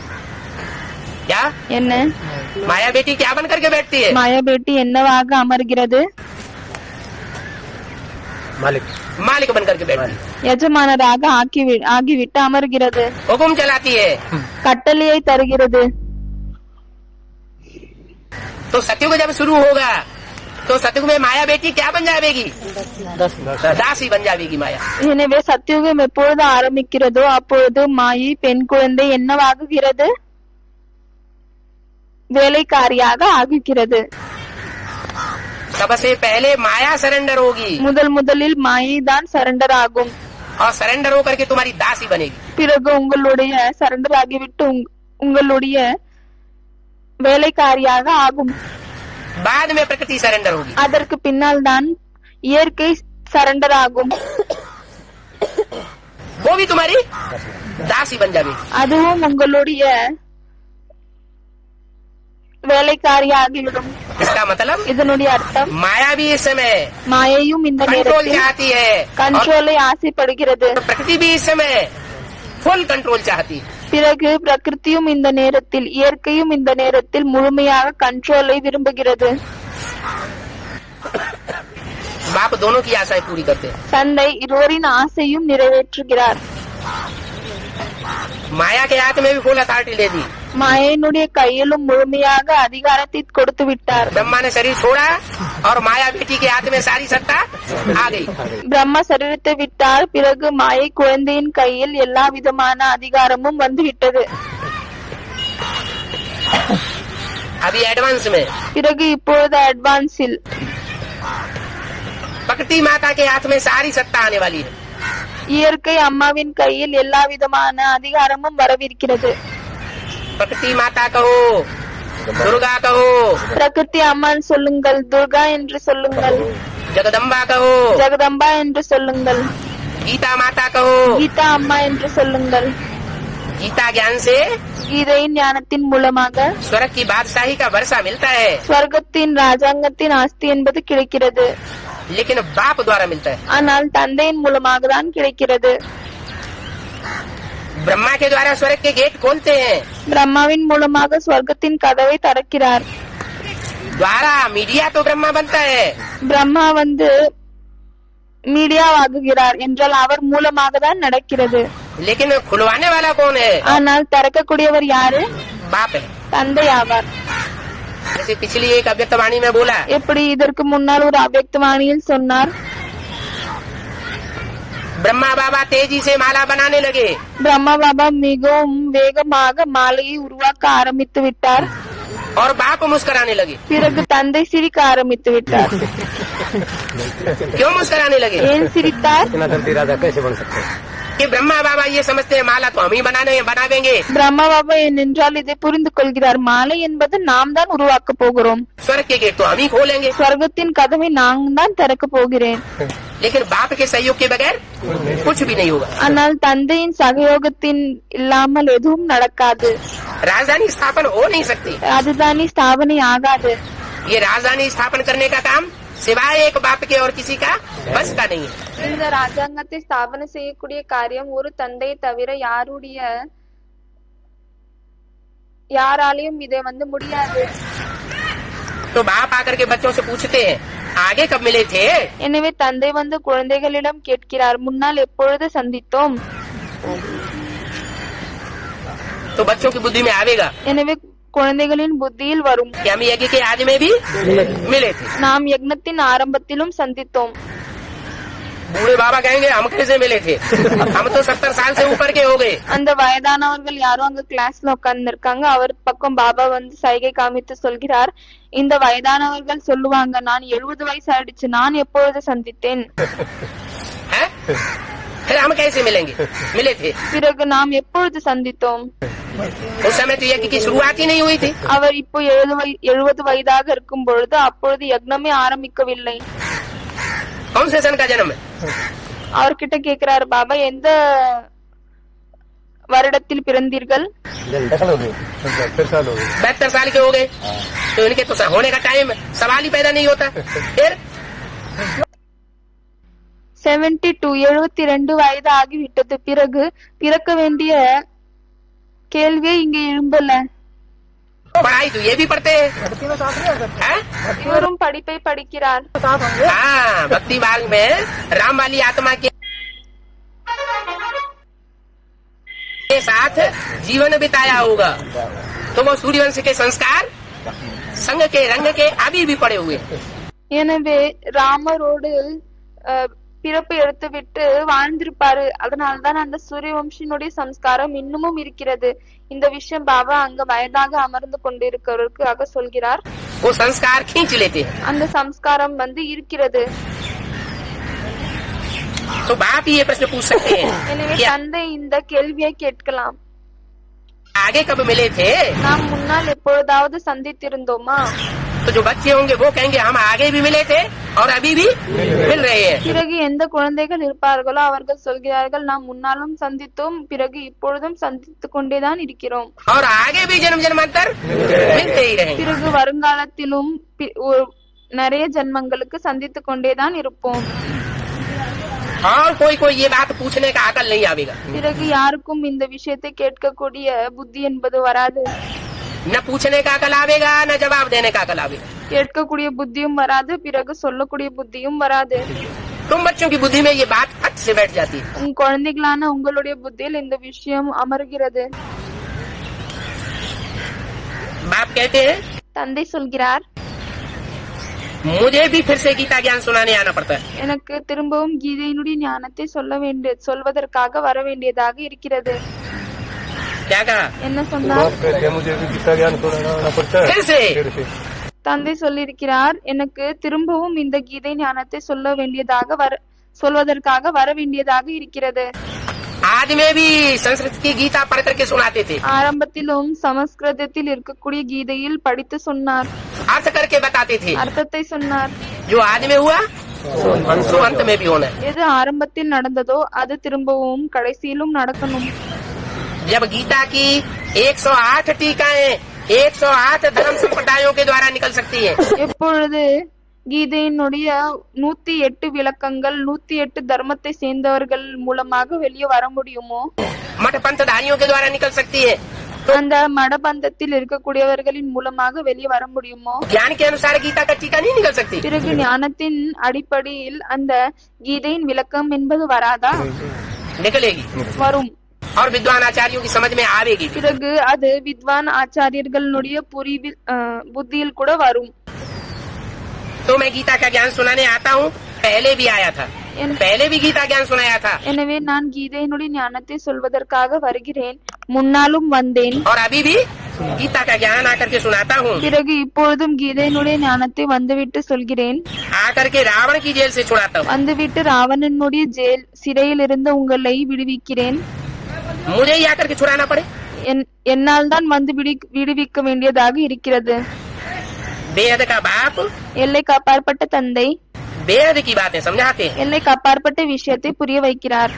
क्या என்ன? माया बेटी क्या बन करके बैठती है? மாயா பேட்டி என்னவாக அமர்கிறது? मालिक बन करके बैठती है, எஜமானராக ஆகிவிட்டு அமர்கிறது, हुकुम चलाती है। கட்டளையை தருகிறது. तो सत्युग जब शुरू होगा तो तो सतयुग में माया बेटी क्या बन जाएगी? दासी बन जाएगी माया। எனவே சத்தியுகம் எப்பொழுது ஆரம்பிக்கிறதோ அப்பொழுது மாயை பெண் குழந்தை என்னவாகுகிறது? வேலைக்காரியாக ஆகுகிறது. सबसे पहले माया सरेंडर होगी முதலில் மாயை தான் சரண்டர் ஆகும். और सरेंडर होकर के तुम्हारी दासी बनेगी। பிறகு உங்களுடைய சரண்டர் ஆகிவிட்டு உங்களுடைய வேலைக்காரியாக ஆகும். बाद में प्रकृति सरेंडर होगी। அதற்கு பின்னால் தான் இயற்கை சரண்டர் ஆகும். वो भी तुम्हारी दासी बन जाएगी। அதுவும் உங்களுடைய வேலைக்காரியாகிவிடும். इसका मतलब இதனுடைய அர்த்தம் माया भी इस समय மாயையும் இந்த कंट्रोल நேரத்தில் चाहती है, கண்ட்ரோலை ஆசைப்படுகிறது. और प्रकृति भी इस समय फुल कंट्रोल चाहती है। பிறகு பிரகிருதியும் இந்த நேரத்தில் இயற்கையும் இந்த நேரத்தில் முழுமையாக கண்ட்ரோலை விரும்புகிறது. बाप दोनों की आशाएं पूरी करते हैं। தந்தை இருவரின் ஆசையும் நிறைவேற்றுகிறார். माया के हाथ में भी फुल अथॉरिटी ले दी। மாயையினுடைய கையிலும் முழுமையாக அதிகாரத்தை கொடுத்து விட்டார். ब्रह्मा ने शरीर छोड़ा और माया बेटी के हाथ में सारी सत्ता आ गई। பிரம்மா சரீரத்தை விட்டார். பிறகு மாயை குழந்தையின் கையில் எல்லா விதமான அதிகாரமும் வந்துவிட்டது. अभी एडवांस में பிறகு இப்பொழுது அட்வான்ஸில் प्रकृति माता के हाथ में सारी सत्ता आने वाली है। இயற்கை அம்மாவின் கையில் எல்லா விதமான அதிகாரமும் வரவிருக்கிறது. प्रकृति माता कहो, दुर्गा कहो, பிரகிருதி அம்மான்னு சொல்லுங்கள், துர்கா என்று சொல்லுங்கள், जगदम्बा कहो, ஜெகதம்பா என்று சொல்லுங்கள், गीता माता कहो। கீதா அம்மா என்று சொல்லுங்கள். गीता ज्ञान से கீதையின் ஞானத்தின் மூலமாக स्वर्ग की बादशाही का वर्षा मिलता है, ஸ்வர்க்கத்தின் ராஜாங்கத்தின் ஆஸ்தி என்பது கிடைக்கிறது. लेकिन बाप द्वारा मिलता है। ஆனால் தந்தையின் மூலமாக தான் கிடைக்கிறது. ब्रह्मा के द्वारा स्वर्ग के गेट खोलते हैं, பிரம்மாவின் மூலமாக ஸ்வர்க்கத்தின் கதவை திறக்கிறார். द्वारा मीडिया तो ब्रह्मा बनता है, பிரம்மா மீடியாவாகுகிறார் என்றால் அவர் மூலமாக தான் நடக்கிறது. लेकिन खुलवाने वाला कौन है? ஆனால் திறக்கக்கூடியவர் யாரு? बाप है। தந்தை ஆவார். जैसे पिछली एक अव्यक्त वाणी में बोला, எப்படி இதற்கு முன்னால் ஒரு அவ்யக்தவாணியில் சொன்னார், ब्रह्मा बाबा तेजी से माला बनाने लगे, பிரம்மா பாபா மிகவும் வேகமாக மாலையை உருவாக்க ஆரம்பித்து விட்டார். और बाप मुस्कुराने लगे। பிறகு தந்தை சிரிக்க ஆரம்பித்து விட்டார். क्यों मुस्कुराने लगे? ஏன் சிரித்தார்? इतना जल्दी राजा कैसे बन सकते हैं? कि ब्रह्मा बाबा ये समझते हैं माला तो हम ही बनावेंगे, பிரம்மா பாபா ஏனென்றால் இதை புரிந்து கொள்கிறார், மாலை என்பது நாம் தான் உருவாக்க போகிறோம், स्वर्ग के गेट तो हम ही खोलेंगे। ஸ்வர்க்கத்தின் கதவை நான் தான் திறக்க போகிறேன். लेकिन बाप के सहयोग के बगैर कुछ भी नहीं होगा। ஆனால் தந்தையின் சகயோகத்தின் இல்லாமல் எதுவும் நடக்காது. राजधानी स्थापन हो नहीं सकती। ராஜதானி ஸ்தாபனை ஆகாது. ये राजधानी स्थापन करने का काम सिवाय एक बाप के और किसी का बस का नहीं है। இந்த ராஜாங்கத்தை ஸ்தாபனை செய்யக்கூடிய காரியம் ஒரு தந்தையை தவிர யாராலையும் இதை முடியாது. तो बाप आकर के बच्चों से पूछते हैं आगे कब मिले थे? எனவே தந்தை குழந்தைகளிடம் கேட்கிறார், முன்னால் எப்பொழுது சந்தித்தோம்? तो बच्चों की बुद्धि में आवेगा எனவே குழந்தைகளின் புத்தியில் வரும், कि हम यज्ञ के आदि में भी मिले थे। நாம் யக்னத்தின் ஆரம்பத்திலும் சந்தித்தோம். बूढ़े बाबा कहेंगे हम कैसे मिले थे, हम तो 70 साल से ऊपर के हो गए। அந்த வயதானவர்கள் யாரும் அங்க கிளாஸ்ல உட்கார்ந்து இருக்காங்க. அவர் பக்கம் பாபா சைகை காமித்து சொல்கிறார், இந்த வயதானவர்கள் சொல்லுவாங்க, நான் 70 வயசு ஆயிடுச்சு, நான் எப்பொழுது சந்தித்தேன்? हैं? फिर हम कैसे मिले थे? பிறகு நாம் எப்பொழுது சந்தித்தோம்? उस समय तो यज्ञ की शुरुआत ही नहीं हुई थी। அவர் இப்போ 70 வயதாக இருக்கும் பொழுது அப்பொழுது யக்னமே ஆரம்பிக்கவில்லை. कौन से सन का जन्म है? அவர்கிட்ட கேக்குறாரு, பாபா எந்த வருடத்தில் பிறந்தீர்கள்? 72 साल के हो गए, तो इनके तो होने का टाइम सवाल ही पैदा नहीं होता। फिर 72 வயது ஆகிவிட்டது. பிறகு பிறக்க வேண்டிய கேள்வியே இங்க எழும்பல. पढ़ाई तो ये भी पढ़ते हैं, இவரும் படிப்பை படிக்கிறார். हाँ, भक्ति मार्ग में राम वाली आत्मा के साथ जीवन बिताया होगा, तो वो सूर्यवंश के संस्कार संग के रंग के अभी भी पड़े हुए हैं। எனவே ராமரோடு பிறப்பு எடுத்துவிட்டு வாழ்ந்திருப்பாரு. அதனால்தான் அந்த சூரியவம்சியினுடைய சம்ஸ்காரம் இன்னமும் இருக்கிறது. இந்த விஷயம் பாபா அங்க வயதாக அமர்ந்து கொண்டிருக்கிறவருக்காக சொல்கிறார். वो संस्कार खींच लेते हैं। அந்த சம்ஸ்காரம் இருக்கிறது. तो बाप ये प्रश्न पूछ सकते हैं எனவே कि தந்தை இந்த கேள்வியை கேட்கலாம். आगे कब मिले थे? நாம் முன்னால் எப்பொழுதாவது சந்தித்திருந்தோமா? तो जो बच्चे होंगे वो कहेंगे हम आगे भी मिले थे और अभी भी मिल रहे हैं। பிறகு எந்த குழந்தைகள் இருப்பார்களோ அவர்கள் சொல்கிறார்கள், நாம் முன்னாலும் சந்தித்தோம், பிறகு இப்பொழுதும் சந்தித்துக் கொண்டேதான் இருக்கிறோம். और आगे भी जन्म जन्मांतर मिलते ही रहेंगे। பிறகு வருங்காலத்திலும் நிறைய ஜென்மங்களுக்கு சந்தித்துக் கொண்டேதான் இருப்போம். और कोई कोई ये बात पूछने का अकल नहीं आवेगा। பிறகு யாருக்கும் இந்த விஷயத்தை கேட்கக்கூடிய புத்தி என்பது வராது. न पूछने का अकल आवेगा न जवाब देने का अकल आवेगा। கேட்கக்கூடிய புத்தியும் வராது, பிறகு சொல்லக்கூடிய புத்தியும் வராது. तुम बच्चों की बुद्धि में ये बात हट से बैठ जाती है। உங்க குழந்தைகளான உங்களுடைய புத்தியில் இந்த விஷயம் அமர்கிறது. बाप कहते हैं தந்தை சொல்கிறார், मुझे भी फिर से गीता ज्ञान सुनाने आना पड़ता है। எனக்கு திரும்பவும் கீதையினுடைய ஞானத்தை சொல்வதற்காக வர வேண்டியதாக இருக்கிறது. क्या कहा? என்ன சொன்னார்? मुझे भी गीता ज्ञान सुनाना पड़ता है। फिर से தந்தை சொல்லியிருக்கிறார், எனக்கு திரும்பவும் இந்த கீதை ஞானத்தை சொல்வதற்காக வர வேண்டியதாக இருக்கிறது. आज में भी संस्कृत की गीता पढ़ करके सुनाते थे, ஆரம்பத்திலும் சமஸ்கிருதத்தில் இருக்கக்கூடிய கீதையில் படித்து சொன்னார், अर्थ करके बताते थे। அர்த்தத்தை சொன்னார். जो आज में हुआ सो अंत में भी होना है। எது ஆரம்பத்தில் நடந்ததோ அது திரும்பவும் கடைசியிலும் நடக்கணும். जब गीता की 108 टीकाएं 108 धर्म संप्रदायों के द्वारा निकल सकती है, எப்பொழுது கீதையினுடைய 108 விளக்கங்கள் 108 தர்மத்தை சேர்ந்தவர்கள் மூலமாக வெளியே வர முடியுமோ, मठ पंथधारियों के द्वारा निकल सकती है, அந்த மடபந்தத்தில் இருக்கக்கூடியவர்களின் மூலமாக வெளியே வர முடியுமோ, ज्ञान के अनुसार गीता का टीका नहीं निकल सकती। பிறகு ஞானத்தின் அடிப்படையில் அந்த கீதையின் விளக்கம் என்பது வராதா? निकलेगी வரும். और विद्वान आचार्यों की समझ में आवेगी। பிறகு அது வித்வான் ஆச்சாரியர்களுடைய புத்தியில் கூட வரும். तो मैं गीता का ज्ञान सुनाने आता हूँ, पहले भी आया था, पहले भी गीता ज्ञान सुनाया था எனவே நான் கீதையினுடைய ஞானத்தை சொல்வதற்காக வருகிறேன், முன்னாலும் வந்தேன், और अभी भी गीता का ज्ञान आकर के सुनाता हूँ। பிறகு இப்பொழுதும் கீதையினுடைய ஞானத்தை வந்துவிட்டு சொல்கிறேன், आकर के रावण की जेल से छुड़ाता हूँ। வந்துவிட்டு ராவணனுடைய சிறையில் இருந்து உங்களை விடுவிக்கிறேன். मुझे ही आकर के छुड़ाना पड़े? என்னால் தான் வந்து விடுவிக்க வேண்டியதாக இருக்கிறது. बेहद का बाप எல்லைக்கு அப்பாற்பட்ட தந்தை बेहद की बातें समझाते हैं। எல்லைக்கு அப்பாற்பட்ட விஷயத்தை புரிய வைக்கிறார்.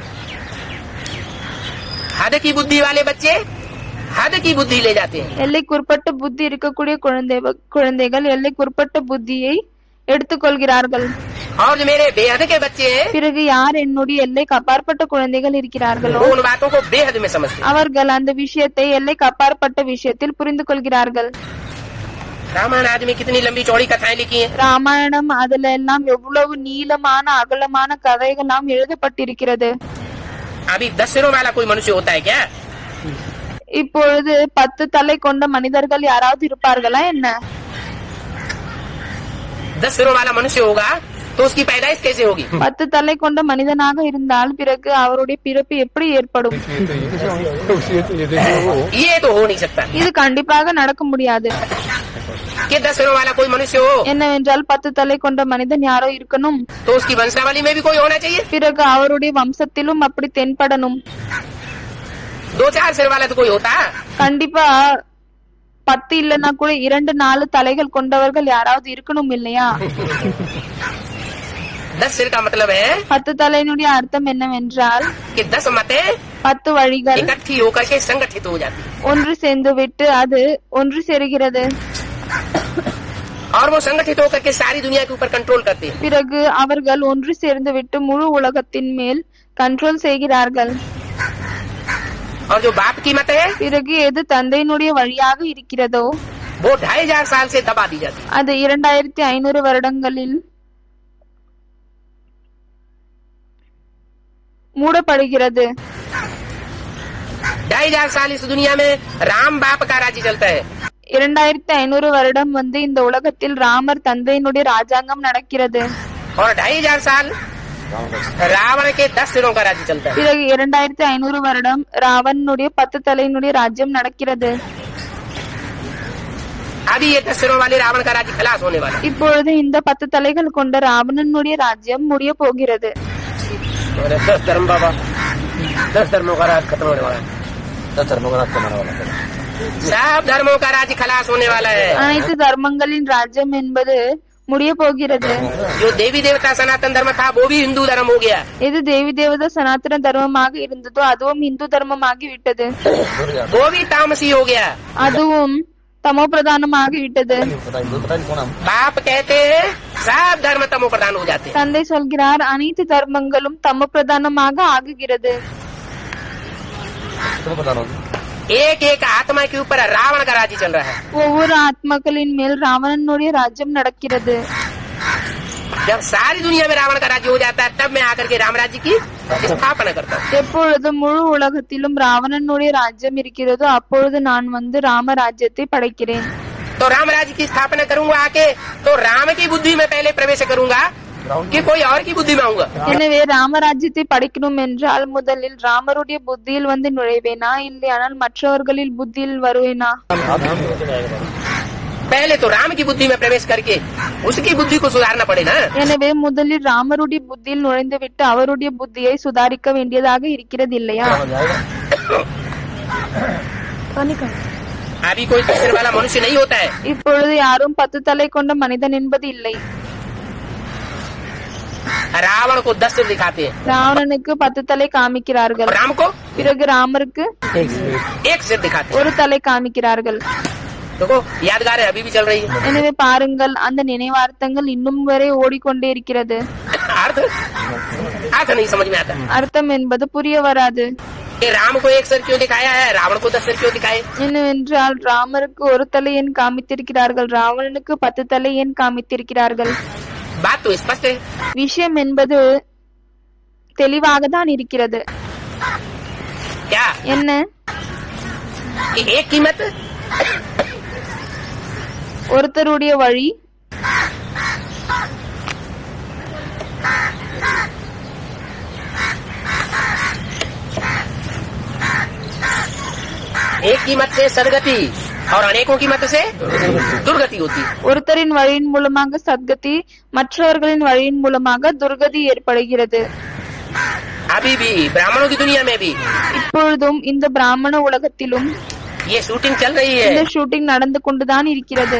हद की बुद्धि वाले बच्चे हद की बुद्धि ले जाते हैं। எல்லைக்குட்பட்ட புத்தி இருக்கக்கூடிய குழந்தைகள் எல்லைக்குட்பட்ட புத்தியை எடுத்துக்கொள்கிறார்கள். और जो मेरे बेहद के बच्चे हैं பிறகு யார் என்னுடைய எல்லைக்கு அப்பாற்பட்ட குழந்தைகள் இருக்கிறார்களோ वो उन बातों को बेहद में समझते हैं। அவர்கள் அந்த விஷயத்தை எல்லைக்கு அப்பாற்பட்ட விஷயத்தில் புரிந்து கொள்கிறார்கள். रामायण आदमी कितनी लंबी चौड़ी कथाएं लिखी हैं। ராமாயணம் அதுல எல்லாம் எவ்வளவு நீளமான அகலமான கதைகள் எல்லாம் எழுதப்பட்டிருக்கிறது. अभी 10 सिरों वाला कोई मनुष्य होता है क्या? இப்பொழுது 10 தலை கொண்ட மனிதர்கள் யாராவது இருப்பார்களா என்ன? 10 सिरों वाला मनुष्य होगा तो उसकी पैदाइश कैसे होगी? 10 तலை கொண்ட மனிதனாக இருந்தால் பிறகு அவருடைய பிறப்பு எப்படி ஏற்படும்? ये तो हो नहीं सकता இது கண்டிப்பாக நடக்க முடியாது. कि 10 सिरों वाला कोई मनुष्य हो என்னவென்றால் 10 தலை கொண்ட மனிதன் யாரோ இருக்கணும், तो उसकी वंशावली में भी कोई होना चाहिए। பிறகு அவருடைய வம்சத்திலும் அப்படி தென்படணும். 2-4 सिर वाला तो कोई होता। கண்டிப்பா 10 இல்லைன்னா கூட 2-4 தலைகள் கொண்டவர்கள் யாராவது இருக்கணும் இல்லையா? 10 सिर का मतलब है 10 தலையினுடைய அர்த்தம் என்னவென்றால் कि 10 मतें 10 வழிகள் इकट्ठी होकर के संगठित हो जाती है ஒன்று சேர்ந்து விட்டு அது ஒன்று சேருகிறது. और वो संगठित होकर के सारी दुनिया के ऊपर कंट्रोल करते हैं। பிறகு அவர்கள் ஒன்று சேர்ந்து விட்டு முழு உலகத்தின் மேல் கண்ட்ரோல் செய்கிறார்கள். और जो बाप की मत है பிறகு எது தந்தையினுடைய வழியாக இருக்கிறதோ वो 2500 साल से दबा दी जाती है। அது 2500 வருடங்களில் மூடப்படுகிறது. 2500 साल इस दुनिया में राम बाप का राज्य चलता है। 2500 வருடம் வந்து இந்த உலகத்தில் ராமர் தந்தையினுடைய ராஜாங்கம் நடக்கிறது. और 2500 साल रावण के 10 सिरों का राज्य चलता है. பிறகு 2500 வருடம் ராவணனுடைய 10 தலையினுடைய ராஜ்யம் நடக்கிறது. अभी ये 10 सिरों वाले रावण का राज्य खलास होने वाला है. இப்பொழுது இந்த 10 தலைகள் கொண்ட ராவணனுடைய ராஜ்யம் முடிய போகிறது. 10 धर्म बाबा 10 धर्मों का राज खत्म होने वाला है. 10 धर्मों का राज खत्म होने वाला है. सब धर्मों का राज्य खलास होने वाला है. அனைத்து தர்மங்களின் ராஜ்யம் என்பது முடிய போகிறது. जो देवी देवता सनातन धर्म था वो भी हिंदू धर्म हो गया. எது தேவி தேவதா சனாதன தர்மமாக இருந்ததோ அதுவும் இந்து தர்மமாகி விட்டது. वो भी तामसी हो गया. அதுவும் தமோ பிரதானமாகி விட்டது. बाप कहते हैं सब धर्म तमो प्रधान हो जाते हैं. தந்தை சொல்கிறார் அனைத்து தர்மங்களும் தமோ பிரதானமாக ஆகுகிறது. एक एक आत्मा के ऊपर रावण का राज्य चल रहा है. ஒவ்வொரு ஆத்மாக்களின் மேல் ராவணனுடைய ராஜ்யம் நடக்கிறது. जब सारी दुनिया में रावण का राज्य हो जाता है तब मैं आकर के राम राज्य की स्थापना करता हूँ. எப்பொழுது முழு உலகத்திலும் ராவணனுடைய ராஜ்யம் இருக்கிறதோ அப்பொழுது நான் வந்து ராம ராஜ்யத்தை படைக்கிறேன். तो राम राज्य की स्थापना करूंगा आके तो राम की बुद्धि में पहले प्रवेश करूंगा कि कोई और की बुद्धि में आऊंगा. எனவே ராமராஜ்யத்தை படைக்கணும் என்றால் முதலில் ராமருடைய புத்தியில் வந்து நுழைவேனா இல்லையானால் மற்றவர்களில் புத்தியில் வருவேனா? पहले तो राम की बुद्धि में प्रवेश करके उसकी बुद्धि को सुधारना पड़े ना. எனவே முதலில் ராமருடைய புத்தியில் நுழைந்து விட்டு அவருடைய புத்தியை சுதாரிக்க வேண்டியதாக இருக்கிறது இல்லையா? अभी कोई 10 सिर वाला मनुष्य नहीं होता है. இப்பொழுது யாரும் 10 தலை கொண்ட மனிதன் என்பது இல்லை. रावण को 10 सिर दिखाते हैं. ராவணனுக்கு 10 தலை காமிக்கிறார்கள். और राम को பிறகு ராமருக்கு 1 सिर दिखाते हैं. ஒரு தலை காமிக்கிறார்கள். देखो यादगार है अभी भी चल रही है. எனவே பாருங்கள் அந்த நினைவார்த்தங்கள் இன்னும் வரை ஓடிக்கொண்டே இருக்கிறது. अर्थ अर्थ नहीं समझ में आता. அர்த்தம் என்பது புரிய வராது. कि राम को 1 सिर क्यों दिखाया है, रावण को 10 सिर क्यों दिखाए. என்னவென்றால் ராமருக்கு ஒரு தலை ஏன் காமித்திருக்கிறார்கள், ராவணனுக்கு 10 தலை ஏன் காமித்திருக்கிறார்கள்? बात तो स्पष्ट है. விஷயம் என்பது தெளிவாக தான் இருக்கிறது. क्या என்ன? कि एक कीमत ஒருத்தருடைய வழி एक कीमत से सदगति और अनेकों कीमत से दुर्गति होती है. ஒருத்தரின் வழியின் மூலமாக சத்கதி மற்றவர்களின் வழியின் மூலமாக துர்கதி ஏற்படுகிறது. अभी भी ब्राह्मणों की दुनिया में भी இப்பொழுதும் இந்த பிராமண உலகத்திலும் ये शूटिंग चल रही இந்த है. ஷூட்டிங் நடந்து கொண்டுதான் இருக்கிறது.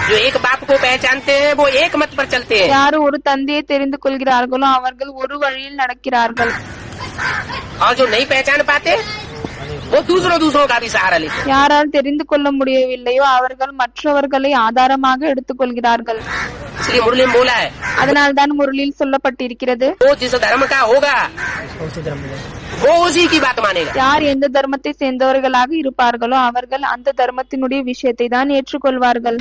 जो एक बाप को पहचानते हैं वो एक मत पर चलते हैं. யார் ஒரு தந்தையை தெரிந்து கொள்கிறார்களோ அவர்கள் ஒரு வழியில் நடக்கிறார்கள். और जो नहीं पहचान पाते वो दूसरों का भी सहारा लेते हैं. யாரால் தெரிந்து கொள்ள முடியவில்லையோ அவர்கள் மற்றவர்களை ஆதாரமாக எடுத்துக் கொள்கிறார்கள். इसलिए मुरली में बोला है அதனால் தான் முரளியில் சொல்லப்பட்டிருக்கிறது, वो जिस धर्म का होगा वो उसी की बात मानेगा. யார் எந்த தர்மத்தை சேர்ந்தவர்களாக இருப்பார்களோ அவர்கள் அந்த தர்மத்தினுடைய விஷயத்தை தான் ஏற்றுக்கொள்வார்கள்.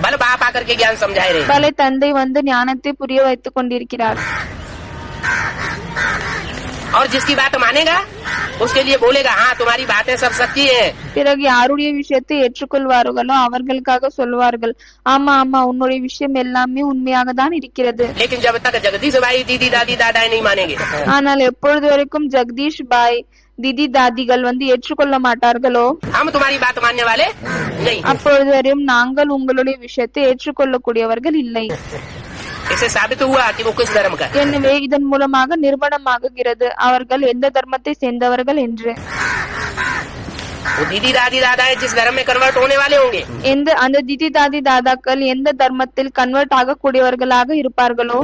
बल बाप आकर के ज्ञान समझाए रहे. பல தந்தை வந்து ஞானத்தை புரிய வைத்துக் கொண்டிருக்கிறார். और जिसकी बात मानेगा उसके लिए बोलेगा हाँ तुम्हारी बातें सब सच्ची है. பிறகு யாருடைய விஷயத்தை ஏற்றுக்கொள்வார்களோ அவர்களுக்காக சொல்வார்கள், ஆமா ஆமா உன்னுடைய விஷயம் எல்லாமே உண்மையாக தான் இருக்கிறது. लेकिन जब तक जगदीश भाई दीदी दादी दादा नहीं मानेंगे ஆனால் எப்பொழுது வரைக்கும் ஜெகதீஷ் பாய் திதி தாதிகள் வந்து ஏற்றுக்கொள்ள மாட்டார்களோ हम तुम्हारी बात मानने वाले नहीं. அப்பொழுது வரையும் நாங்கள் உங்களுடைய விஷயத்தை ஏற்றுக்கொள்ளக்கூடியவர்கள் இல்லை. इससे साबित हुआ कि वो किस धर्म का है. எனவே இதன் மூலமாக நிரூபணமாகுகிறது அவர்கள் எந்த தர்மத்தை சேர்ந்தவர்கள் என்று. वो दीदी दादी दादा है जिस धर्म में कन्वर्ट होने वाले होंगे அந்த திதி தாதி தாதாக்கள் எந்த தர்மத்தில் கன்வெர்ட் ஆகக்கூடியவர்களாக இருப்பார்களோ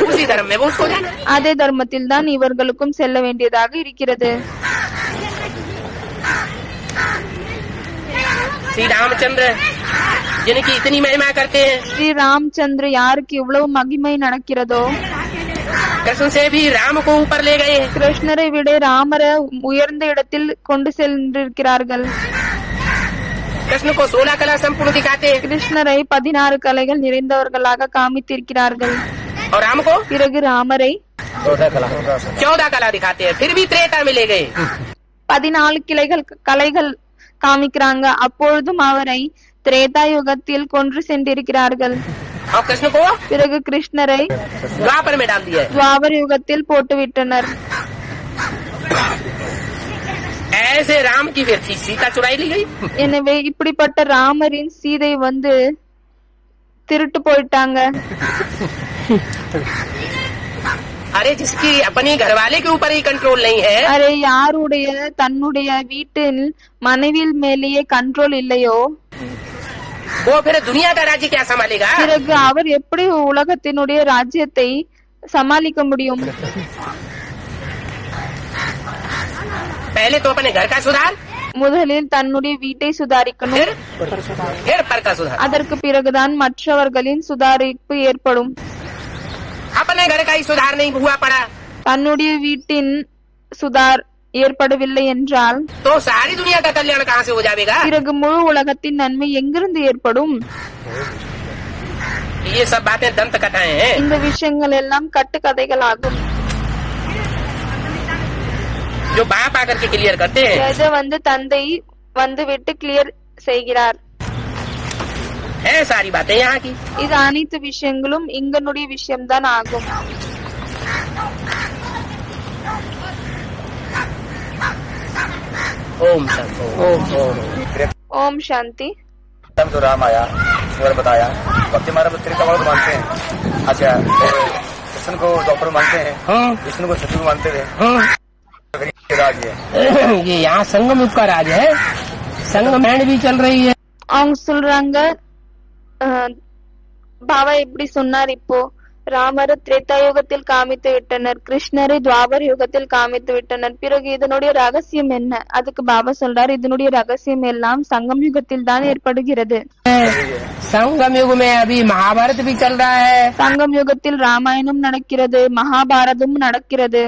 उसी धर्म में वो उसको जाना. அதே தர்மத்தில் தான் இவர்களுக்கும் செல்ல வேண்டியதாக இருக்கிறது. श्री रामचंद्र जिनकी इतनी महिमा करते हैं, ஸ்ரீ ராமச்சந்திர யாருக்கு இவ்வளவு மகிமை நடக்கிறதோ कृष्ण से भी राम को ऊपर ले गए. கிருஷ்ணரை விட ராமரை உயர்ந்த இடத்தில் கொண்டு சென்றிருக்கிறார்கள். कृष्ण को 16 कला संपूर्ण दिखाते हैं கிருஷ்ணரை 16 கலைகள் நிறைந்தவர்களாக காமித்திருக்கிறார்கள். और राम को பிறகு ராமரை 14 कला दिखाते हैं. फिर भी त्रेता में ले गए. 14 கலைகள் காமிக்கிறாங்க. அப்பொழுதும் அவரை திரேதா யுகத்தில் கொன்று சென்றிருக்கிறார்கள். और कृष्ण को பிறகு கிருஷ்ணரை द्वापर में डाल दिया है। துவாபர யுகத்தில் போட்டுவிட்டனர். ऐसे राम की फिर थी सीता चुराई ली गई। எனவே இப்படிப்பட்ட ராமரின் சீதை வந்து திருட்டு போயிட்டாங்க. अरे जिसकी अपनी घरवाले के ऊपर ही कंट्रोल नहीं है, அரே யாருடைய தன்னுடைய வீட்டில் மனைவியில் மேலேயே கண்ட்ரோல் இல்லையோ वो फिर दुनिया का राज्य क्या संभालेगा। பிறகு அவர் எப்படி உலகத்தினுடைய ராஜ்யத்தை சமாளிக்க முடியும்? पहले तो अपने घर का सुधार, முதலில் தன்னுடைய வீட்டை சுதாரிக்கணும். फिर पर का सुधार। அதற்கு பிறகுதான் மற்றவர்களின் சுதாரிப்பு ஏற்படும். अपने घर का ही सुधार नहीं हुआ पड़ा தன்னுடைய வீட்டின் சுதார் ஏற்படவில்லை என்றால் तो सारी दुनिया का कल्याण कहाँ से हो जाएगा। பிறகு முழு உலகத்தின் நன்மை எங்கிருந்து ஏற்படும்? ये सब बातें दंत कथाएं हैं। இந்த விஷயங்கள் எல்லாம் கட்டுக்கதைகளாகும். जो बाप आकर के क्लियर करते हैं, எதை வந்து தந்தை வந்து விட்டு கிளியர் செய்கிறார். है सारी बातें यहाँ की। இது அனைத்து விஷயங்களும் இங்கனுடைய விஷயம்தான் ஆகும். ओम शांति। ஓம் சாந்தி. तो राम आया, उसने बताया भक्ति मार्ग में त्रेता मार्ग मानते हैं। अच्छा, और कृष्ण को द्वापर मानते हैं, हाँ विष्णु को सतयुग मानते थे। हाँ राज्य ये यहाँ संगम युग का राज है। संगम हैंड भी चल रही है। அவங்க சொல்றாங்க பாபா எப்படி சொன்னார், இப்போ ராமர் திரேதா யுகத்தில் காமித்து விட்டனர், கிருஷ்ணரை துவாபர யுகத்தில் காமித்து விட்டனர். பிறகு இதனுடைய ரகசியம் என்ன? அதுக்கு பாபா சொல்றார், இதனுடைய ரகசியம் எல்லாம் சங்கம் யுகத்தில் தான் ஏற்படுகிறது. संगम युग में अभी महाभारत भी चल रहा है। சங்கம் யுகத்தில் ராமாயணம் நடக்கிறது, மகாபாரதம் நடக்கிறது.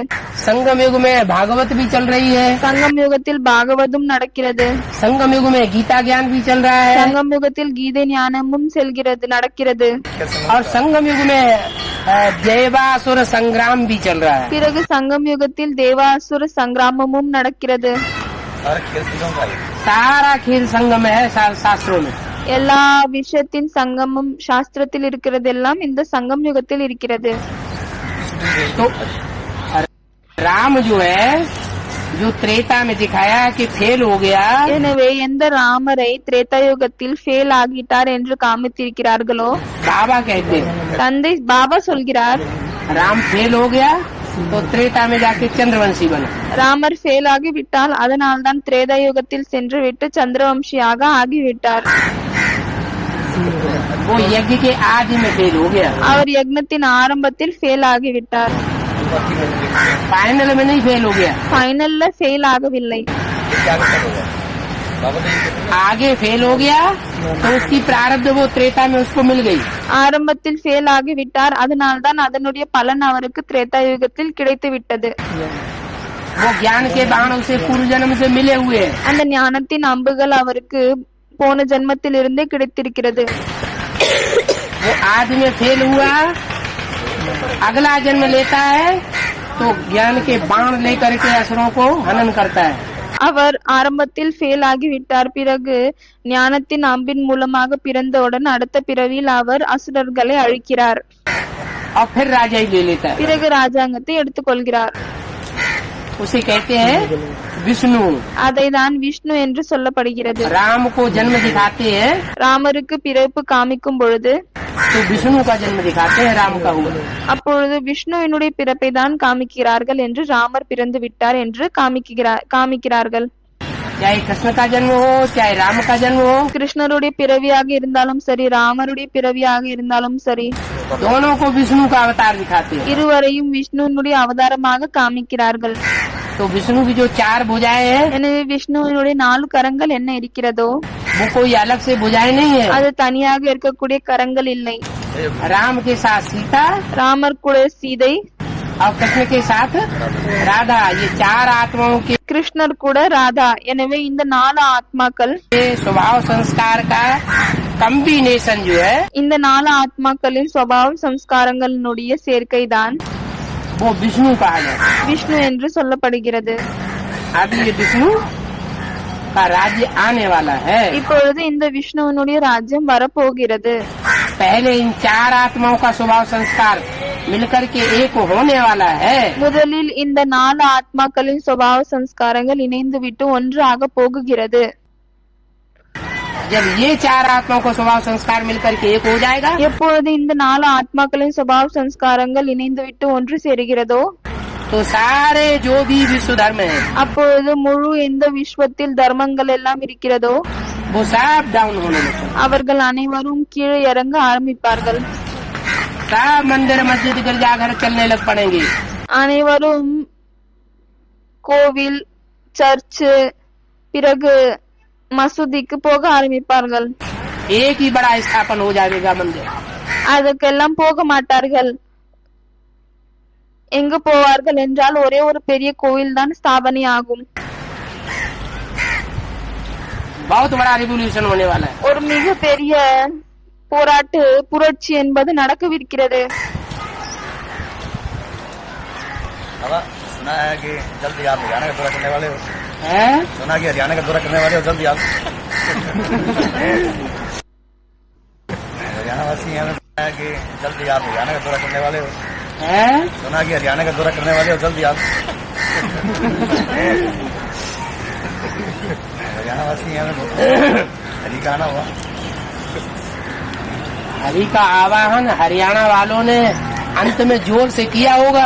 संगम युग में भागवत भी चल रही है। சங்கம் யுகத்தில் பாகவதம் நடக்கிறது. संगम युग में गीता ज्ञान भी चल रहा है। சங்கம் யுகத்தில் கீதை ஞானமும் செல்கிறது நடக்கிறது. और संगम युग में देवासुर संग्राम भी चल रहा है। பிறகு சங்கம் யுகத்தில் தேவாசுர சங்கிராமமும் நடக்கிறது. सारा खेल संगम है शास्त्रों में। எல்லா விஷயத்தின் சங்கமும் சாஸ்திரத்தில் இருக்கிறது, எல்லாம் இந்த சங்கம் யுகத்தில் இருக்கிறது. तो राम जो है, जो त्रेता में दिखाया कि फेल हो गया, எனவே எந்த ராமரை திரேதா யுகத்தில் ஃபெயில் ஆகிட்டார் என்று காமித்திருக்கிறார்களோ बाबा कहते हैं தந்தை பாபா சொல்கிறார், राम फेल हो गया तो त्रेता में जाके चंद्रवंशी बना। ராமர் ஃபெயில் ஆகிவிட்டால் அதனால்தான் திரேதா யுகத்தில் சென்று விட்டு சந்திரவம்சியாக ஆகிவிட்டார். वो यज्ञ के आदि में फेल हो गया, அவர் யக்னத்தின் ஆரம்பத்தில் ஃபெயில் ஆகிவிட்டார், फाइनल में नहीं फेल हो गया। ஃபைனல்ல ஃபெயில் ஆகவில்லை. आगे फेल हो गया तो उसकी प्रारब्ध वो त्रेता में उसको मिल गई। ஆரம்பத்தில் ஃபெயில் ஆகிவிட்டார், அதனால்தான் அதனுடைய பலன் அவருக்கு திரேதா யுகத்தில் கிடைத்து விட்டது. वो ज्ञान के बाण उसे पूर्व जन्म से मिले हुए हैं। அந்த ஞானத்தின் அம்புகள் அவருக்கு போன ஜென்மத்தில் இருந்தே கிடைத்திருக்கிறது. वो आदि में फेल हुआ, अगला जन्म लेता है तो ज्ञान के बाण लेकर के असुरों को हनन करता है। அவர் ஆரம்பத்தில் ஃபெயில் ஆகிவிட்டார், பிறகு ஞானத்தின் அம்பின் மூலமாக பிறந்தவுடன் அடுத்த பிறவியில் அவர் அசுரர்களை அழிக்கிறார். और फिर राजा ही ले लेता है। பிறகு ராஜாங்கத்தை எடுத்துக்கொள்கிறார். उसे कहते हैं विष्णु। அதை தான் விஷ்ணு என்று சொல்லப்படுகிறது. राम को जन्म दिखाते हैं ராமருக்கு பிறப்பு காமிக்கும் பொழுது तो विष्णु का जन्म दिखाते हैं, राम का हुआ। அப்பொழுது விஷ்ணுவினுடைய பிறப்பை தான் காமிக்கிறார்கள் என்று ராமர் பிறந்து விட்டார் என்று காமிக்கிறார்கள். चाहे कृष्ण का जन्म हो, चाहे राम का जन्म हो, கிருஷ்ணருடைய பிறவியாக இருந்தாலும் சரி, ராமருடைய பிறவியாக இருந்தாலும் சரி, दोनों को विष्णु का अवतार दिखाते हैं। இருவரையும் விஷ்ணுவினுடைய அவதாரமாக காமிக்கிறார்கள். तो विष्णु की जो 4 भुजाएं हैं எனவே விஷ்ணுவினுடைய 4 கரங்கள் என்ன இருக்கிறதோ वो कोई अलग से भुजाएं नहीं है। அது தனியாக இருக்கக்கூடிய கரங்கள் இல்லை. राम के साथ सीता ராமர் கூட சீதை, और कृष्ण के साथ राधा, ये 4 आत्माओं के கிருஷ்ணர் கூட ராதா. எனவே இந்த 4 ஆத்மாக்கள், स्वभाव संस्कार का कम्बिनेशन जो है இந்த 4 ஆத்மாக்களின் சுபாவ சம்ஸ்காரங்களினுடைய சேர்க்கை தான் वो विष्णु कहा जाता है। விஷ்ணு என்று சொல்லப்படுகிறது. अब ये विष्णु का राज्य आने वाला है। இப்பொழுது இந்த விஷ்ணுவனுடைய ராஜ்யம் வரப்போகிறது. पहले इन 4 आत्माओं का स्वभाव संस्कार मिलकर के एक होने वाला है। முதலில் இந்த 4 ஆத்மாக்களின் சுபாவ சம்ஸ்காரங்கள் இணைந்து விட்டு ஒன்றாக போகுகிறது. जब ये 4 आत्माओं का स्वभाव संस्कार मिलकर के एक हो जाएगा, எப்பொழுது இந்த 4 ஆத்மாக்களின் சுபாவ சம்ஸ்காரங்கள் இணைந்து விட்டு ஒன்று சேருகிறதோ, तो सारे जो भी विश्व धर्म है அப்பொழுது முழு எந்த விஸ்வத்தில் தர்மங்கள் எல்லாம் இருக்கிறதோ वो सब डाउन होने लगते, அவர்கள் அனைவரும் கீழே இறங்க ஆரம்பிப்பார்கள். सब मंदिर मस्जिद गिरजाघर चलने लग पड़ेंगे। அனைவரும் கோவில், சர்ச்சு, பிறகு மசூதிக்கு போக ஆரம்பிப்பார்கள். एक ही बड़ा स्थापन हो जाएगा मंदिर। அதுக்கெல்லாம் போக மாட்டார்கள். எங்கு போவார்கள் என்றால் ஒரே ஒரு பெரிய கோவில் தான் ஸ்தாபனை ஆகும். बहुत बड़ा रिवोल्यूशन होने वाला है। ஒரு மிக பெரிய புரட்சி என்பது நடக்கவிருக்கிறது. बाबा सुना है कि जल्दी आप हरियाणा का दौरा करने वाले हो। हैं? सुना कि हरियाणा का दौरा करने वाले हो जल्दी आप। हरियाणा वासी हैं, हमें सुना है कि जल्दी आप हरियाणा का दौरा करने वाले हो। हैं? सुना कि हरियाणा का दौरा करने वाले हो जल्दी आप। हरियाणा वासी हैं, हमें हरी का आना हुआ। हरि का आवाहन हरियाणा वालों ने अंत में जोर से किया होगा।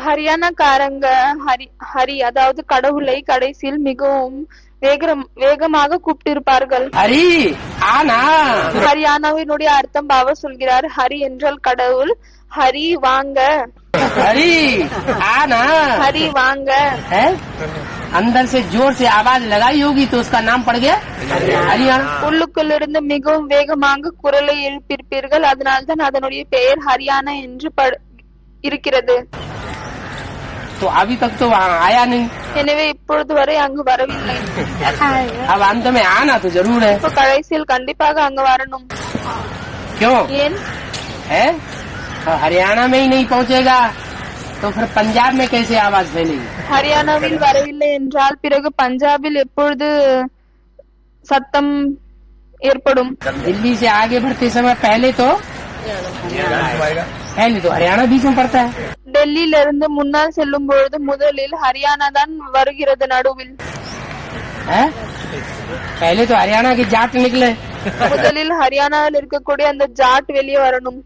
ஹரியானாக்காரங்க ஹரி அதாவது கடவுளை கடைசியில் மிகவும் வேகமாக கூப்பிட்டிருப்பார்கள். हरि आना। ஹரியானாவினுடைய அர்த்தம் பாபா சொல்கிறார், ஹரி என்றால் கடவுள், ஹரி வாங்க, हरि आना। ஹரி வாங்க. है? अंदर से जोर से आवाज लगाई होगी तो उसका नाम पड़ गया हरियाणा। உள்ளுக்குள்ளிருந்து மிகவும் வேகமாக குரலை எழுப்பியிருப்பீர்கள், அதனால்தான் அதனுடைய பெயர் ஹரியானா என்று இருக்கிறது. तो अभी तक तो वहाँ आया नहीं, எனவே இப்பொழுது வரை அங்கு வரவில்லை. अब अंत में आना तो जरूर है। இப்ப கடைசியில் கண்டிப்பாக அங்கு வரணும். क्यों ஏன்? है? हरियाणा में ही नहीं पहुँचेगा तो फिर पंजाब में कैसे आवाज फैलेगी? ஹரியானாவில் வரவில்லை என்றால் பிறகு பஞ்சாபில் எப்பொழுது சத்தம் ஏற்படும்? दिल्ली से आगे बढ़ते समय पहले तो हरियाणा बीच में पड़ता है। டெல்லியிலிருந்து முன்னால் செல்லும் பொழுது முதலில் ஹரியானா தான் வருகிறது நடுவில். है? पहले तो हरियाणा के जाट निकले, முதலில் ஹரியானாவில் இருக்கக்கூடிய அந்த ஜாட் வெளியே வரணும்.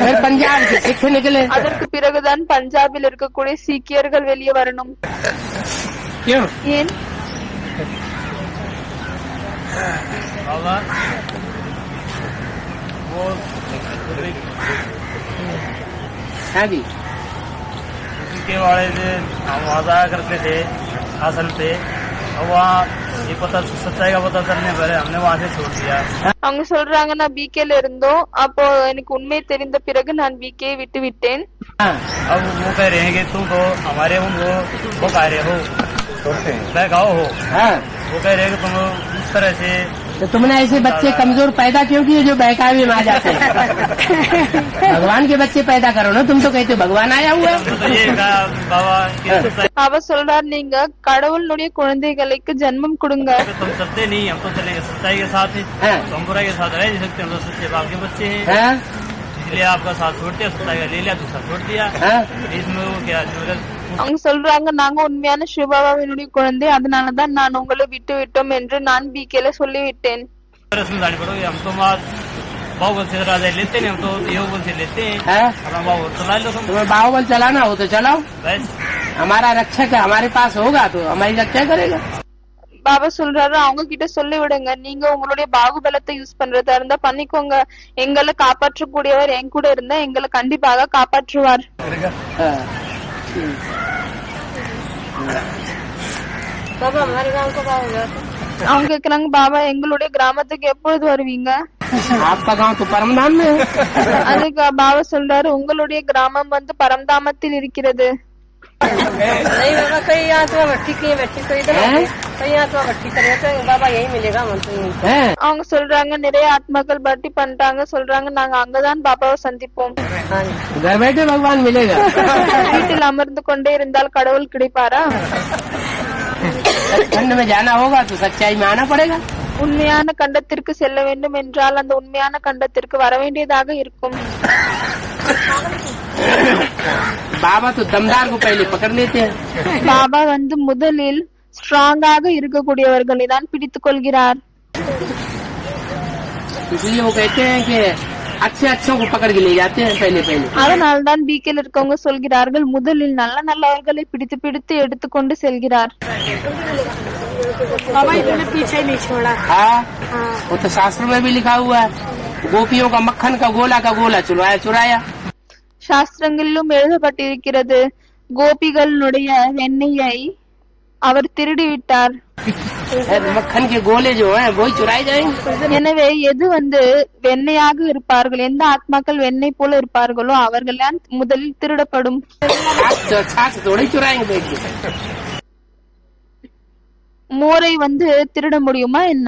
फिर पंजाब के सिख निकले। அதற்கு பிறகுதான் பஞ்சாபில் இருக்கக்கூடிய சீக்கியர்கள் வெளியே வரணும். क्यों? ஏன்? हाँ जी, के वाले से हम वहाँ जाया करते थे आसन पे, और वहाँ ये पता सच्चाई का पता चलने पर हमने वहाँ से छोड़ दिया। அவங்க சொல்றாங்க, நான் பிகேல இருந்தோம், அப்போ எனக்கு உண்மை தெரிந்த பிறகு நான் பிகே விட்டு விட்டேன். हाँ, अब वो कह रहे हैं कि तुम तो हमारे उनको वो कह रहे हो बहकाओ हो। हाँ। वो कह रहे हैं कि तुम इस तरह से तो तुमने ऐसे बच्चे कमजोर पैदा क्यों किए जो बहकावे में आ जाते हैं? भगवान के बच्चे पैदा करो ना, तुम तो कहते हो भगवान आया हुआ है। तो ये कहा बाबा कि அவர் சொல்றார், நீங்க கடவுளுடைய குழந்தைகளுக்கு ஜென்மம் கொடுங்க. तुम चलते नहीं, हम तो चलेंगे सच्चाई के साथ ही, हाँ। तो हम बुराई के साथ रह नहीं सकते, हम तो सच्चे बाप के बच्चे हैं, हाँ? इसलिए आपका साथ छोड़ दिया, सच्चाई का ले लिया, दूसरा छोड़ दिया। हाँ? इसमें वो क्या जो அவங்க சொல்றாங்க, நாங்க உண்மையான சிவபாபாவினுடைய குழந்தை, அதனாலதான் நான் உங்களை விட்டு விட்டோம் என்று நான் பிகேல சொல்லிவிட்டேன். समझानी पड़ोगी, हम तो बाहुबल से राजा लेते नहीं, हम तो योगबल से लेते हैं। हाँ? अपना बाहुबल चला लो तुम तुम्हें बाहुबल चलाना हो तो चलाओ, बस। हमारा रक्षक हमारे पास होगा तो हमारी रक्षा करेगा। பாபா சொல்றாரு, அவங்க கிட்ட சொல்லி விடுங்க, நீங்க உங்களுடைய பாகுபலத்தை யூஸ் பண்றதா இருந்தா பண்ணிக்கோங்க, எங்களை காப்பாற்றக்கூடியவர் என் கூட இருந்தா எங்களை கண்டிப்பாக காப்பாற்றுவார். हाँ। बाबा हमारे गांव को कहाँ हो गया? அவங்க கேக்குறாங்க, பாபா எங்களுடைய கிராமத்துக்கு எப்பொழுது வருவீங்க? आपका गांव तो परमधाम में है। அதுக்கு பாபா சொல்றாரு, உங்களுடைய கிராமம் வந்து பரம்தாமத்தில் இருக்கிறது. नहीं बाबा, कई आत्मा भट्टी की भट्टी तो इधर हैं? कई आत्मा भट्टी करे तो बाबा यही मिलेगा हमको यहीं। हैं? அவங்க சொல்றாங்க, நிறைய ஆத்மாக்கள் பட்டி பண்றாங்க, சொல்றாங்க நாங்க அங்கதான் பாபாவை சந்திப்போம். हाँ जी। घर बैठे भगवान मिलेगा। வீட்டில் அமர்ந்து கொண்டே இருந்தால் கடவுள் கிடைப்பாரா? ठंड कुंड में जाना होगा तो सच्चाई में आना पड़ेगा। உண்மையான கண்டத்திற்கு செல்ல வேண்டும் என்றால் அந்த உண்மையான கண்டத்திற்கு வர வேண்டியதாக இருக்கும். बाबा तो दमदार को पहले पकड़ लेते हैं। பாபா வந்து முதலில் ஸ்ட்ராங்காக இருக்கக்கூடியவர்களை தான் பிடித்துக் கொள்கிறார். इसलिए वो कहते हैं कि अच्छे अच्छों को पकड़ के ले जाते हैं पहले पहले। அதனால்தான் பீக்கில் இருக்கவங்க சொல்கிறார்கள் முதலில் நல்ல நல்லவர்களை பிடித்து பிடித்து எடுத்துக்கொண்டு செல்கிறார். बाबा इन्होंने पीछे नहीं छोड़ा। हाँ, वो तो शास्त्र में भी लिखा हुआ है, गोपियों का मक्खन का गोला चुराया। சாஸ்திரங்களிலும் எழுதப்பட்டிருக்கிறது, கோபிகளுடைய வெண்ணெயை அவர் திருடி விட்டார். मक्खन के गोले जो है वही चुराए जाएंगे। எனவே எது வந்து வெண்ணெயாக இருப்பார்கள், எந்த ஆத்மாக்கள் வெண்ணெய் போல இருப்பார்களோ அவர்கள் முதலில் திருடப்படும். छाछ थोड़ी चुराएंगे बैठ के। மோரை வந்து திருட முடியுமா என்ன?